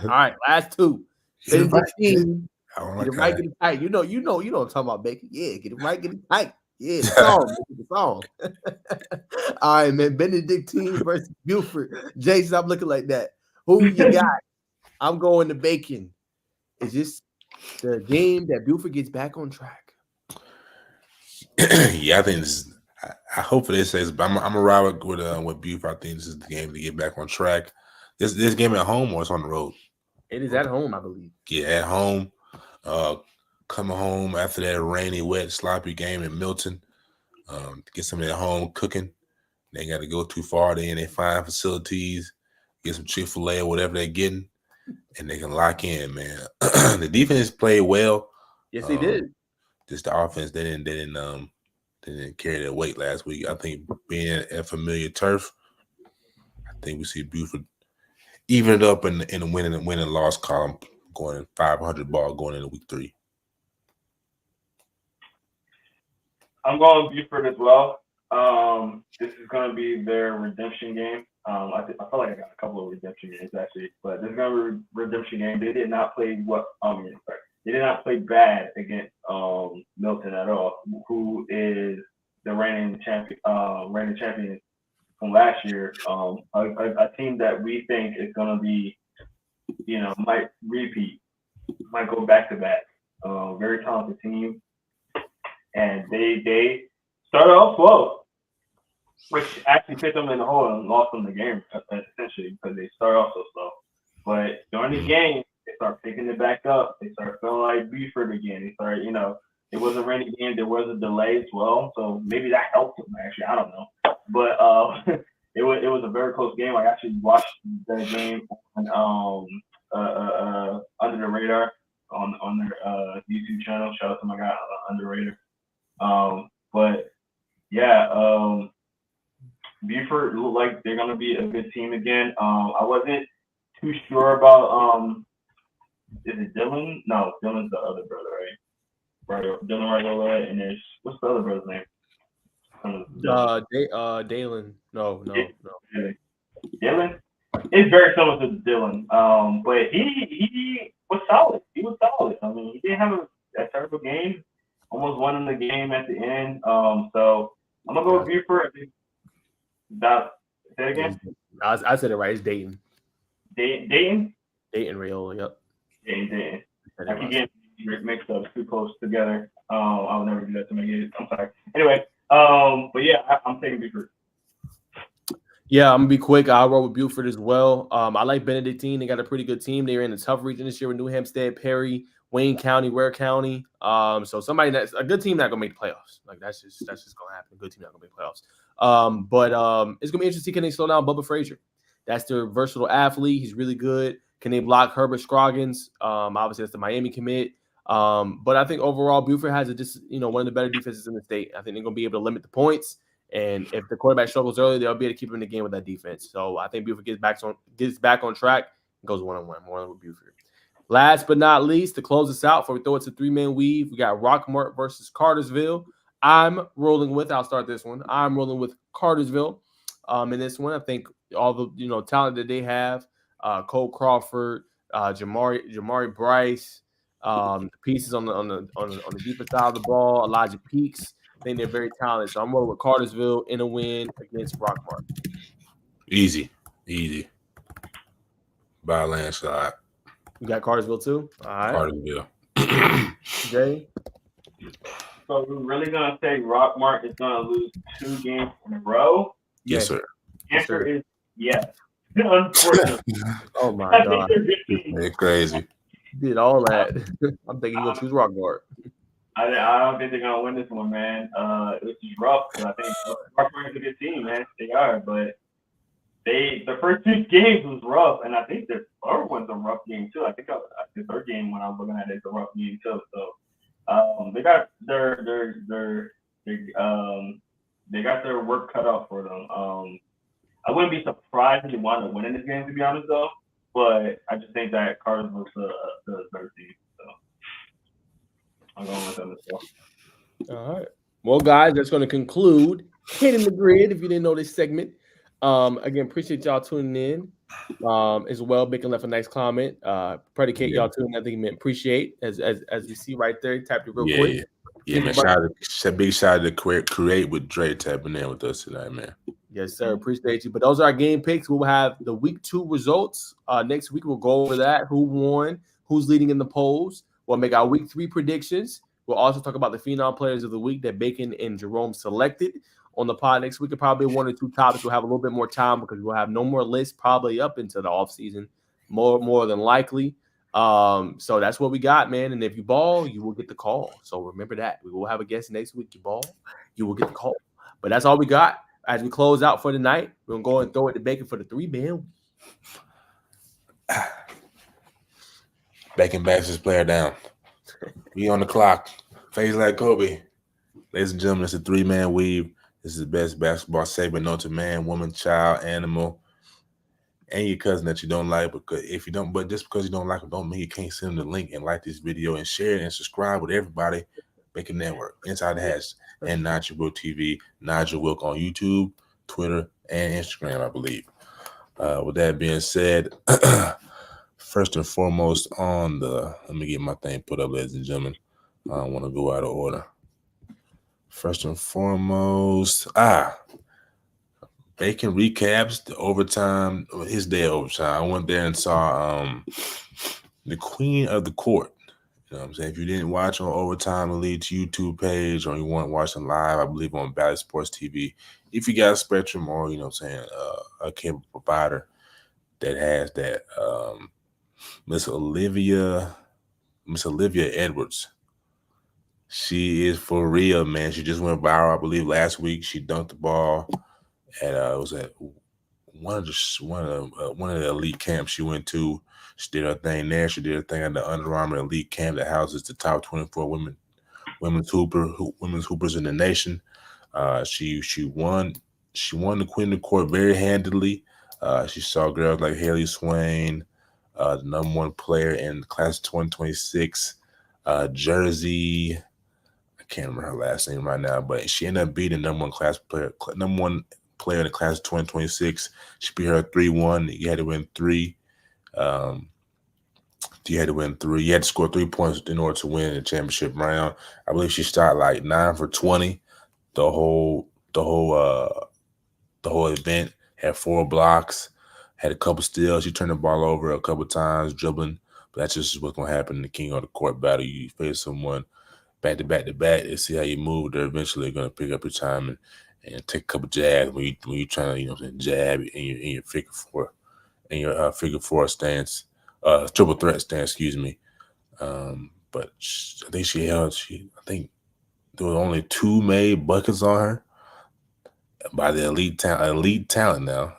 All right, last two. Benedictine. Get it right, get it tight. You know what I'm talking about, Bacon. Yeah, get it right, get it tight. Yeah, the song. All right, man. Benedictine versus Buford. Jay, stop looking like that. Who you got? I'm going to Bacon. Is this the game that Buford gets back on track? Yeah, I think this is. I hope for this says, but I'm gonna ride with Buford. I think this is the game to get back on track. This game at home or it's on the road? It is at home, I believe. Yeah, at home. Coming home after that rainy, wet, sloppy game in Milton. Get something at home cooking. They got to go too far. They find facilities, get some Chick-fil-A or whatever they're getting, and they can lock in, man. The defense played well. Yes, they did. Just the offense, they didn't carry their weight last week. I think being at familiar turf, I think we see Buford even it up in the winning and loss column, going 500 ball going into week 3. I'm going with Buford as well. This is going to be their redemption game. I feel like I got a couple of redemption games actually, but this is going to be a redemption game. They did not play they did not play bad against Milton at all, who is the reigning champion from last year. A team that we think is going to be, might repeat, might go back to back. Very talented team, and they started off slow, which actually put them in the hole and lost them the game essentially because they started off so slow. But during the game, they start picking it back up. They start feeling like Buford again. They started, it was a rainy game. There was a delay as well, so maybe that helped them. Actually, I don't know, but it was a very close game. I actually watched that game on Under the Radar on their YouTube channel. Shout out to my guy Under the Radar. But yeah, Buford look like they're gonna be a good team again. I wasn't too sure about is it Dylan? No, Dylan's the other brother, right? Dylan Raiola, and there's what's the other brother's name? Dalen. No. Dylan. It's very similar to Dylan. But he was solid. He was solid. I mean, he didn't have a terrible game. Almost won in the game at the end. So I'm gonna go with Buford. Say it again. I said it right. It's Dayton. Dayton Raiola. Yep. Dayton. I keep getting mixed up too close together. I would never do that to my kids. I'm sorry. Anyway, but yeah, I'm taking Buford. Yeah, I'm gonna be quick. I'll roll with Buford as well. I like Benedictine. They got a pretty good team. They were in the tough region this year with New Hampstead, Perry, Wayne County, Ware County. So somebody that's a good team not gonna make the playoffs. Like that's just gonna happen. A good team not gonna make playoffs. But it's gonna be interesting. Can they slow down Bubba Frazier? That's their versatile athlete. He's really good. Can they block Herbert Scroggins? Obviously that's the Miami commit. But I think overall Buford has one of the better defenses in the state. I think they're gonna be able to limit the points. And if the quarterback struggles early, they'll be able to keep him in the game with that defense. So I think Buford gets back on track and goes 1-1. More with Buford. Last but not least, to close us out, before we throw it to three-man weave, we got Rockmart versus Cartersville. I'll start this one. I'm rolling with Cartersville. In this one, I think all the talent that they have, Cole Crawford, Jamari Bryce, the pieces on the defense side of the ball, Elijah Peaks. I think they're very talented. So I'm rolling with Cartersville in a win against Rockmart. Easy. By a landslide. You got Cartersville too? All right. Cartersville. Jay? So we're really going to say Rockmart is going to lose 2 games in a row? Yes, sir. The answer is yes. Unfortunately. Oh, my God. They're crazy. Did all that. I'm thinking you're going to choose Rockmart. I don't think they're gonna win this one, man. This is rough. I think Rockmart is a good team, man. They are, but the first 2 games was rough, and I think the third one's a rough game too. I think the third game when I was looking at it is a rough game too. So they got their work cut out for them. I wouldn't be surprised if they wound up winning this game, to be honest, though. But I just think that Cartersville's the better team. I'm going with them as well. All right. Well, guys, that's going to conclude Hitting the Grid. If you didn't know this segment, again, appreciate y'all tuning in as well. Bacon left a nice comment. Predicate y'all tuning in. I think he meant appreciate, as you see right there. He tapped it real quick. Yeah, man. Big shout out to Create with Dre tapping in with us tonight, man. Yes, sir. Appreciate you. But those are our game picks. We'll have the week 2 results. Next week, we'll go over that. Who won? Who's leading in the polls? We'll make our week 3 predictions. We'll also talk about the Phenom players of the week that Bacon and Jerome selected on the pod next week. Probably 1 or 2 topics. We'll have a little bit more time because we'll have no more lists probably up into the offseason, more than likely. So that's what we got, man. And if you ball, you will get the call. So remember that. We will have a guest next week. You ball, you will get the call. But that's all we got. As we close out for the night, we're going to go and throw it to Bacon for the 3-man. Bacon backs his player down. We on the clock. Phase like Kobe. Ladies and gentlemen, it's a 3-man weave. This is the best basketball segment known to man, woman, child, animal, and your cousin that you don't like. But just because you don't like them, don't mean you can't send them the link and like this video and share it and subscribe with everybody. Bacon Network, Inside the Hatch, and Nigel Wilk TV. Nigel Wilk on YouTube, Twitter, and Instagram, I believe. With that being said, first and foremost let me get my thing put up, ladies and gentlemen. I don't want to go out of order. First and foremost, making recaps, the overtime, his day of overtime. I went there and saw the Queen of the Court. You know what I'm saying? If you didn't watch on Overtime Elite's YouTube page or you weren't watching live, I believe on Bally Sports TV, if you got a Spectrum or, you know what I'm saying, a cable provider that has that, Miss Olivia Edwards. She is for real, man. She just went viral, I believe, last week. She dunked the ball at it was at one of the elite camps she went to. She did her thing there. She did her thing at the Under Armour elite camp that houses the top 24 women's hoopers in the nation. She won the Queen of the Court very handily. She saw girls like Haley Swain, the number one player in class 2026, Jersey. I can't remember her last name right now, but she ended up beating number one player in the class of 2026. She beat her 3-1. You had to win 3. You had to score 3 points in order to win the championship round. I believe she started like 9 for 20. The whole event. Had 4 blocks. Had a couple steals. She turned the ball over a couple times, dribbling. But that's just what's gonna happen in the King of the Court battle. You face someone back to back and see how you move. They're eventually gonna pick up your time and take a couple jabs when you trying to, you know what I'm saying, jab in your figure four stance, triple threat stance, excuse me. But I think there were only 2 made buckets on her by the elite talent now.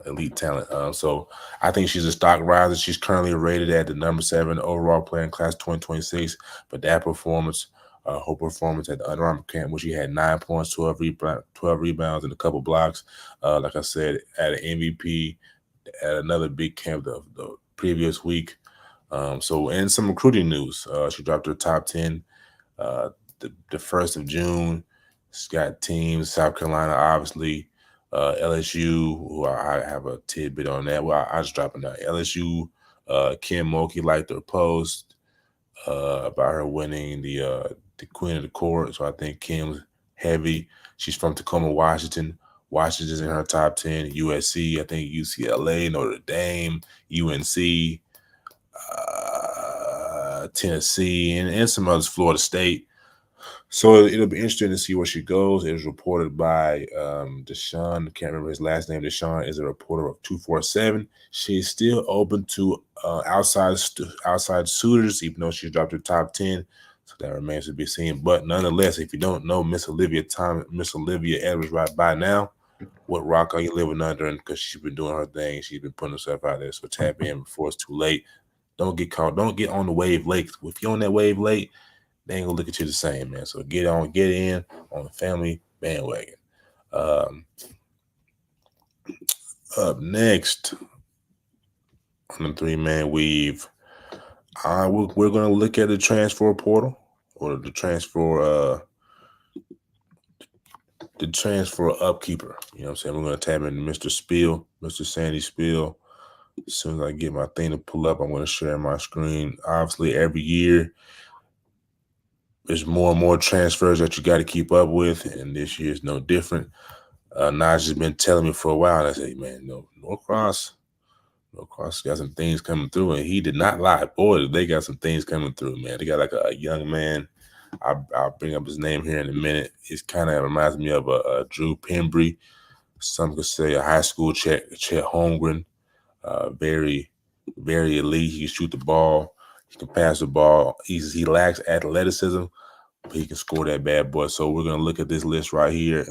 So I think she's a stock riser. She's currently rated at the number 7 overall player in class 2026. But that performance, her performance at the Under Armour camp, where she had 9 points, 12 rebounds, and a couple blocks. Like I said, at an MVP at another big camp the previous week. So, and some recruiting news. She dropped her top 10 the 1st of June. She's got teams, South Carolina, obviously, LSU, who I have a tidbit on that. Well, I just dropped it now. LSU, Kim Mulkey liked her post about her winning the Queen of the Court. So I think Kim's heavy. She's from Tacoma, Washington. Washington's in her top 10. USC, I think UCLA, Notre Dame, UNC, Tennessee, and some others, Florida State. So it'll be interesting to see where she goes. It was reported by Deshaun. I can't remember his last name. Deshaun is a reporter of 247. She's still open to outside suitors, even though she dropped her top 10. So that remains to be seen. But nonetheless, if you don't know Miss Olivia Edwards right by now, what rock are you living under? And because she's been doing her thing, she's been putting herself out there. So tap in before it's too late. Don't get caught. Don't get on the wave late. If you're on that wave late, they ain't gonna look at you the same, man. So get in on the family bandwagon. Up next on the 3-man weave, we're gonna look at the transfer portal or the transfer upkeeper. You know what I'm saying? We're gonna tap into Mr. Sandy Spiel. As soon as I get my thing to pull up, I'm gonna share my screen. Obviously, every year there's more and more transfers that you got to keep up with, and this year is no different. Naj has been telling me for a while. I say, man, Norcross got some things coming through, and he did not lie. Boy, they got some things coming through, man. They got like a young man. I'll bring up his name here in a minute. It kind of reminds me of a Drew Pembry. Some could say a high school Chet Holmgren. Very, very elite. He can shoot the ball. He can pass the ball. He lacks athleticism, but he can score that bad boy. So we're going to look at this list right here.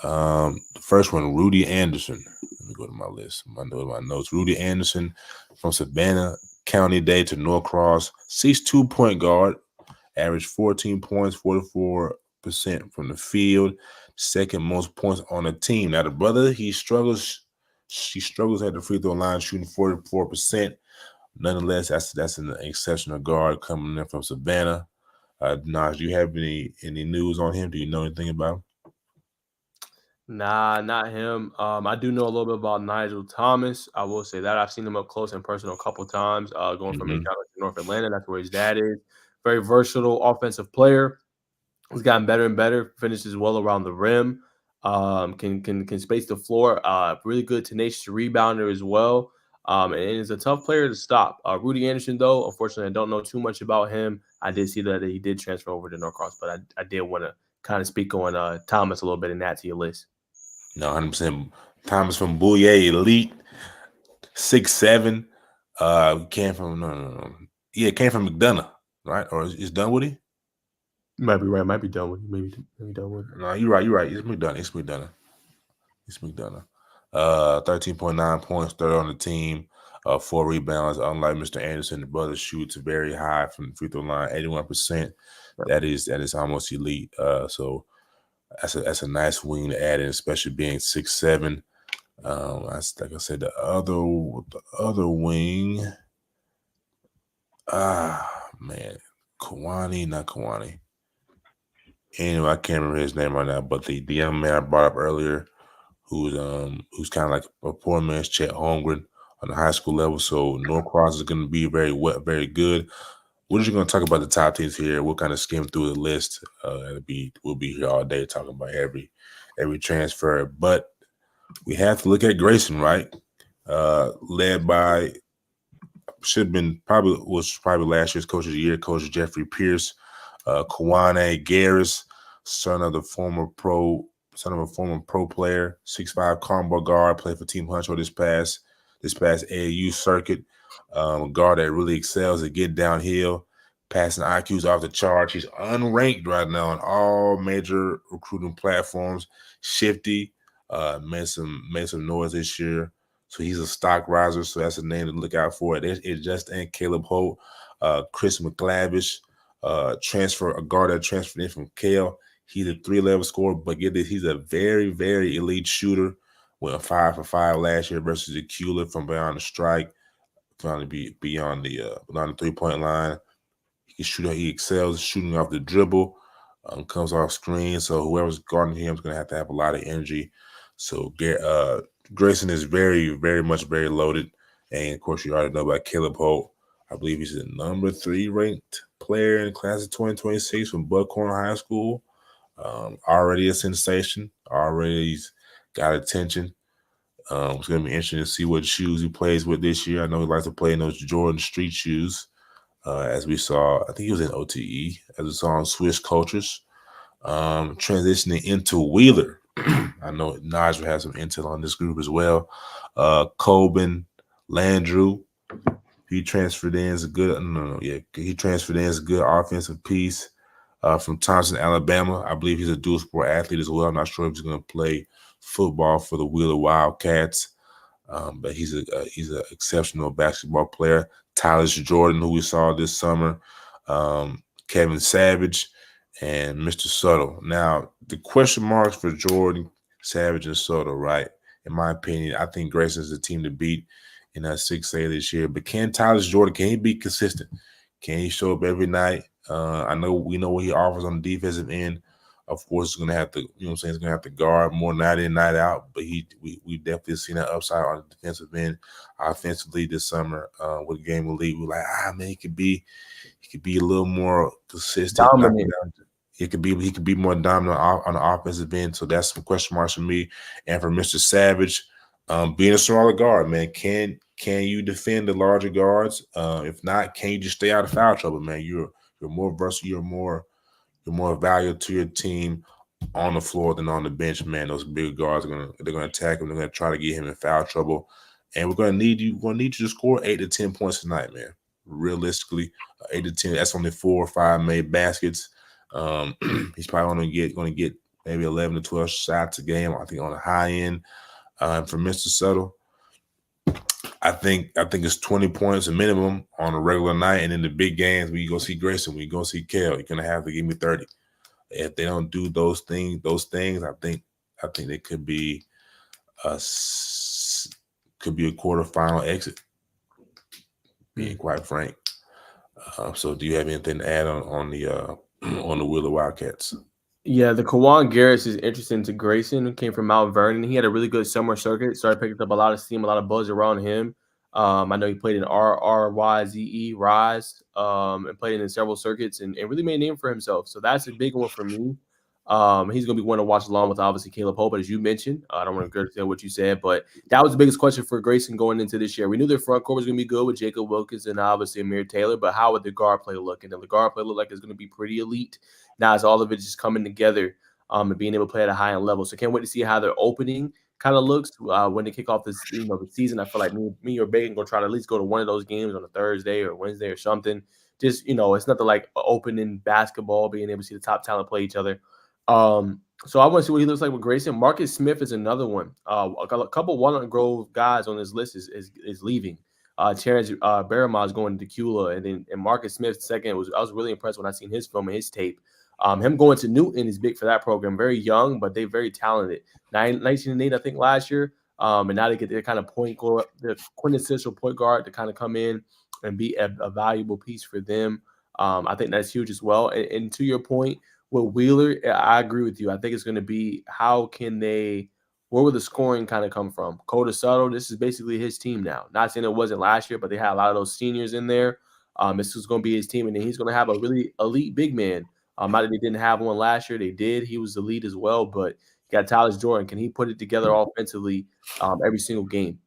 The first one, Rudy Anderson. Let me go to my list. My notes. Rudy Anderson from Savannah County Day to Norcross. 6'2" point guard. Averaged 14 points, 44% from the field. Second most points on the team. Now, the brother, he struggles at the free throw line, shooting 44%. Nonetheless, that's an exceptional guard coming in from Savannah. Naj, do you have any news on him? Do you know anything about him? Nah, not him. I do know a little bit about Nigel Thomas. I will say that I've seen him up close and personal a couple times. Going from Encounter to North Atlanta, that's where his dad is. Very versatile offensive player. He's gotten better and better. Finishes well around the rim. can space the floor. Really good, tenacious rebounder as well. And is a tough player to stop. Rudy Anderson, though, unfortunately, I don't know too much about him. I did see that he did transfer over to Norcross, but I did want to kind of speak on Thomas a little bit and add to your list. No, 100%. Thomas from Bouye, elite, 6'7". Came from no. Yeah, came from McDonough, right? Or is Dunwoody? Might be right. Might be Dunwoody. Maybe Dunwoody. No, you're right. It's McDonough. 13.9 points, third on the team, 4 rebounds. Unlike Mr. Anderson, the brother shoots very high from the free throw line, 81%. That is almost elite. So that's a nice wing to add in, especially being 6'7". That's like I said, the other wing. Man, not Kawani. Anyway, I can't remember his name right now, but the young man I brought up earlier, who's kind of like a poor man's Chet Holmgren on the high school level. So Norcross is going to be very good. We're just going to talk about the top teams here. We'll kind of skim through the list. We'll be here all day talking about every transfer, but we have to look at Grayson, right? Led by was probably last year's coach of the year, Coach Jeffrey Pierce, Kawane Garris, son of a former pro player, 6'5" combo guard, played for Team Huncho this past AAU circuit. A guard that really excels at getting downhill, passing IQs off the charts. He's unranked right now on all major recruiting platforms. Shifty, made some noise this year. So he's a stock riser, so that's a name to look out for. It's just and Caleb Holt, Chris McClavish, a guard that transferred in from Kell. He's a 3-level scorer, but get this, he's a very, very elite shooter. Went 5 for 5 last year versus the Cula from beyond the strike, trying to be beyond the 3-point line. He can shoot. He excels shooting off the dribble, comes off screen. So whoever's guarding him is going to have a lot of energy. So Grayson is very, very much very loaded. And, of course, you already know about Caleb Holt. I believe he's the number 3 ranked player in the class of 2026 from Buckhorn High School. Already a sensation. Already he's got attention. It's going to be interesting to see what shoes he plays with this year. I know he likes to play in those Jordan Street shoes. As we saw, I think he was in OTE, as we saw on Swiss Cultures. Transitioning into Wheeler. I know Naj will have some intel on this group as well. Colbin Landrew, he transferred in as a good. He transferred in as a good offensive piece from Thompson, Alabama. I believe he's a dual sport athlete as well. I'm not sure if he's going to play football for the Wheeler Wildcats, but he's an exceptional basketball player. Tyler Jordan, who we saw this summer, Kevin Savage, and Mr. Suttle. Now, the question marks for Jordan, Savage, and Suttle, right? In my opinion, I think Grayson's the team to beat in that 6A this year. But can Tyler Jordan, can he be consistent? Can he show up every night? We know what he offers on the defensive end. Of course, he's going to have to, he's going to have to guard more night in, night out. But we definitely seen that upside on the defensive end. Offensively this summer with the game of league, we're like, man, he could be a little more consistent. He could be more dominant on the offensive end. So that's some question marks for me. And for Mr. Savage, being a smaller guard, man, can you defend the larger guards? If not, can you just stay out of foul trouble, man? You're more versatile. You're more valuable to your team on the floor than on the bench, man. Those big guards they're gonna attack him. They're gonna try to get him in foul trouble, and we're gonna need you. We're gonna need you to score 8 to 10 points tonight, man. Realistically, 8 to 10. That's only 4 or 5 made baskets. He's probably going to get maybe 11 to 12 shots a game. I think on the high end. For Mr. Suttle, I think it's 20 points a minimum on a regular night, and in the big games, when you go see Grayson, when you go see Kell, you're gonna have to give me 30. If they don't do those things, I think they could be a quarterfinal exit. Being quite frank. So, do you have anything to add on the Wheeler Wildcats? Yeah, the Kawan Garris is interesting to Grayson, who came from Mount Vernon. He had a really good summer circuit, started picking up a lot of steam, a lot of buzz around him. I know he played in RYZE, Rise, and played in several circuits and really made a name for himself. So that's a big one for me. He's going to be one to watch along with obviously Caleb Hope, but as you mentioned, I don't want to regurgitate what you said, but that was the biggest question for Grayson going into this year. We knew their front court was going to be good with Jacob Wilkins and obviously Amir Taylor, but how would the guard play look? And the guard play look like it's going to be pretty elite. Now it's all of it just coming together and being able to play at a high end level. So can't wait to see how their opening kind of looks when they kick off this, the season. I feel like me or Bacon gonna try to at least go to one of those games on a Thursday or Wednesday or something. Just it's nothing like opening basketball, being able to see the top talent play each other. So I want to see what he looks like with Grayson. Marcus Smith is another one. A couple Walnut Grove guys on this list is leaving. Terrence Barrymore is going to Decula, and Marcus Smith second. I was really impressed when I seen his film and his tape. Him going to Newton is big for that program. Very young, but they're very talented. 19-8, I think, last year. And now they get their kind of the quintessential point guard to kind of come in and be a valuable piece for them. I think that's huge as well. And to your point, with Wheeler, I agree with you. I think it's going to be where will the scoring kind of come from? Coda Subtle, this is basically his team now. Not saying it wasn't last year, but they had a lot of those seniors in there. This is going to be his team, and then he's going to have a really elite big man. Not that they didn't have one last year. They did. He was the lead as well, but you got Tyler Jordan. Can he put it together offensively every single game?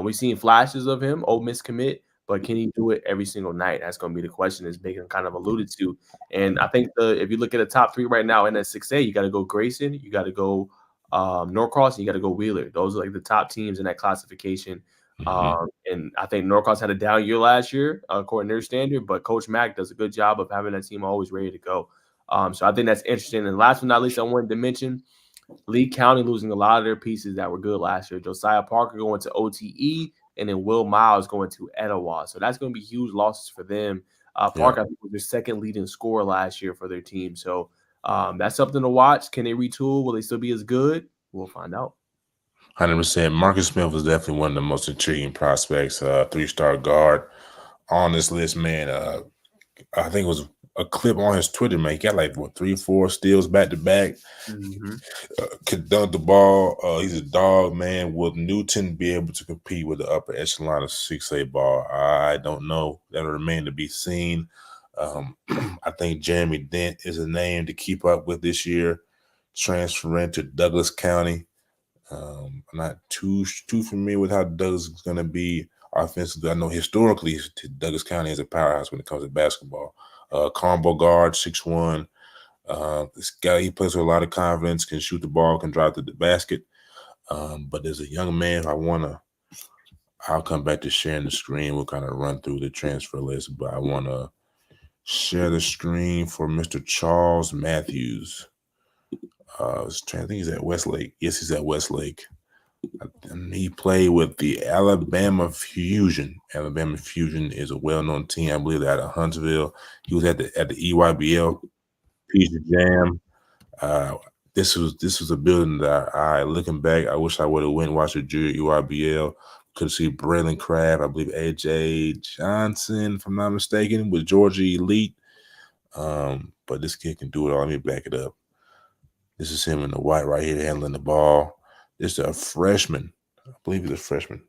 We've seen flashes of him, Ole Miss commit, but can he do it every single night? That's going to be the question, as Bacon kind of alluded to. And I think if you look at the top three right now in that 6A, you got to go Grayson, you got to go Norcross, and you got to go Wheeler. Those are like the top teams in that classification. And I think Norcross had a down year last year, according to their standard, but Coach Mack does a good job of having that team always ready to go. So I think that's interesting. And last but not least, I wanted to mention Lee County losing a lot of their pieces that were good last year. Josiah Parker going to OTE, and then Will Miles going to Etowah. So that's going to be huge losses for them. Parker, I think, was their second leading scorer last year for their team. So that's something to watch. Can they retool? Will they still be as good? We'll find out. 100%. Marcus Smith was definitely one of the most intriguing prospects, 3-star guard on this list, man. I think it was a clip on his Twitter, man. He got 3-4 steals back to back. Could dunk the ball. He's a dog, man. Will Newton be able to compete with the upper echelon of 6A ball? I don't know. That'll remain to be seen. I think Jeremy Dent is a name to keep up with this year, transferring to Douglas County. I'm not too familiar with how Douglas is going to be offensively. I know historically Douglas County is a powerhouse when it comes to basketball. Combo guard, 6'1". This guy, he plays with a lot of confidence, can shoot the ball, can drive to the basket. But as a young man, I'll come back to sharing the screen. We'll kind of run through the transfer list, but I want to share the screen for Mr. Charles Matthews. I think he's at Westlake. Yes, he's at Westlake. And he played with the Alabama Fusion. Alabama Fusion is a well-known team. I believe they're out of Huntsville. He was at the EYBL Peach Jam. This was a building that looking back, I wish I would have went and watched the junior EYBL. Could see Braylon Crabb, I believe AJ Johnson, if I'm not mistaken, with Georgia Elite. But this kid can do it all. Let me back it up. This is him in the white right here handling the ball. This is a freshman. I believe he's a freshman.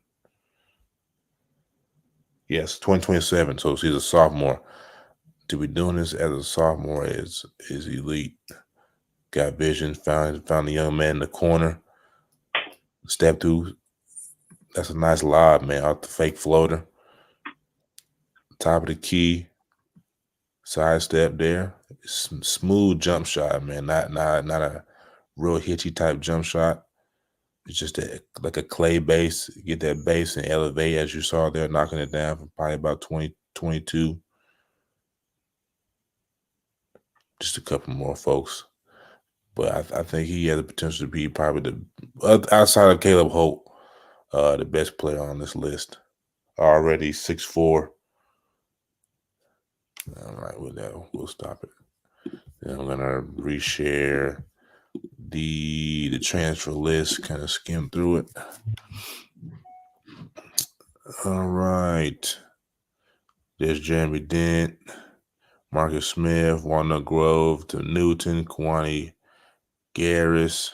Yes, 2027. So he's a sophomore. To be doing this as a sophomore is elite. Got vision, found the young man in the corner. Step through. That's a nice lob, man, off the fake floater. Top of the key. Side step there. Smooth jump shot, man. Not a real hitchy type jump shot. It's just like a clay base. Get that base and elevate, as you saw there, knocking it down from probably about 22. Just a couple more folks. But I think he has the potential to be probably outside of Caleb Hope, the best player on this list. Already 6'4". All right, with that, we'll stop it. Then I'm gonna reshare the transfer list, kind of skim through it. All right. There's Jeremy Dent, Marcus Smith, Walnut Grove to Newton, Kwani Garris.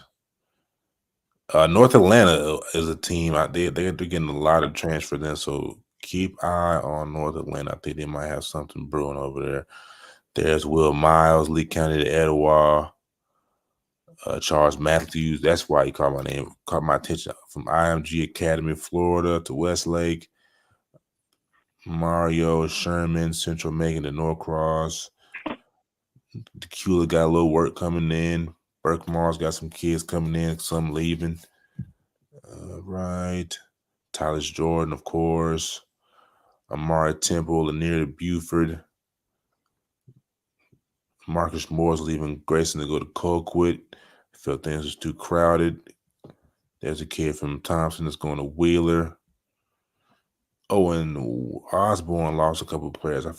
North Atlanta is a team out there. They're getting a lot of transfers in, so keep eye on North Atlanta. I think they might have something brewing over there. There's Will Miles, Lee County to Etowah. Charles Matthews, that's why he caught my attention, from IMG Academy, Florida to Westlake. Mario Sherman, Central Macon to Norcross. Tequila got a little work coming in. Berkmar's got some kids coming in, some leaving. Right. Tyler Jordan, of course. Amari Temple, Lanier Buford. Marcus Moore's leaving Grayson to go to Colquitt. Felt things was too crowded. There's a kid from Thompson that's going to Wheeler. Oh, and Osborne lost a couple of players. I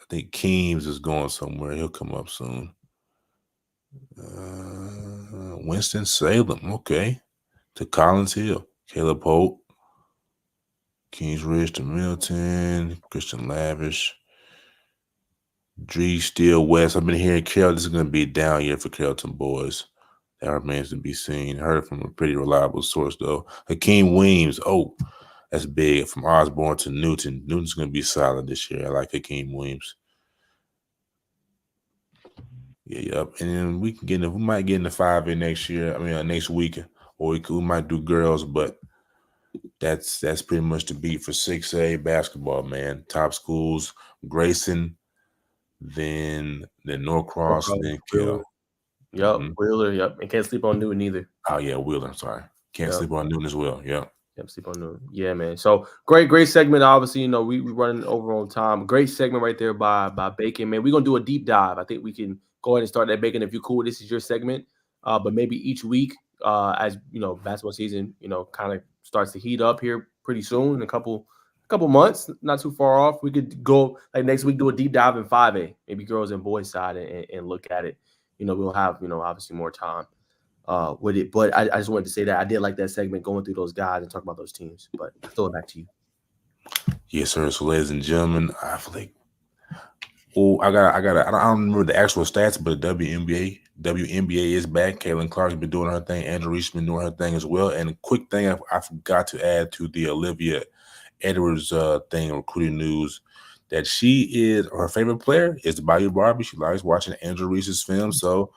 think Keems is going somewhere. He'll come up soon. Winston-Salem, okay. To Collins Hill. Caleb Holt. Kingsridge to Milton. Christian Lavish. Dree Steele West. I've been hearing Carroll. This is going to be a down year for Carrollton boys. That remains to be seen. Heard from a pretty reliable source, though. Hakeem Weems. Oh, that's big. From Osborne to Newton. Newton's going to be solid this year. I like Hakeem Weems. Yeah, yep. And then we might get in the 5A next year. I mean, next week, or we might do girls, but that's pretty much the beat for 6A basketball, man. Top schools: Grayson, then Norcross, then Kell. Yep, Wheeler. Yep, and can't sleep on Newton either. Oh yeah, Wheeler. I'm sorry, can't sleep on Newton as well. Yep. Yep, sleep on Newton. Yeah, man. So great segment. Obviously, we running over on time. Great segment right there by Bacon, man. We're gonna do a deep dive. I think we can go ahead and start that, Bacon. If you're cool, this is your segment. But maybe each week, as basketball season, kind of starts to heat up here pretty soon. In a couple months, not too far off. We could go like next week, do a deep dive in 5A, maybe girls and boys side, and look at it. We'll have obviously more time with it. But I just wanted to say that I did like that segment, going through those guys and talking about those teams. But I throw it back to you. Yes, sir. So, ladies and gentlemen, I feel like, I don't remember the actual stats, but the WNBA is back. Caitlin Clark's been doing her thing. Andrew Reese been doing her thing as well. And a quick thing I forgot to add to the Olivia Edwards thing, recruiting news, that her favorite player is the Bayou Barbie. She likes watching Andrew Reese's film. So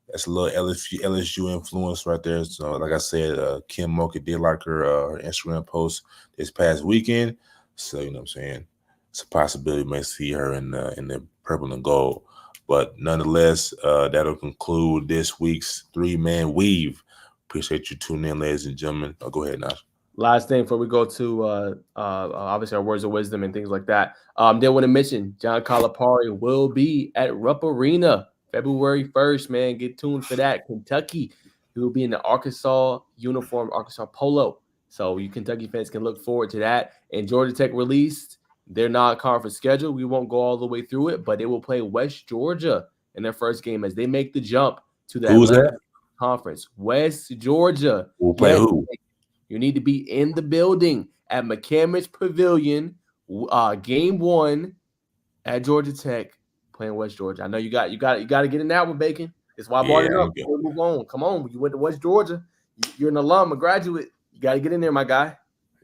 that's a little LSU influence right there. So, like I said, Kim Mocha did like her Instagram post this past weekend. So, you know what I'm saying? It's a possibility we may see her in the purple and gold. But nonetheless, that'll conclude this week's 3-Man Weave. Appreciate you tuning in, ladies and gentlemen. Go ahead, Nash. Last thing before we go to obviously our words of wisdom and things like that. Did want to mention John Calipari will be at Rupp Arena February 1st, man. Get tuned for that. Kentucky. He will be in the Arkansas uniform, Arkansas polo. So you Kentucky fans can look forward to that. And Georgia Tech released their non-conference schedule. We won't go all the way through it, but they will play West Georgia in their first game as they make the jump to the Atlantic Conference. West Georgia. We'll play who? You need to be in the building at McCamish Pavilion, game 1 at Georgia Tech, playing West Georgia. I know you got to get in that one, Bacon. That's why I brought it up. We'll move on. Come on, you went to West Georgia. You're an alum, a graduate. You got to get in there, my guy.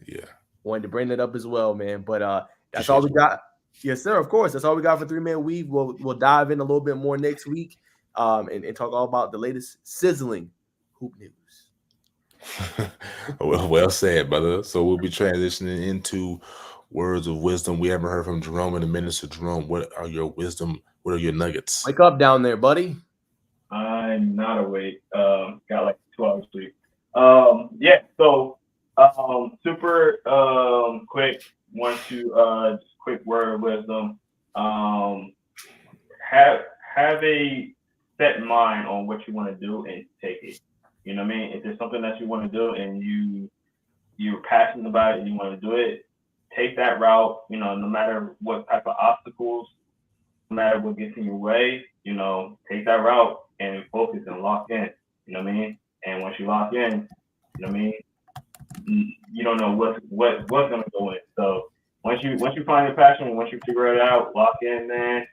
Yeah. Wanted to bring that up as well, man. But that's all we got. Yes, sir. Of course, that's all we got for 3-Man Weave. We'll dive in a little bit more next week, and talk all about the latest sizzling hoop news. Well said, brother. So we'll be transitioning into words of wisdom. We haven't heard from Jerome in a minute. So Jerome, what are your nuggets? Wake up down there, buddy. I'm not awake. Got like 2 hours sleep. So super quick. Want to just quick word of wisdom. Have a set mind on what you want to do and take it. You know what I mean? If there's something that you want to do and you're passionate about it and you want to do it, take that route. No matter what type of obstacles, no matter what gets in your way, take that route and focus and lock in. You know what I mean? And once you lock in, you know what I mean, you don't know what's gonna go in. So once you find your passion, once you figure it out, lock in, man.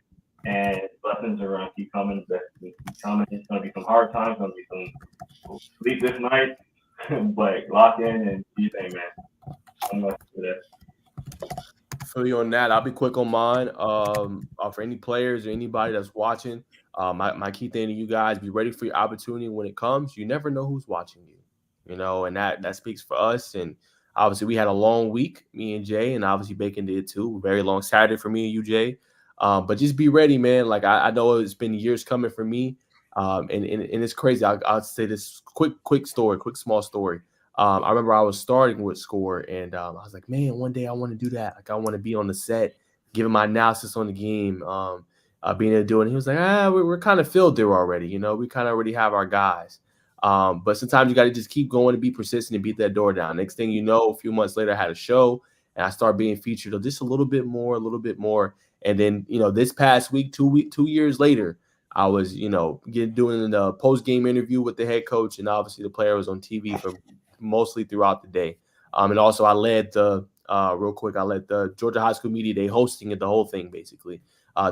And blessings are gonna keep coming. It's gonna be some hard times. Gonna be some sleep this night, but lock in and do your thing, man. I'm gonna do that. Feel you on that. I'll be quick on mine. For any players or anybody that's watching, My key thing to you guys: be ready for your opportunity when it comes. You never know who's watching you, and that speaks for us. And obviously, we had a long week, me and Jay, and obviously Bacon did too. Very long Saturday for me and you, Jay. But just be ready, man. Like I know it's been years coming for me, and it's crazy. I'll say this quick small story. I remember I was starting with Score, and I was like, man, one day I want to do that. Like I want to be on the set, giving my analysis on the game. Being able to do it. And he was like, we're kind of filled there already. We kind of already have our guys. But sometimes you got to just keep going and be persistent and beat that door down. Next thing you know, a few months later, I had a show and I started being featured just a little bit more. And then, this past week, 2 years later, I was, doing the post-game interview with the head coach. And obviously the player was on TV for mostly throughout the day. And also I led the Georgia High School Media Day hosting it, the whole thing, basically.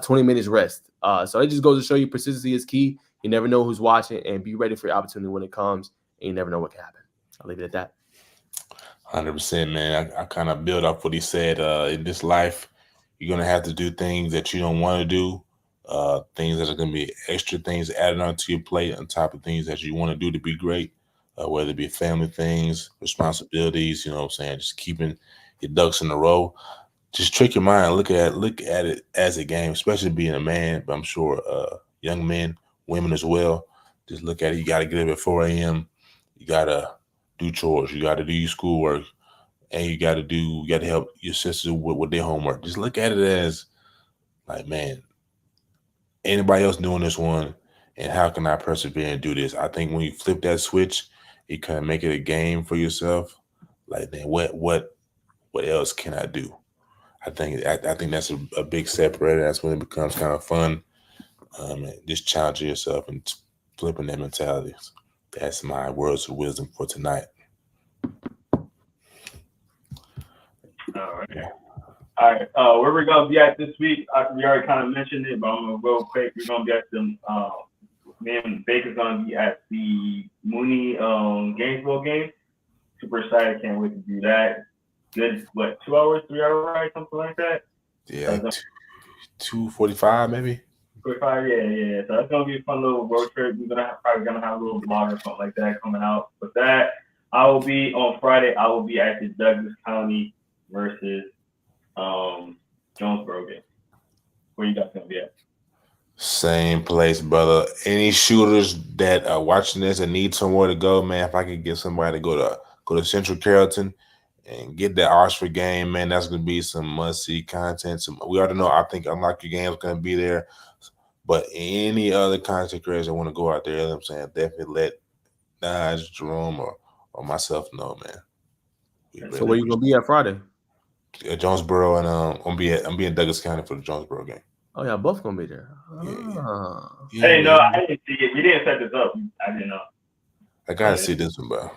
20 minutes rest. So it just goes to show you persistency is key. You never know who's watching, and be ready for your opportunity when it comes. And you never know what can happen. I'll leave it at that. 100%, man. I kind of build off what he said. In this life, you're going to have to do things that you don't want to do, things that are going to be extra things added onto your plate on top of things that you want to do to be great, whether it be family things, responsibilities, just keeping your ducks in a row. Just trick your mind. Look at it as a game, especially being a man. But I'm sure young men, women as well. Just look at it. You got to get up at 4 a.m. You got to do chores. You got to do your schoolwork, and you got to help your sisters with their homework. Just look at it as like, man, anybody else doing this one, and how can I persevere and do this? I think when you flip that switch, you kind of make it a game for yourself. Like, man, what else can I do? I think that's a big separator. That's when it becomes kind of fun. Just challenging yourself and flipping that mentality. That's my words of wisdom for tonight. All right. Yeah. All right. Where we're gonna be at this week? We already kind of mentioned it, but I'm gonna go quick. We're gonna be at the me and Baker's gonna be at the Mooney Gainesville game. Super excited! Can't wait to do that. Good, 2 hours, 3 hour ride, something like that? Yeah, 2:45 maybe. 45, yeah. So that's gonna be a fun little road trip. We're probably gonna have a little vlog or something like that coming out. With that, on Friday. I will be at the Douglas County versus Jonesboro game. Where you guys gonna be at? Same place, brother. Any shooters that are watching this and need somewhere to go, man, if I could get somebody to go to Central Carrollton and get that Oxford game, man, that's going to be some must-see content. We already know, I think Unlock Your Game is going to be there. But any other content creators that want to go out there, you know what I'm saying, definitely let Naj, Jerome, or myself know, man. So where you going to be at Friday? Jonesboro, and I'm be in Douglas County for the Jonesboro game. Oh, yeah, both going to be there. Yeah. Hey, no, I didn't see it. We didn't set this up. I didn't know. I got to see this one, bro.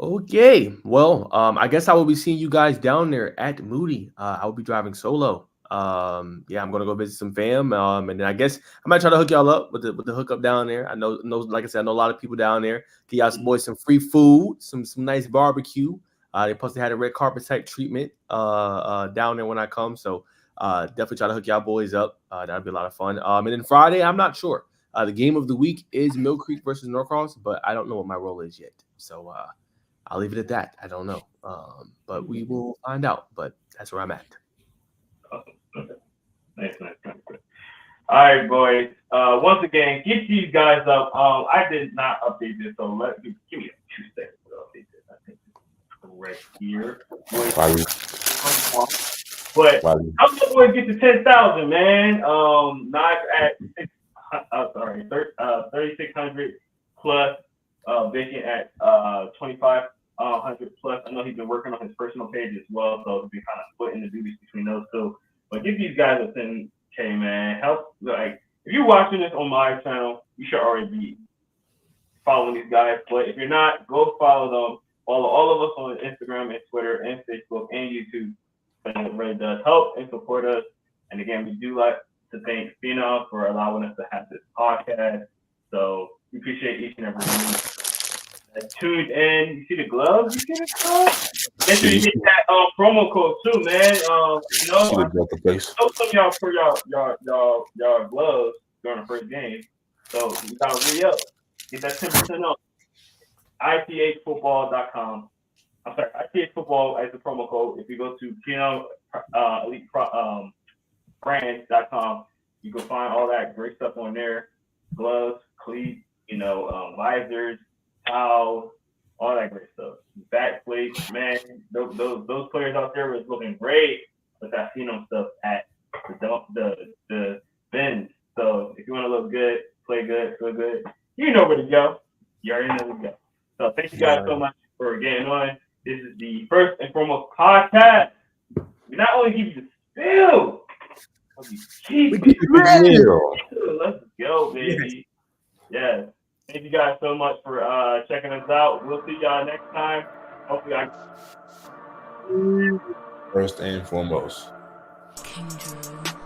Okay, well, I guess I will be seeing you guys down there at Moody. I will be driving solo. I'm gonna go visit some fam, and then I guess I might try to hook y'all up with the hookup down there. I know, like I said, I know a lot of people down there. Get y'all some boys some free food, some nice barbecue. They supposed to have a red carpet type treatment down there when I come, so definitely try to hook y'all boys up. That'll be a lot of fun. And then Friday, I'm not sure. The game of the week is Mill Creek versus Norcross, but I don't know what my role is yet. So I'll leave it at that. I don't know. But we will find out. But that's where I'm at. Okay. Nice. All right, boys. Once again, get these guys up. I did not update this, so give me 2 seconds to update this. I think it's correct here. But how the boys get to 10,000, man? Not at 3,600 plus. Bacon at 2,500 plus. I know he's been working on his personal page as well, so it'll be kind of splitting the duties between those two. But give these guys a 10K, man. Help, if you're watching this on my channel, you should already be following these guys. But if you're not, go follow them. Follow all of us on Instagram and Twitter and Facebook and YouTube. And it really does help and support us. And again, we do like to thank Phenom for allowing us to have this podcast. So we appreciate each and every one that tuned in. You see the gloves? Make sure you hit that promo code too, man. See the Delta place. I know some of y'all for y'all gloves during the first game. So you gotta re-up. Get that 10% off. ITHfootball.com. I'm sorry, ITHfootball as the promo code. If you go to brands.com, you can find all that great stuff on there. Gloves, cleats, visors, towels, all that great stuff. Back plates, man. Those players out there was looking great with that phenom stuff at the Benz. So if you want to look good, play good, feel good, you know where to go. You already know where to go. So thank you guys so much for getting on. This is the first and foremost podcast. We not only give you the spill, but we keep it real. Let's go, baby. Yes. Thank you guys so much for checking us out. We'll see y'all next time. Hopefully, First and foremost. King Drew.